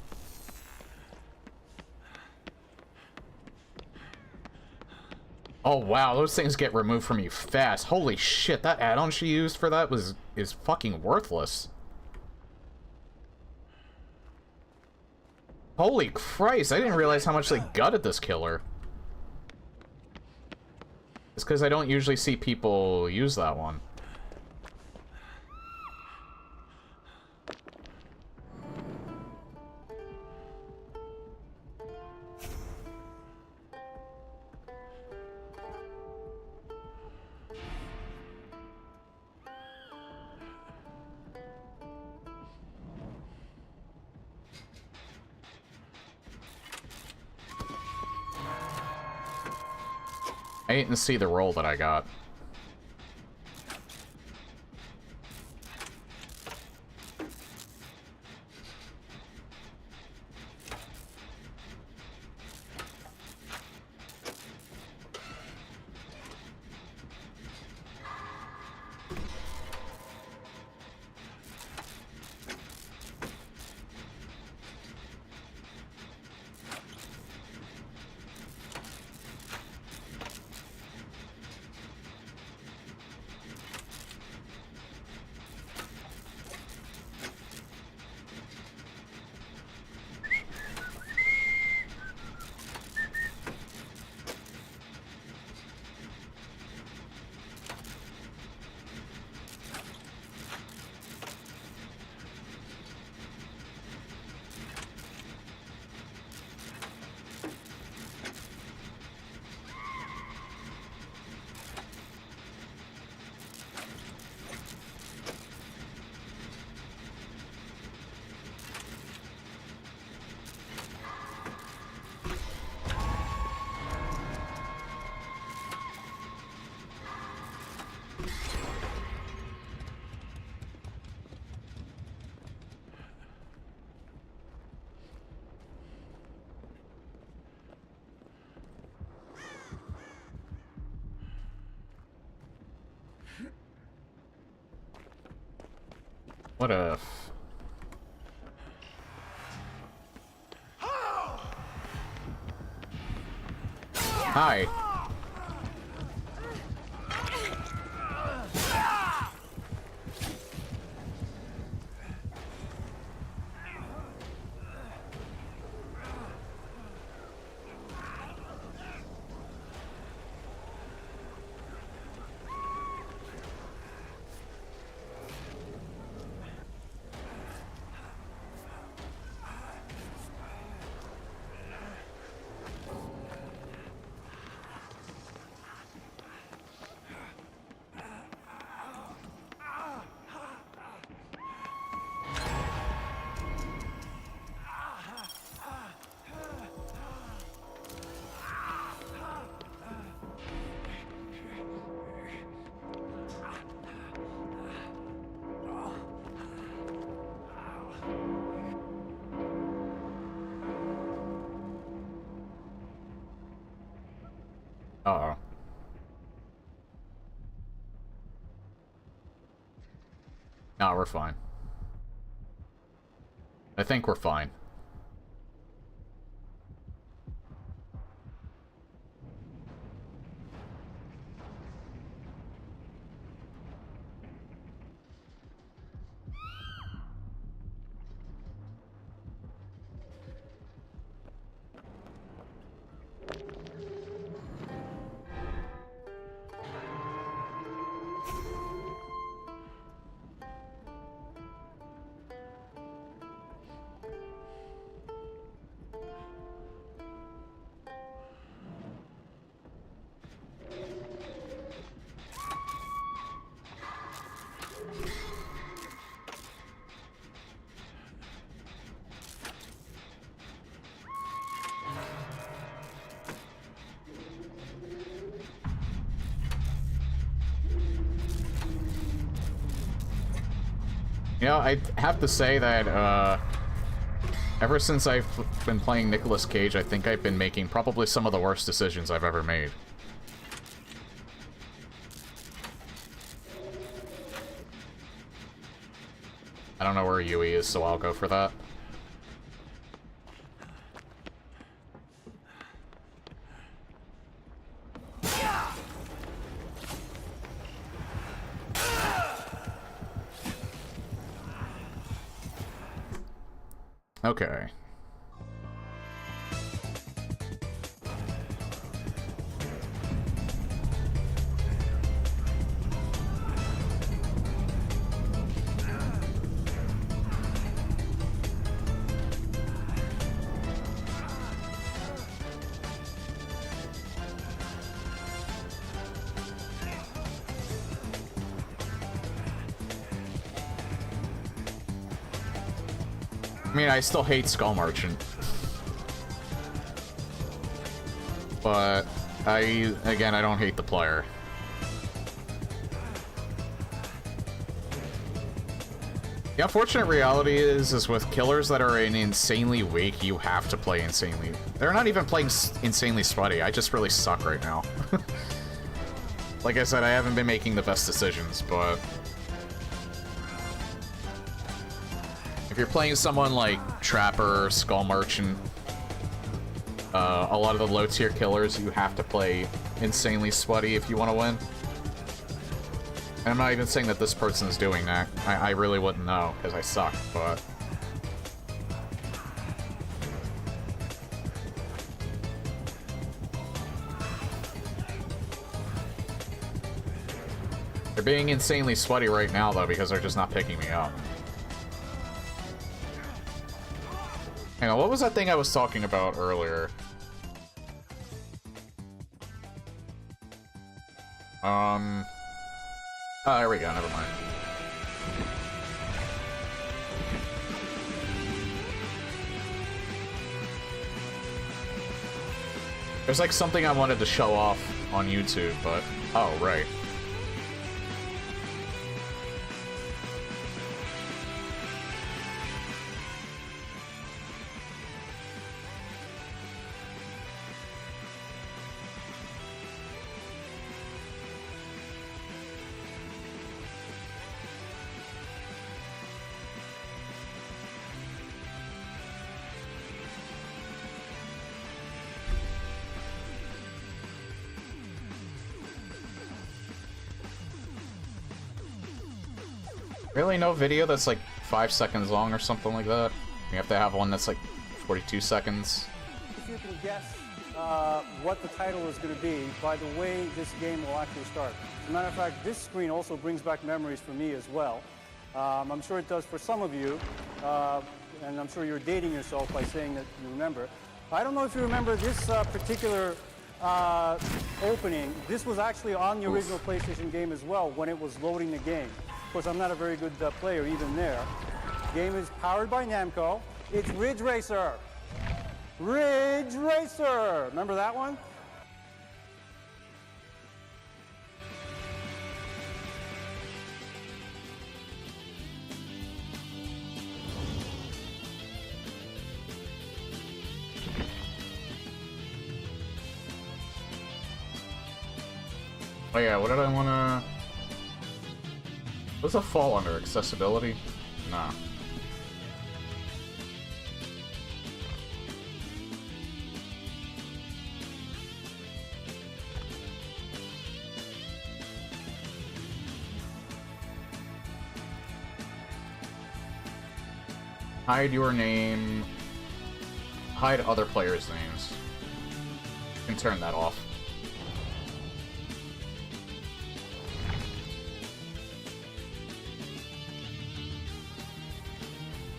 Oh wow, those things get removed from you fast. Holy shit, that add-on she used for that is fucking worthless. Holy Christ, I didn't realize how much they gutted this killer. It's because I don't usually see people use that one. I didn't see the roll that I got. What if... Hi. Uh-oh. No, we're fine. I think we're fine. You know, I have to say that, ever since I've been playing Nicolas Cage, I think I've been making probably some of the worst decisions I've ever made. I don't know where Yui is, so I'll go for that. Okay. I mean, I still hate Skull Merchant. But, again, I don't hate the player. The unfortunate reality is with killers that are insanely weak, you have to play insanely... They're not even playing insanely sweaty, I just really suck right now. Like I said, I haven't been making the best decisions, but... If you're playing someone like Trapper, Skull Merchant, a lot of the low-tier killers, you have to play insanely sweaty if you want to win. And I'm not even saying that this person is doing that. I really wouldn't know, because I suck, but... They're being insanely sweaty right now, though, because they're just not picking me up. Hang on, what was that thing I was talking about earlier? Oh, there we go, never mind. There's like something I wanted to show off on YouTube, but... Oh, right. Really, no video that's like 5 seconds long or something like that? You have to have one that's like 42 seconds. If you can guess what the title is going to be by the way this game will actually start. As a matter of fact, this screen also brings back memories for me as well. I'm sure it does for some of you, and I'm sure you're dating yourself by saying that you remember. I don't know if you remember this particular opening. This was actually on the original PlayStation game as well when it was loading the game. Of course, I'm not a very good player even there. The game is powered by Namco. It's Ridge Racer. Ridge Racer! Remember that one? Oh yeah, what did I wanna... What's a fall under? Accessibility? Nah. Hide your name. Hide other players' names. You can turn that off.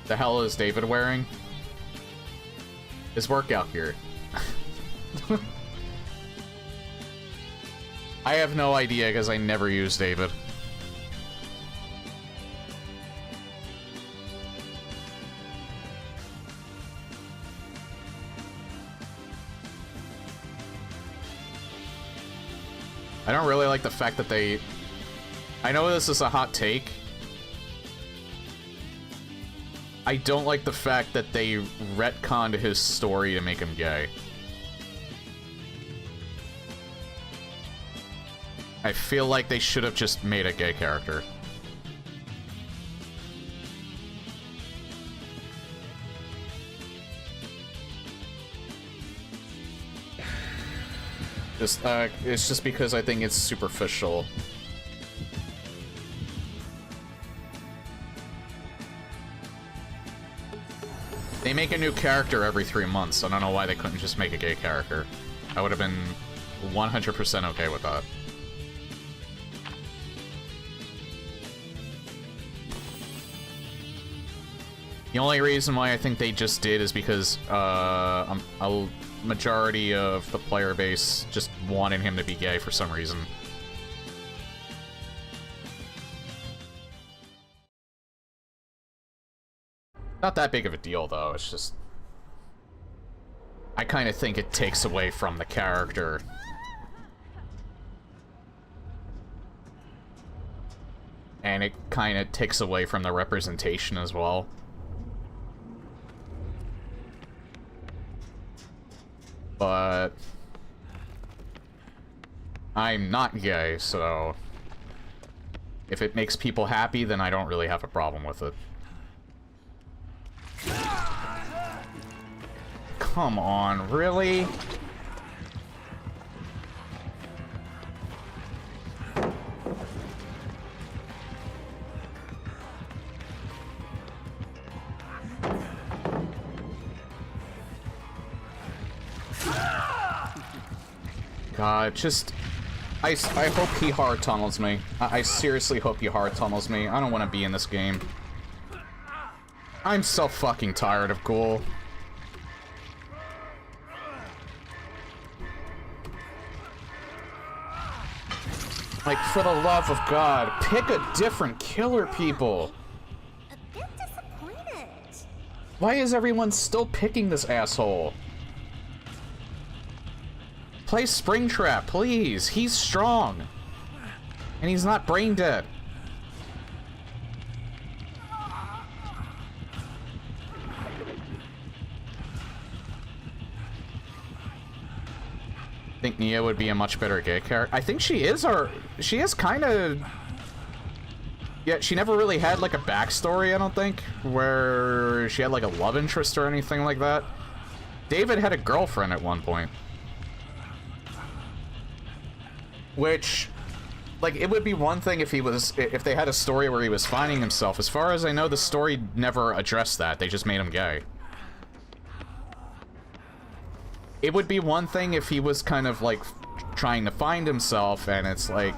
The hell is David wearing? His workout gear. I have no idea because I never use David. I don't really like the fact that they... I know this is a hot take, I don't like the fact that they retconned his story to make him gay. I feel like they should have just made a gay character. It's just because I think it's superficial. They make a new character every 3 months. I don't know why they couldn't just make a gay character. I would have been 100% okay with that. The only reason why I think they just did is because a majority of the player base just wanted him to be gay for some reason. Not that big of a deal, though. It's just... I kind of think it takes away from the character. And it kind of takes away from the representation as well. But... I'm not gay, so... If it makes people happy, then I don't really have a problem with it. Come on, really? God, just... I hope he hard tunnels me. I seriously hope he hard tunnels me. I don't want to be in this game. I'm so fucking tired of Ghoul. Like, for the love of God, pick a different killer, people. A bit disappointed. Why is everyone still picking this asshole? Play Springtrap, please. He's strong. And he's not brain dead. I think Nia would be a much better gay character. I think she is kind of... Yeah, she never really had, like, a backstory, I don't think, where she had, like, a love interest or anything like that. David had a girlfriend at one point. Which, like, it would be one thing if if they had a story where he was finding himself. As far as I know, the story never addressed that. They just made him gay. It would be one thing if he was kind of, like, trying to find himself, and it's like,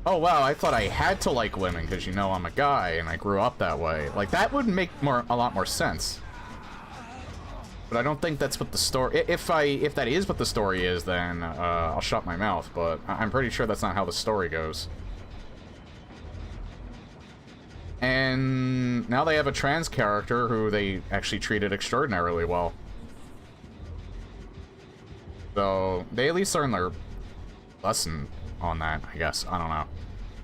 oh, wow, I thought I had to like women because, you know, I'm a guy, and I grew up that way. Like, that would make a lot more sense. But I don't think that's what the story... If that is what the story is, then I'll shut my mouth, but I'm pretty sure that's not how the story goes. And now they have a trans character who they actually treated extraordinarily well. So, they at least learned their lesson on that, I guess. I don't know.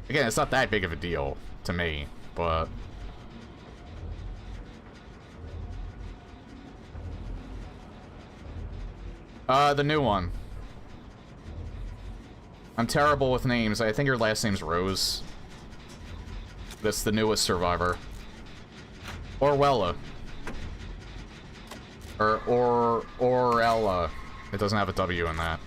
Again, it's not that big of a deal to me, but... the new one. I'm terrible with names. I think her last name's Rose. That's the newest survivor. Orwella. Orella. It doesn't have a W in that.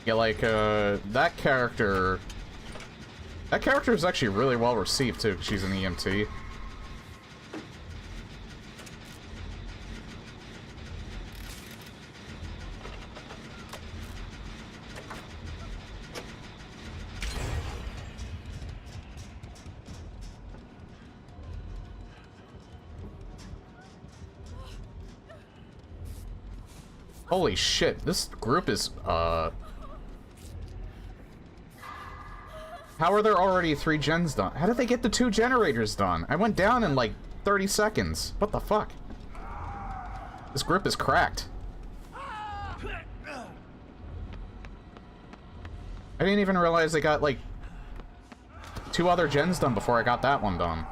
Yeah, like, that character... That character is actually really well received, too, because she's an EMT. Holy shit, this group is, How are there already 3 gens done? How did they get the 2 generators done? I went down in, like, 30 seconds. What the fuck? This grip is cracked. I didn't even realize they got, like, 2 other gens done before I got that one done.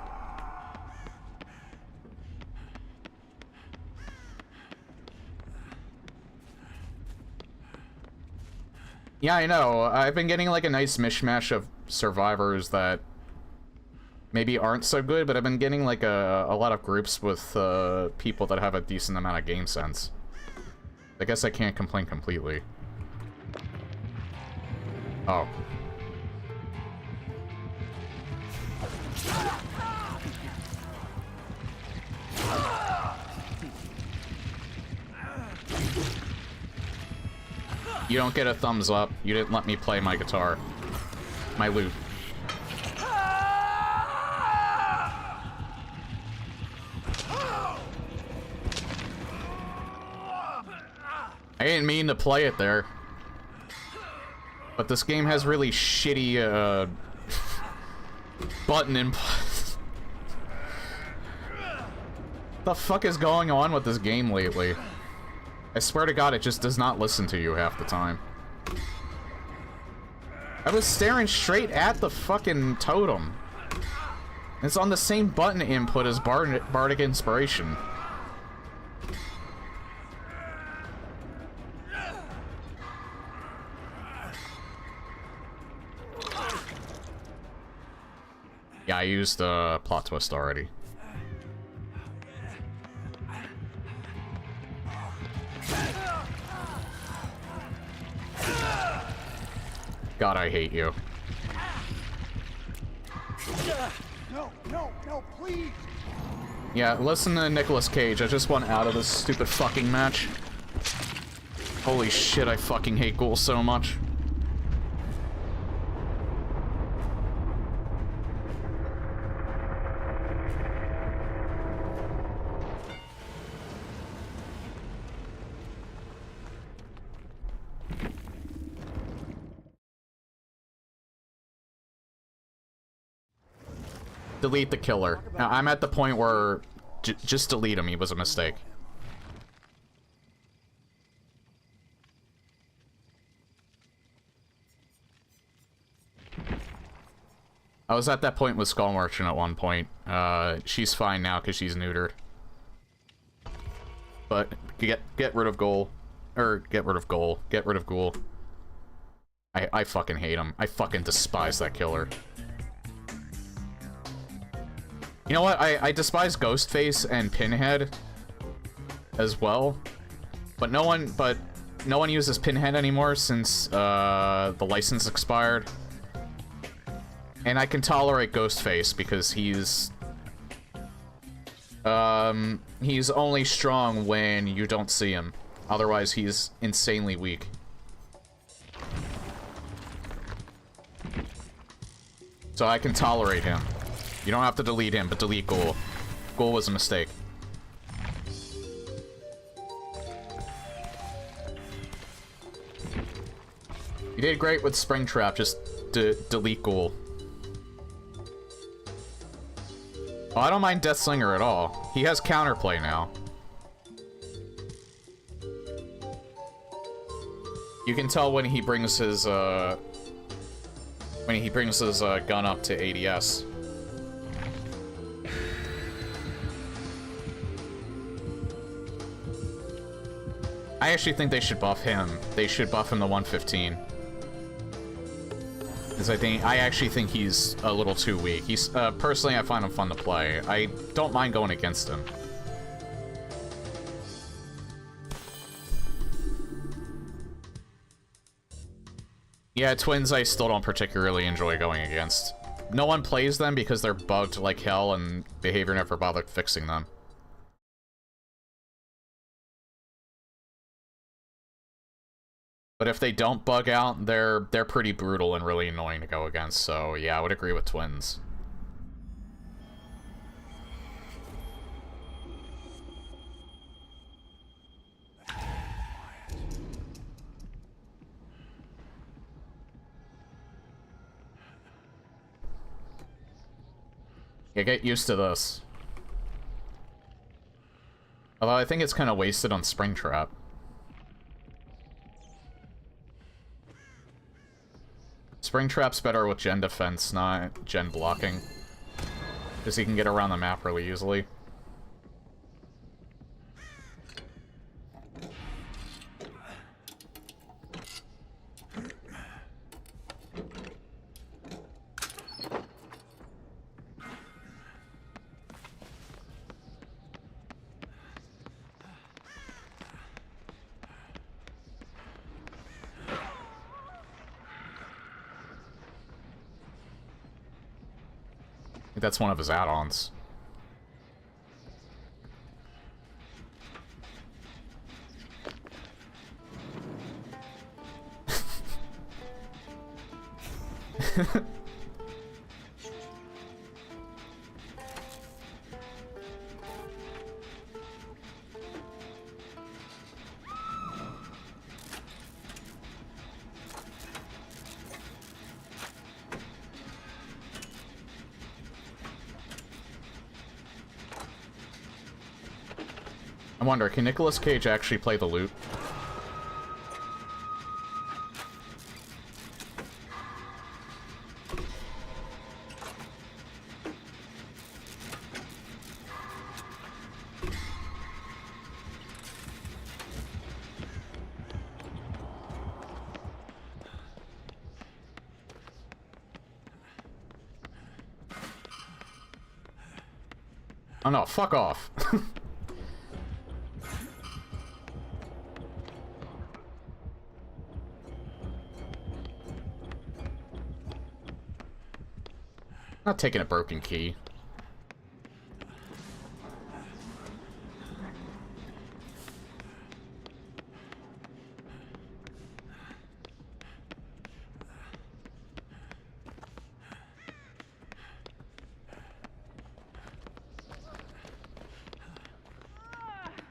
Yeah, I know. I've been getting, like, a nice mishmash of survivors that maybe aren't so good, but I've been getting, like, a lot of groups with people that have a decent amount of game sense. I guess I can't complain completely. Oh. You don't get a thumbs up. You didn't let me play my guitar. My lute. I didn't mean to play it there. But this game has really shitty, button input. The fuck is going on with this game lately? I swear to God, it just does not listen to you half the time. I was staring straight at the fucking totem. It's on the same button input as Bardic Inspiration. Yeah, I used plot twist already. God, I hate you. No, no, no, please! Yeah, listen to Nicolas Cage. I just want out of this stupid fucking match. Holy shit, I fucking hate ghouls so much. Delete the killer. Now, I'm at the point where just delete him. He was a mistake. I was at that point with Skull Merchant at one point. She's fine now because she's neutered. But get rid of Ghoul. Or get rid of Ghoul. Get rid of Ghoul. I fucking hate him. I fucking despise that killer. You know what? I despise Ghostface and Pinhead as well, but no one uses Pinhead anymore since the license expired. And I can tolerate Ghostface because he's only strong when you don't see him. Otherwise, he's insanely weak. So I can tolerate him. You don't have to delete him, but delete Ghoul. Ghoul was a mistake. You did great with Springtrap, just delete Ghoul. Oh, I don't mind Deathslinger at all. He has counterplay now. You can tell when he brings his gun up to ADS. I actually think they should buff him. They should buff him to 115. Because I actually think he's a little too weak. He's personally, I find him fun to play. I don't mind going against him. Yeah, twins I still don't particularly enjoy going against. No one plays them because they're bugged like hell and behavior never bothered fixing them. But if they don't bug out, they're pretty brutal and really annoying to go against, so yeah, I would agree with twins. Yeah, get used to this. Although I think it's kind of wasted on Springtrap. Springtrap's better with gen defense, not gen blocking. Because he can get around the map really easily. I think that's one of his add-ons. I wonder, can Nicolas Cage actually play the lute? Oh no, fuck off. Not taking a broken key.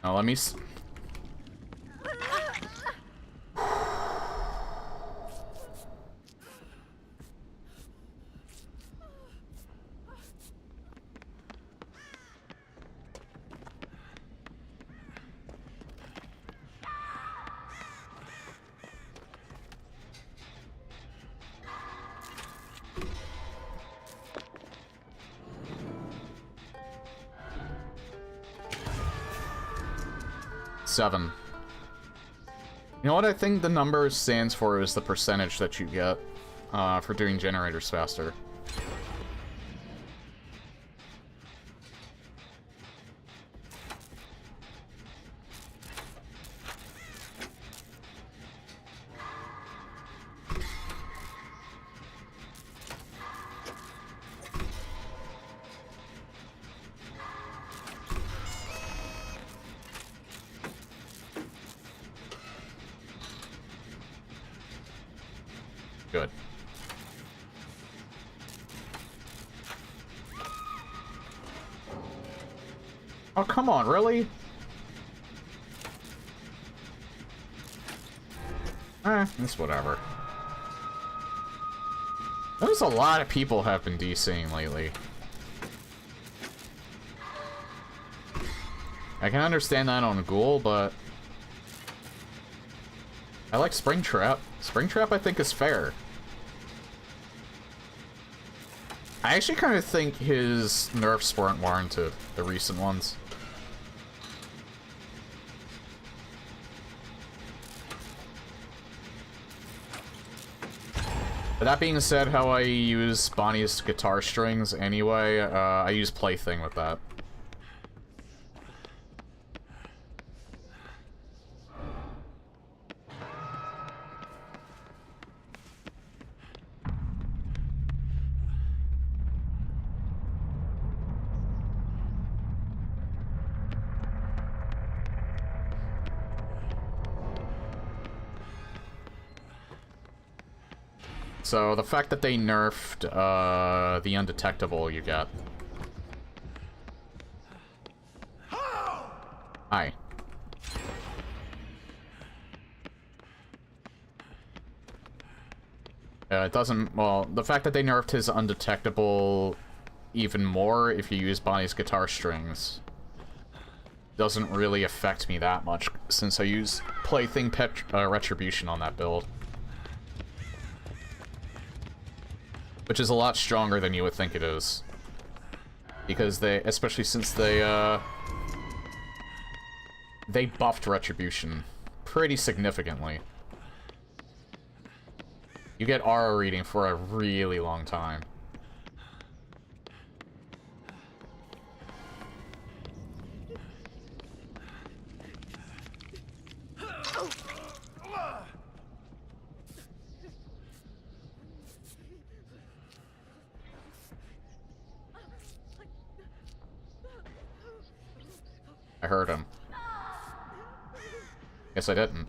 Now let me Seven. You know what I think the number stands for is the percentage that you get for doing generators faster. Good. Oh, come on, really? It's whatever. There's a lot of people have been DCing lately. I can understand that on Ghoul, but I like Springtrap. Springtrap, I think, is fair. I actually kind of think his nerfs weren't warranted, the recent ones. But that being said, how I use Bonnie's guitar strings anyway, I use Plaything with that. So, the fact that they nerfed, the undetectable you get. Hi. It doesn't, well, the fact that they nerfed his undetectable even more if you use Bonnie's guitar strings doesn't really affect me that much, since I use Plaything Retribution on that build. which is a lot stronger than you would think it is. Because especially since they buffed Retribution pretty significantly. You get aura reading for a really long time. I heard him. Guess I didn't.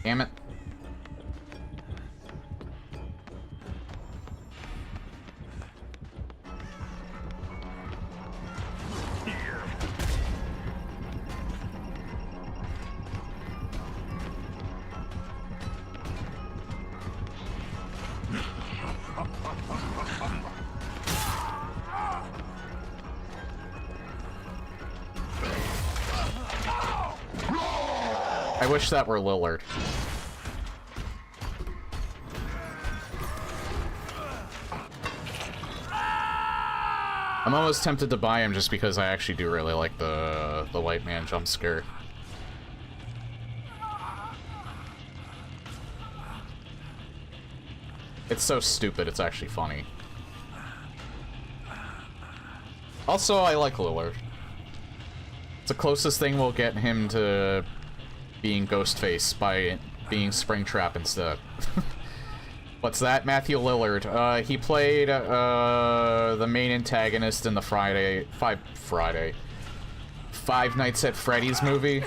Damn it. I wish that were Lillard. I'm almost tempted to buy him just because I actually do really like the white man jump scare. It's so stupid, it's actually funny. Also, I like Lillard. It's the closest thing we'll get him to being Ghostface by being Springtrap instead. What's that? Matthew Lillard. He played the main antagonist in the Five Nights at Freddy's movie.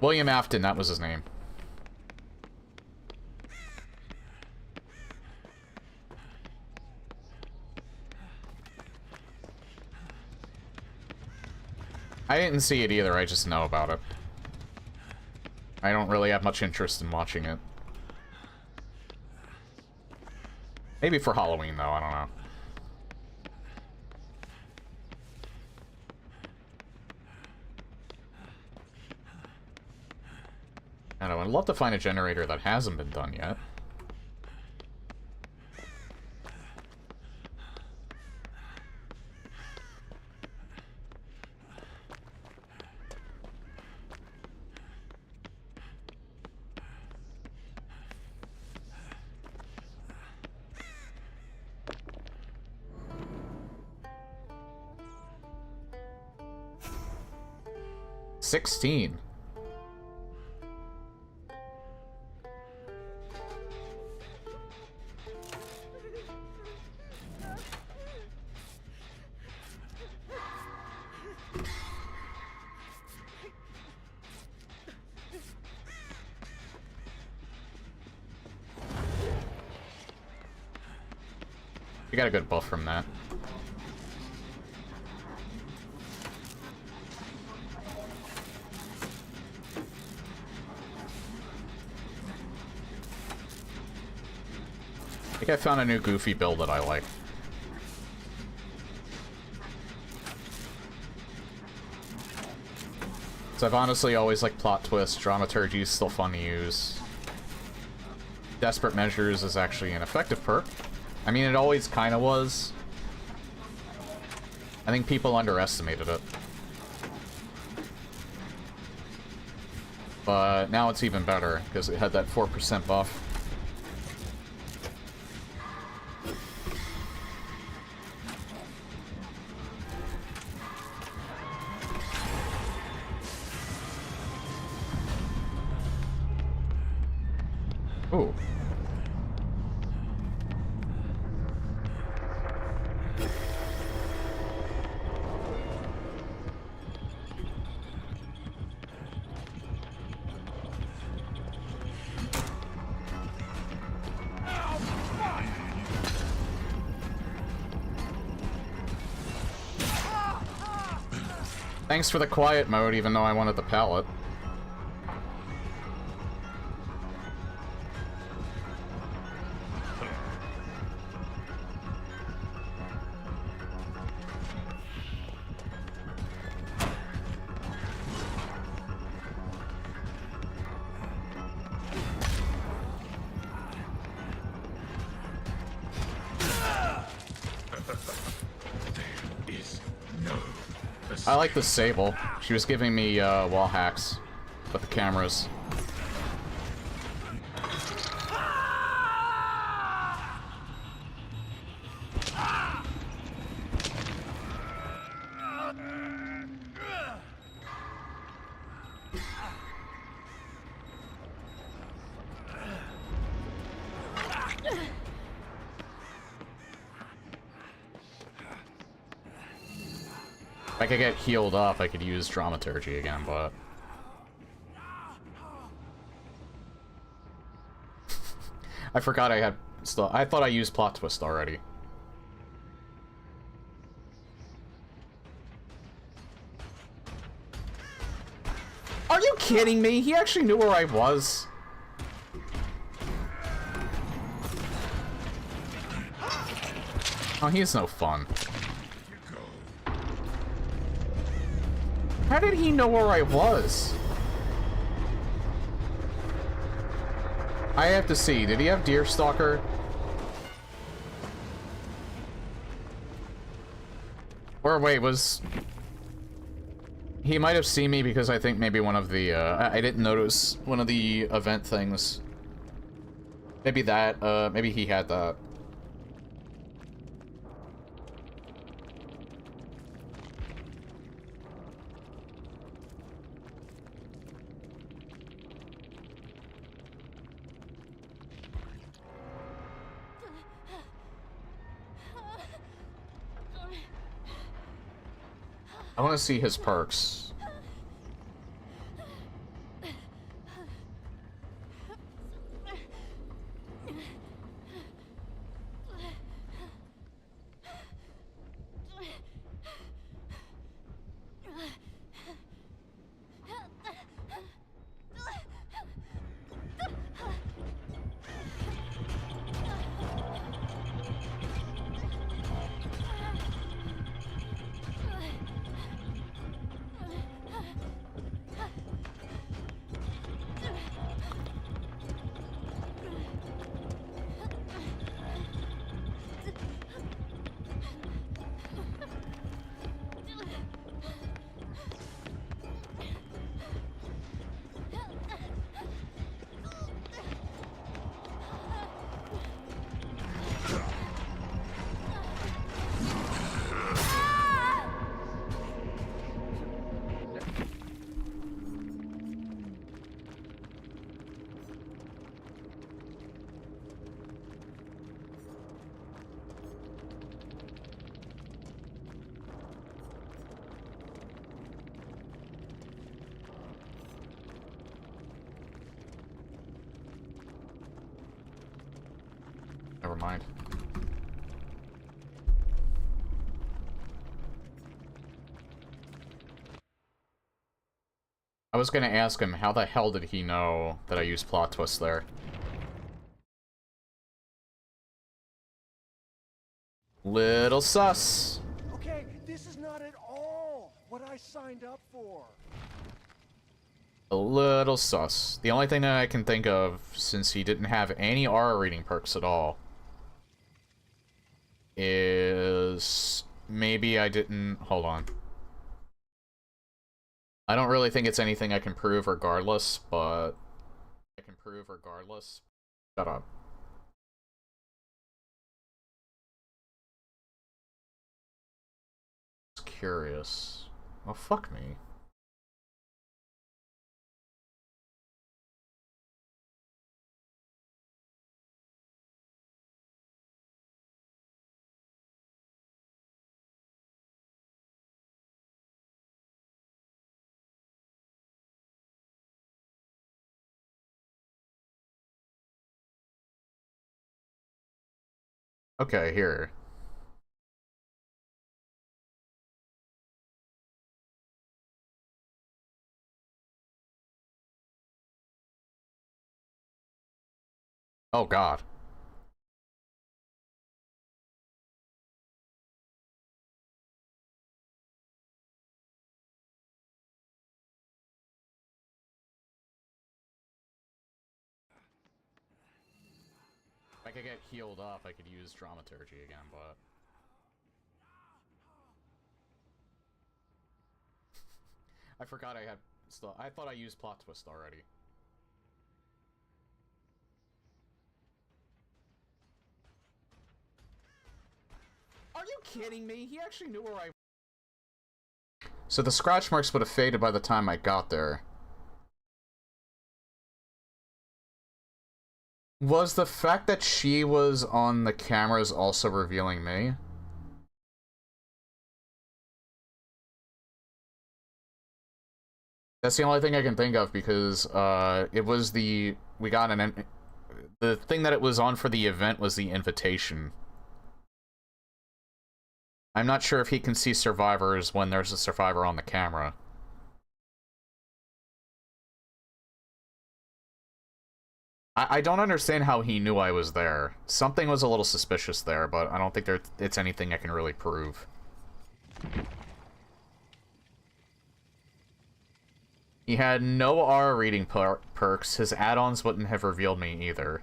William Afton, that was his name. I didn't see it either, I just know about it. I don't really have much interest in watching it. Maybe for Halloween, though, I don't know. I don't know, I'd love to find a generator that hasn't been done yet. $16. You got a good buff from that. I think I found a new goofy build that I like. So I've honestly always liked plot twists. Dramaturgy is still fun to use. Desperate Measures is actually an effective perk. I mean, it always kind of was. I think people underestimated it. But now it's even better, because it had that 4% buff. Ooh. Thanks for the quiet mode, even though I wanted the pallet. I like the Sable. She was giving me wall hacks with the cameras. If I could get healed up, I could use Dramaturgy again, but... I forgot I had... Still, I thought I used Plot Twist already. Are you kidding me? He actually knew where I was. Oh, he's no fun. How did he know where I was? I have to see. Did he have Deerstalker? Or wait, was... He might have seen me because I think maybe one of the, I didn't notice one of the event things. Maybe that, maybe he had that. I want to see his perks. Never mind. I was gonna ask him, how the hell did he know that I used Plot Twist there? Little sus. Okay, this is not at all what I signed up for. A little sus. The only thing that I can think of, since he didn't have any aura reading perks at all, is maybe I didn't... Hold on. I don't really think it's anything I can prove regardless, but... I can prove regardless. Shut up. Just curious. Oh, fuck me. Okay, here. Oh god. If I could get healed up, I could use dramaturgy again, but... I forgot I had still. I thought I used plot twist already. Are you kidding me? He actually knew where I... So the scratch marks would have faded by the time I got there. Was the fact that she was on the cameras also revealing me? That's the only thing I can think of, because it was the... We got an... The thing that it was on for the event was the invitation. I'm not sure if he can see survivors when there's a survivor on the camera. I don't understand how he knew I was there. Something was a little suspicious there, but I don't think it's anything I can really prove. He had no R reading perks. His add-ons wouldn't have revealed me either.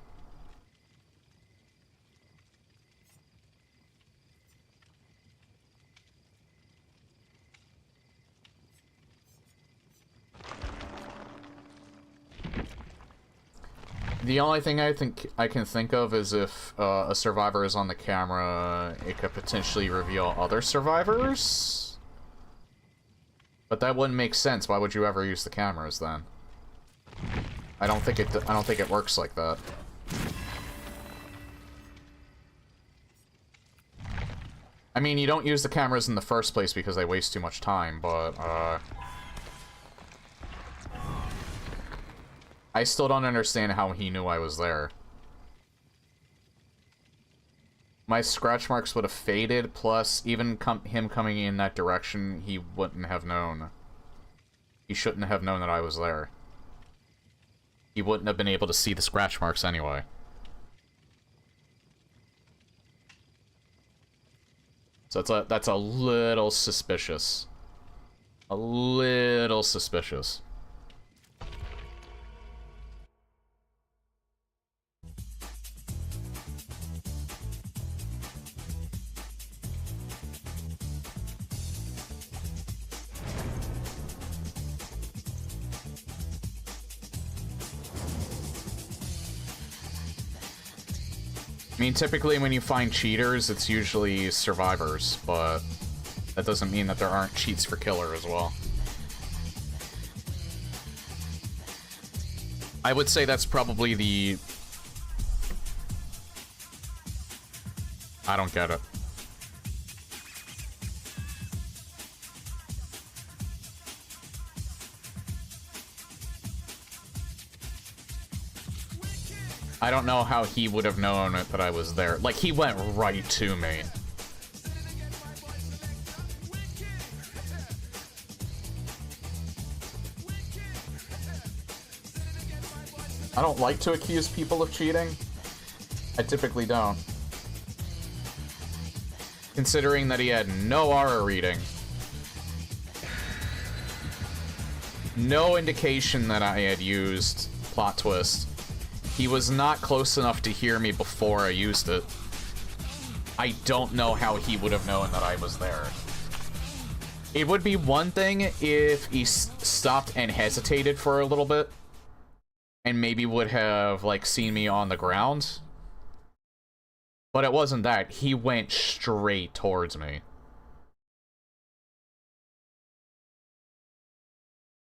The only thing I can think of is if a survivor is on the camera, it could potentially reveal other survivors. But that wouldn't make sense. Why would you ever use the cameras then? I don't think it works like that. I mean, you don't use the cameras in the first place because they waste too much time, but I still don't understand how he knew I was there. My scratch marks would have faded, plus even him coming in that direction, he wouldn't have known. He shouldn't have known that I was there. He wouldn't have been able to see the scratch marks anyway. So that's a little suspicious. A little suspicious. I mean, typically when you find cheaters, it's usually survivors, but that doesn't mean that there aren't cheats for killer as well. I would say that's probably the... I don't get it. I don't know how he would have known that I was there. Like, he went right to me. I don't like to accuse people of cheating. I typically don't. Considering that he had no aura reading. No indication that I had used plot twist. He was not close enough to hear me before I used it. I don't know how he would have known that I was there. It would be one thing if he stopped and hesitated for a little bit. And maybe would have, like, seen me on the ground. But it wasn't that. He went straight towards me.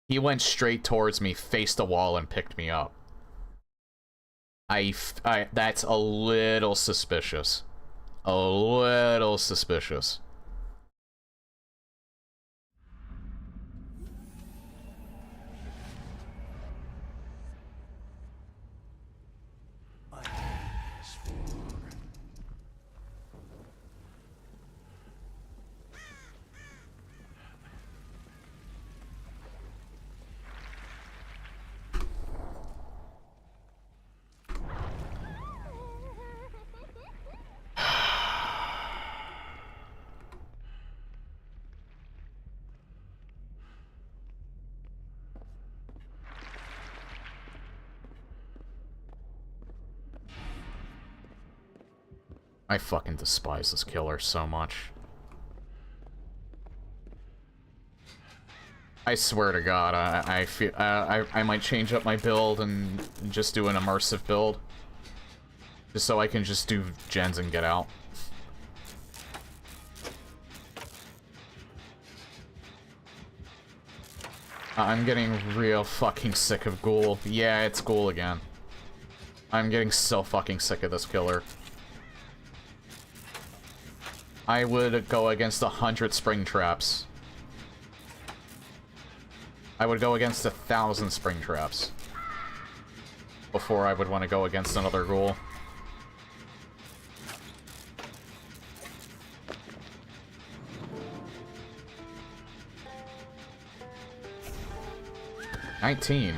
He went straight towards me, faced the wall, and picked me up. That's a little suspicious. A little suspicious. I fucking despise this killer so much. I swear to God, I feel I might change up my build and just do an immersive build, just so I can just do gens and get out. I'm getting real fucking sick of Ghoul. Yeah, it's Ghoul again. I'm getting so fucking sick of this killer. I would go against 100 spring traps. I would go against 1,000 spring traps before I would want to go against another Ghoul. $19.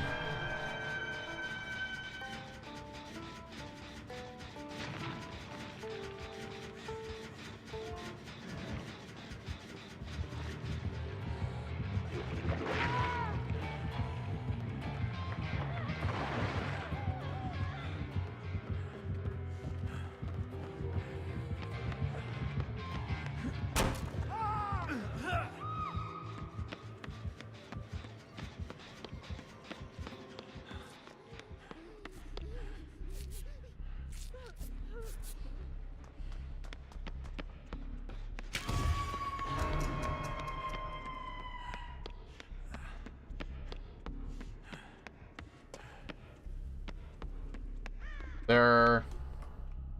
There...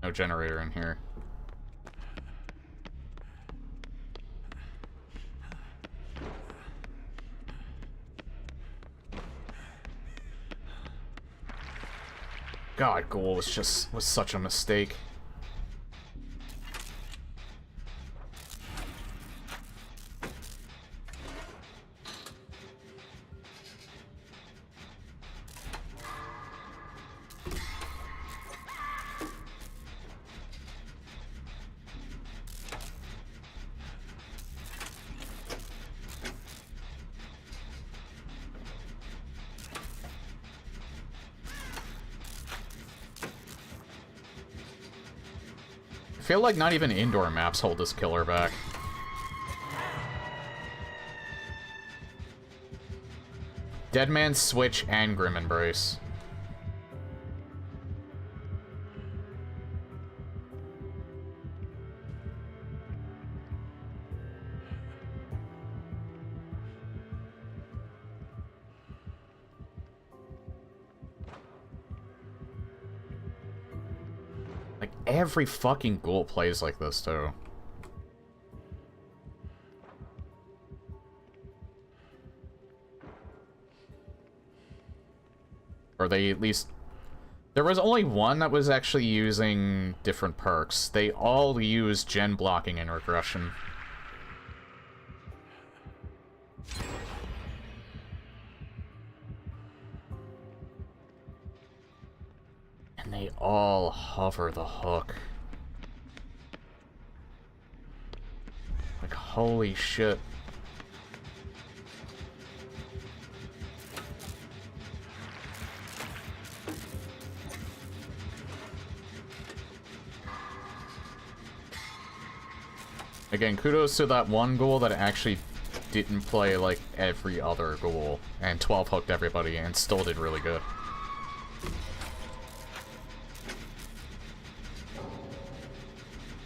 No generator in here. God, Ghoul was such a mistake. I feel like not even indoor maps hold this killer back. Dead Man's Switch and Grim Embrace. Every fucking Ghoul plays like this, too. Or they at least... There was only one that was actually using different perks. They all use gen blocking and regression. And they all hover the hook. Like, holy shit. Again, kudos to that one Ghoul that actually didn't play like every other Ghoul and 12 hooked everybody and still did really good.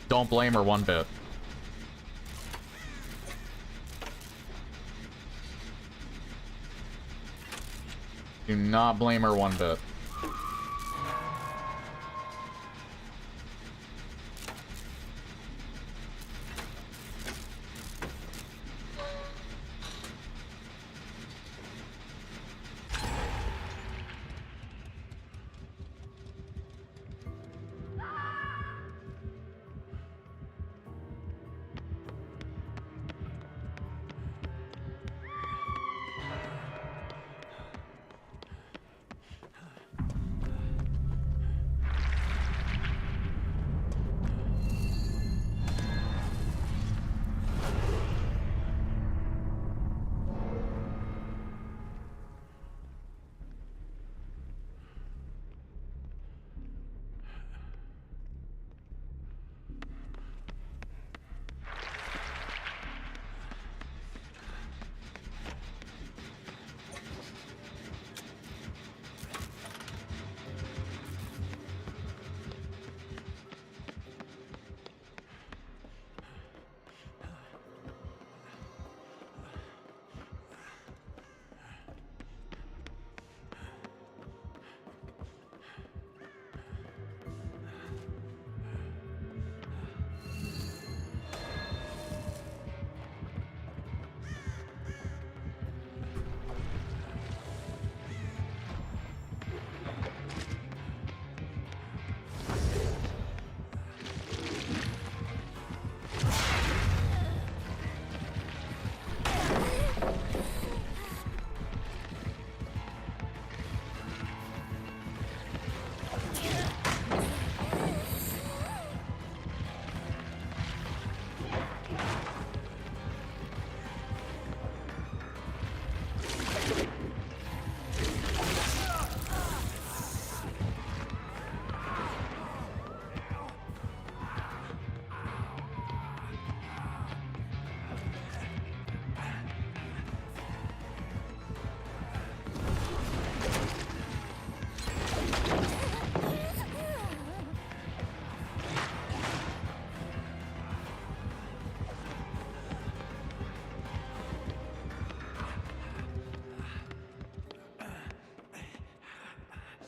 Don't blame her one bit. Do not blame her one bit.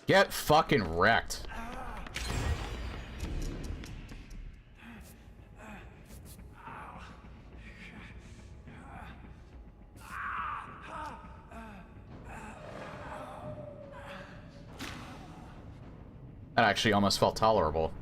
Get fucking wrecked. That actually almost felt tolerable.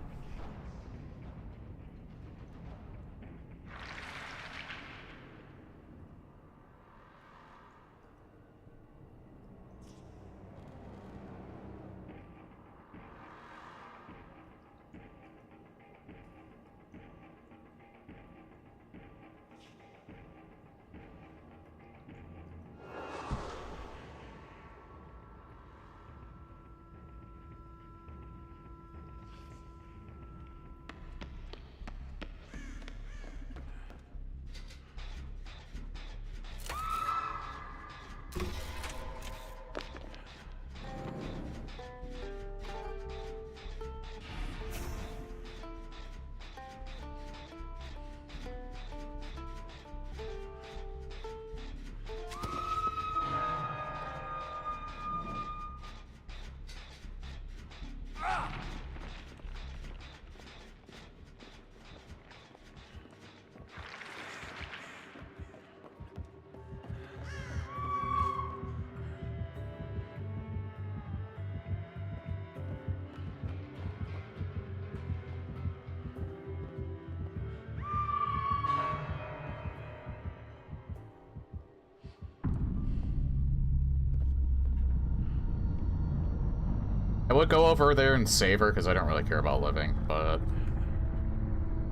I would go over there and save her, because I don't really care about living, but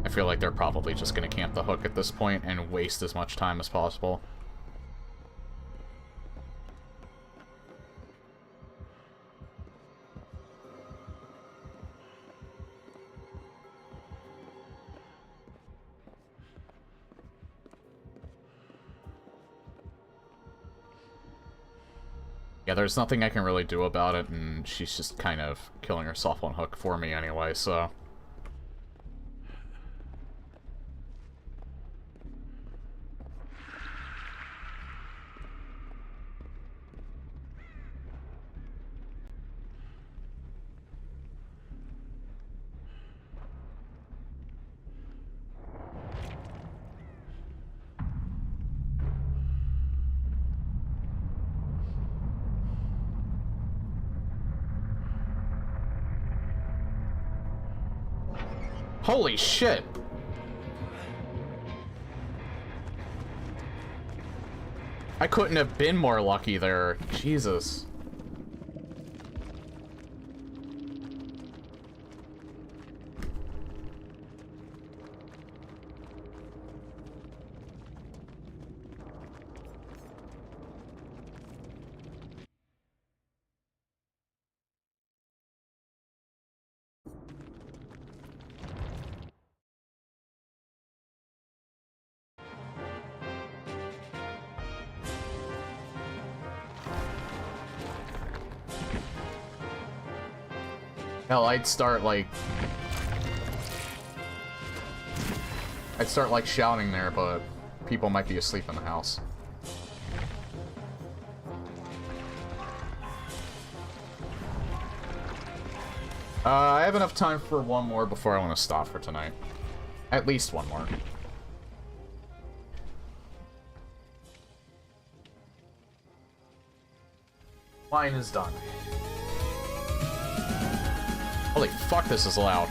I feel like they're probably just going to camp the hook at this point and waste as much time as possible. Yeah, there's nothing I can really do about it, and she's just kind of killing herself on hook for me anyway, so... Holy shit! I couldn't have been more lucky there. Jesus. Hell, I'd start like shouting there, but people might be asleep in the house. I have enough time for one more before I want to stop for tonight. At least one more. Wine is done. Holy fuck, this is loud.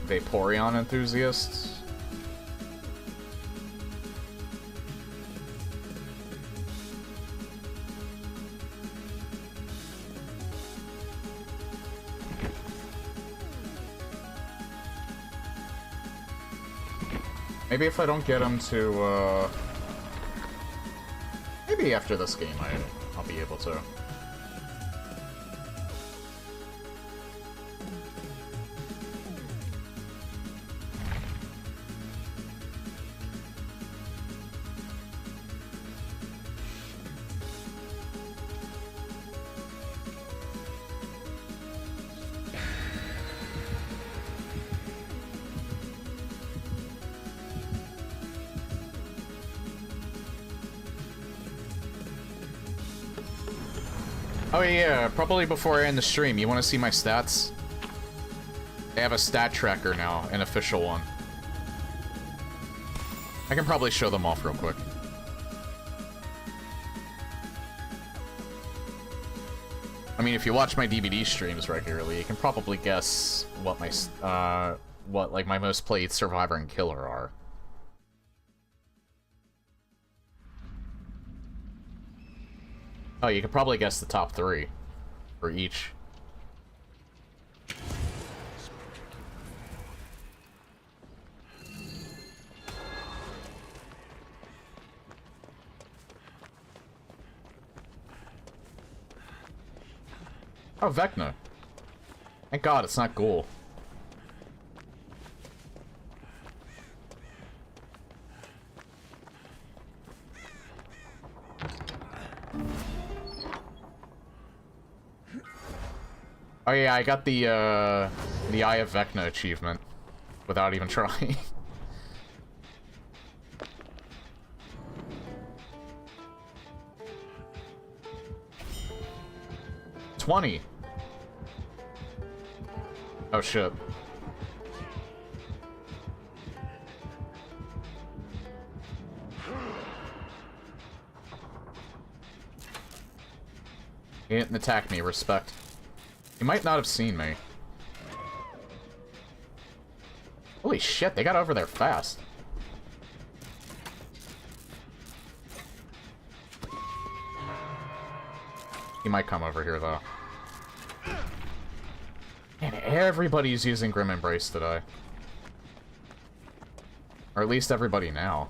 Vaporeon enthusiasts? Maybe if I don't get him to, maybe after this game I'll be able to. Oh yeah, probably before I end the stream, you want to see my stats? They have a stat tracker now, an official one. I can probably show them off real quick. I mean, if you watch my DVD streams regularly, you can probably guess what my, like, my most played Survivor and Killer are. Oh, you could probably guess the top 3 for each. Oh, Vecna. Thank God it's not Ghoul. Oh yeah, I got the Eye of Vecna achievement without even trying. $20. Oh shit. He didn't attack me, respect. He might not have seen me. Holy shit, they got over there fast. He might come over here, though. Man, everybody's using Grim Embrace today. Or at least everybody now.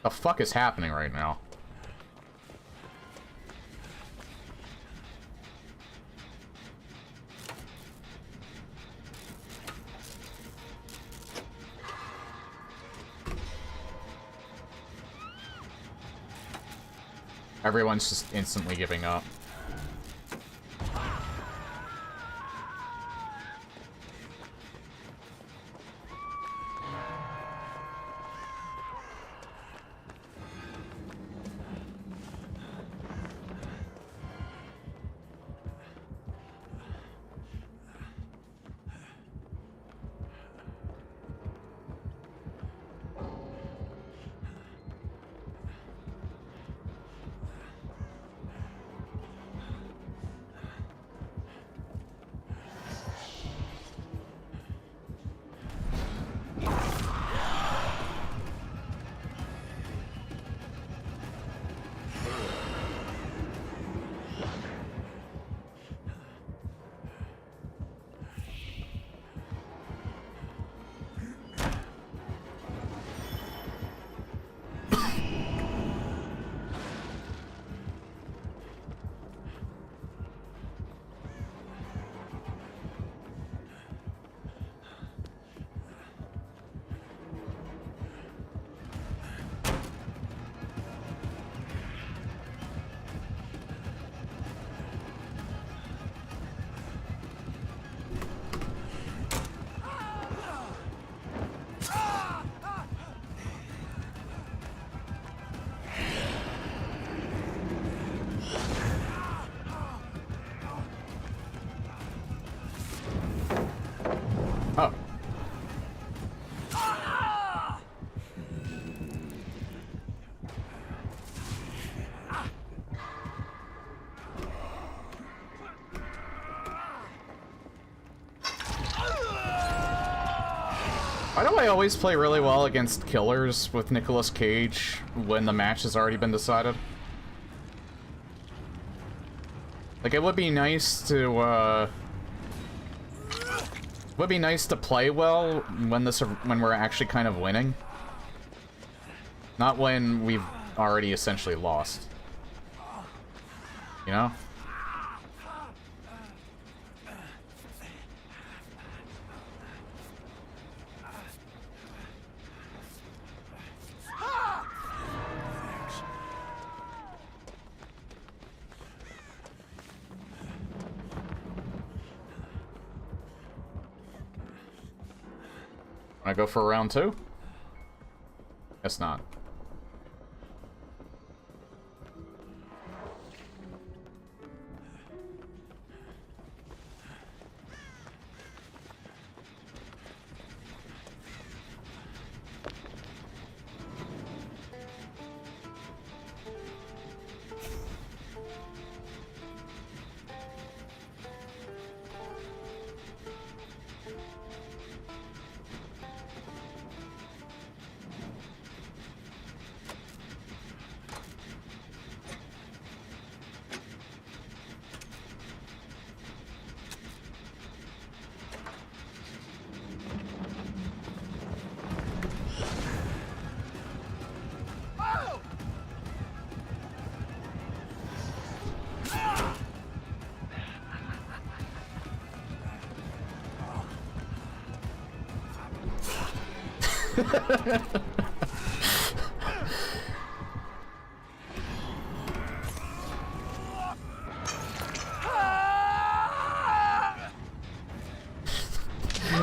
The fuck is happening right now? Everyone's just instantly giving up. Oh. Why do I always play really well against killers with Nicolas Cage when the match has already been decided? Like, it would be nice to, would be nice to play well when we're actually kind of winning. Not when we've already essentially lost. You know? Wanna go for round 2? Guess not.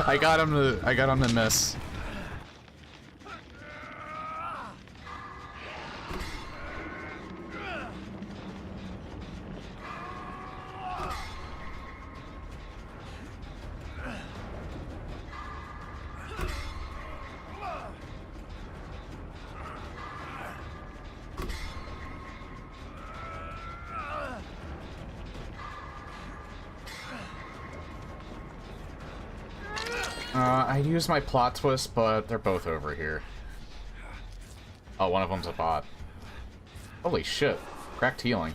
I got him to miss. I'd use my plot twist, but they're both over here. Oh, one of them's a bot. Holy shit. Cracked healing.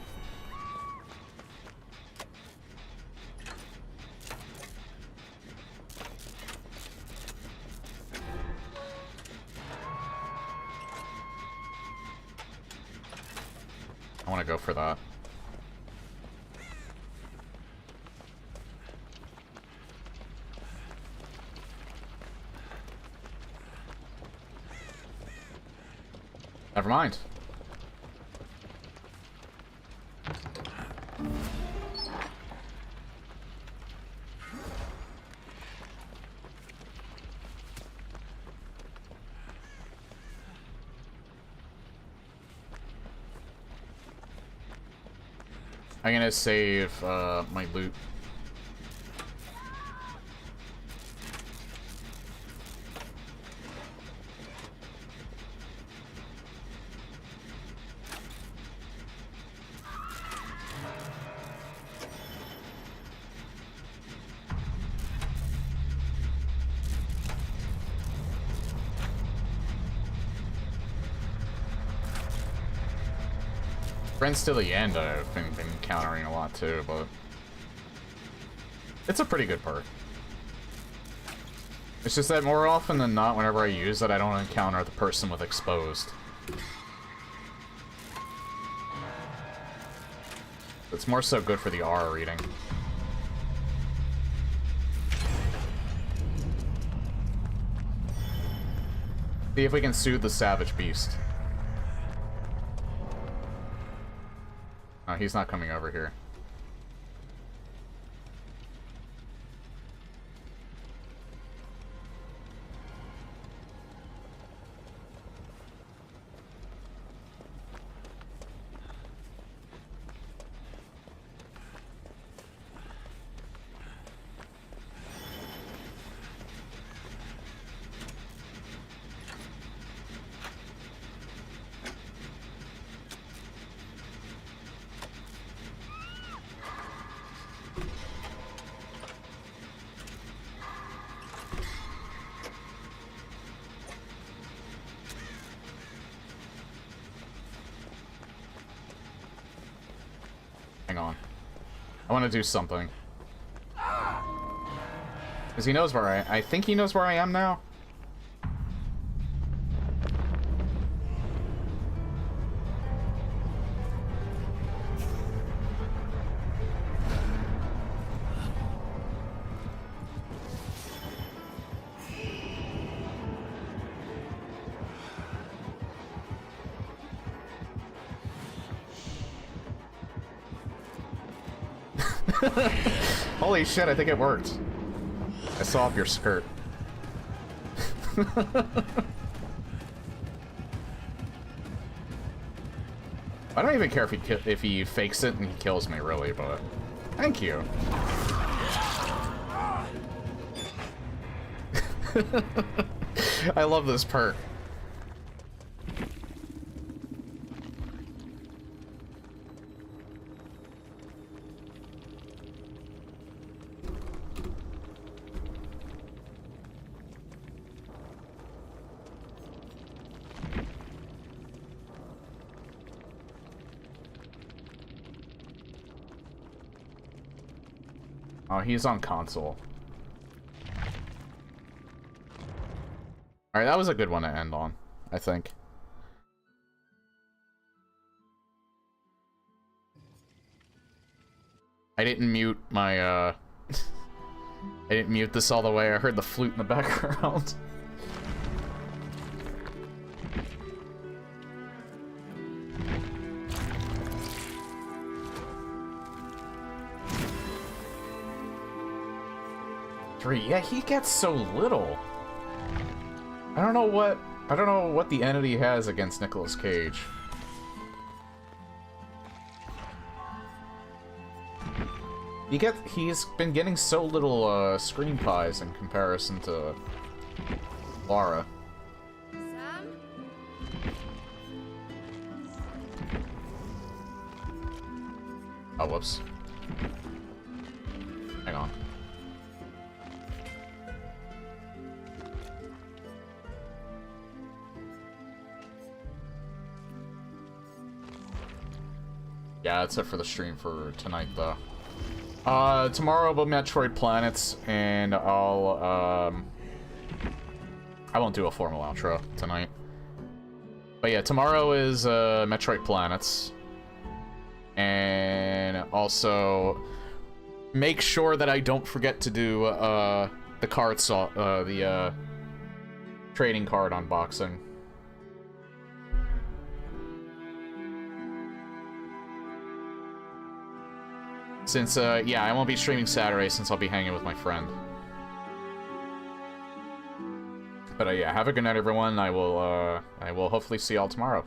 I want to go for that. Never mind. I'm gonna save my loot. Friends to the end I've been encountering a lot too, but it's a pretty good perk. It's just that more often than not, whenever I use it, I don't encounter the person with exposed. It's more so good for the aura reading. See if we can soothe the savage beast. Oh, he's not coming over here. Hang on. I want to do something. Because he knows where I think he knows where I am now. Holy shit, I think it worked. I saw up your skirt. I don't even care if he fakes it and he kills me, really, but... Thank you. I love this perk. Oh, he's on console. Alright, that was a good one to end on, I think. I didn't mute my, I didn't mute this all the way. I heard the flute in the background. Yeah, he gets so little. I don't know what the entity has against Nicolas Cage. He's been getting so little screen pies in comparison to Lara. Sam? Oh, whoops. Hang on. Yeah, that's it for the stream for tonight, though. Tomorrow about Metroid Planets, and I won't do a formal outro tonight. But yeah, tomorrow is, Metroid Planets. And also, make sure that I don't forget to do, the trading card unboxing. Since, yeah, I won't be streaming Saturday since I'll be hanging with my friend. But, yeah, have a good night, everyone. I will hopefully see y'all tomorrow.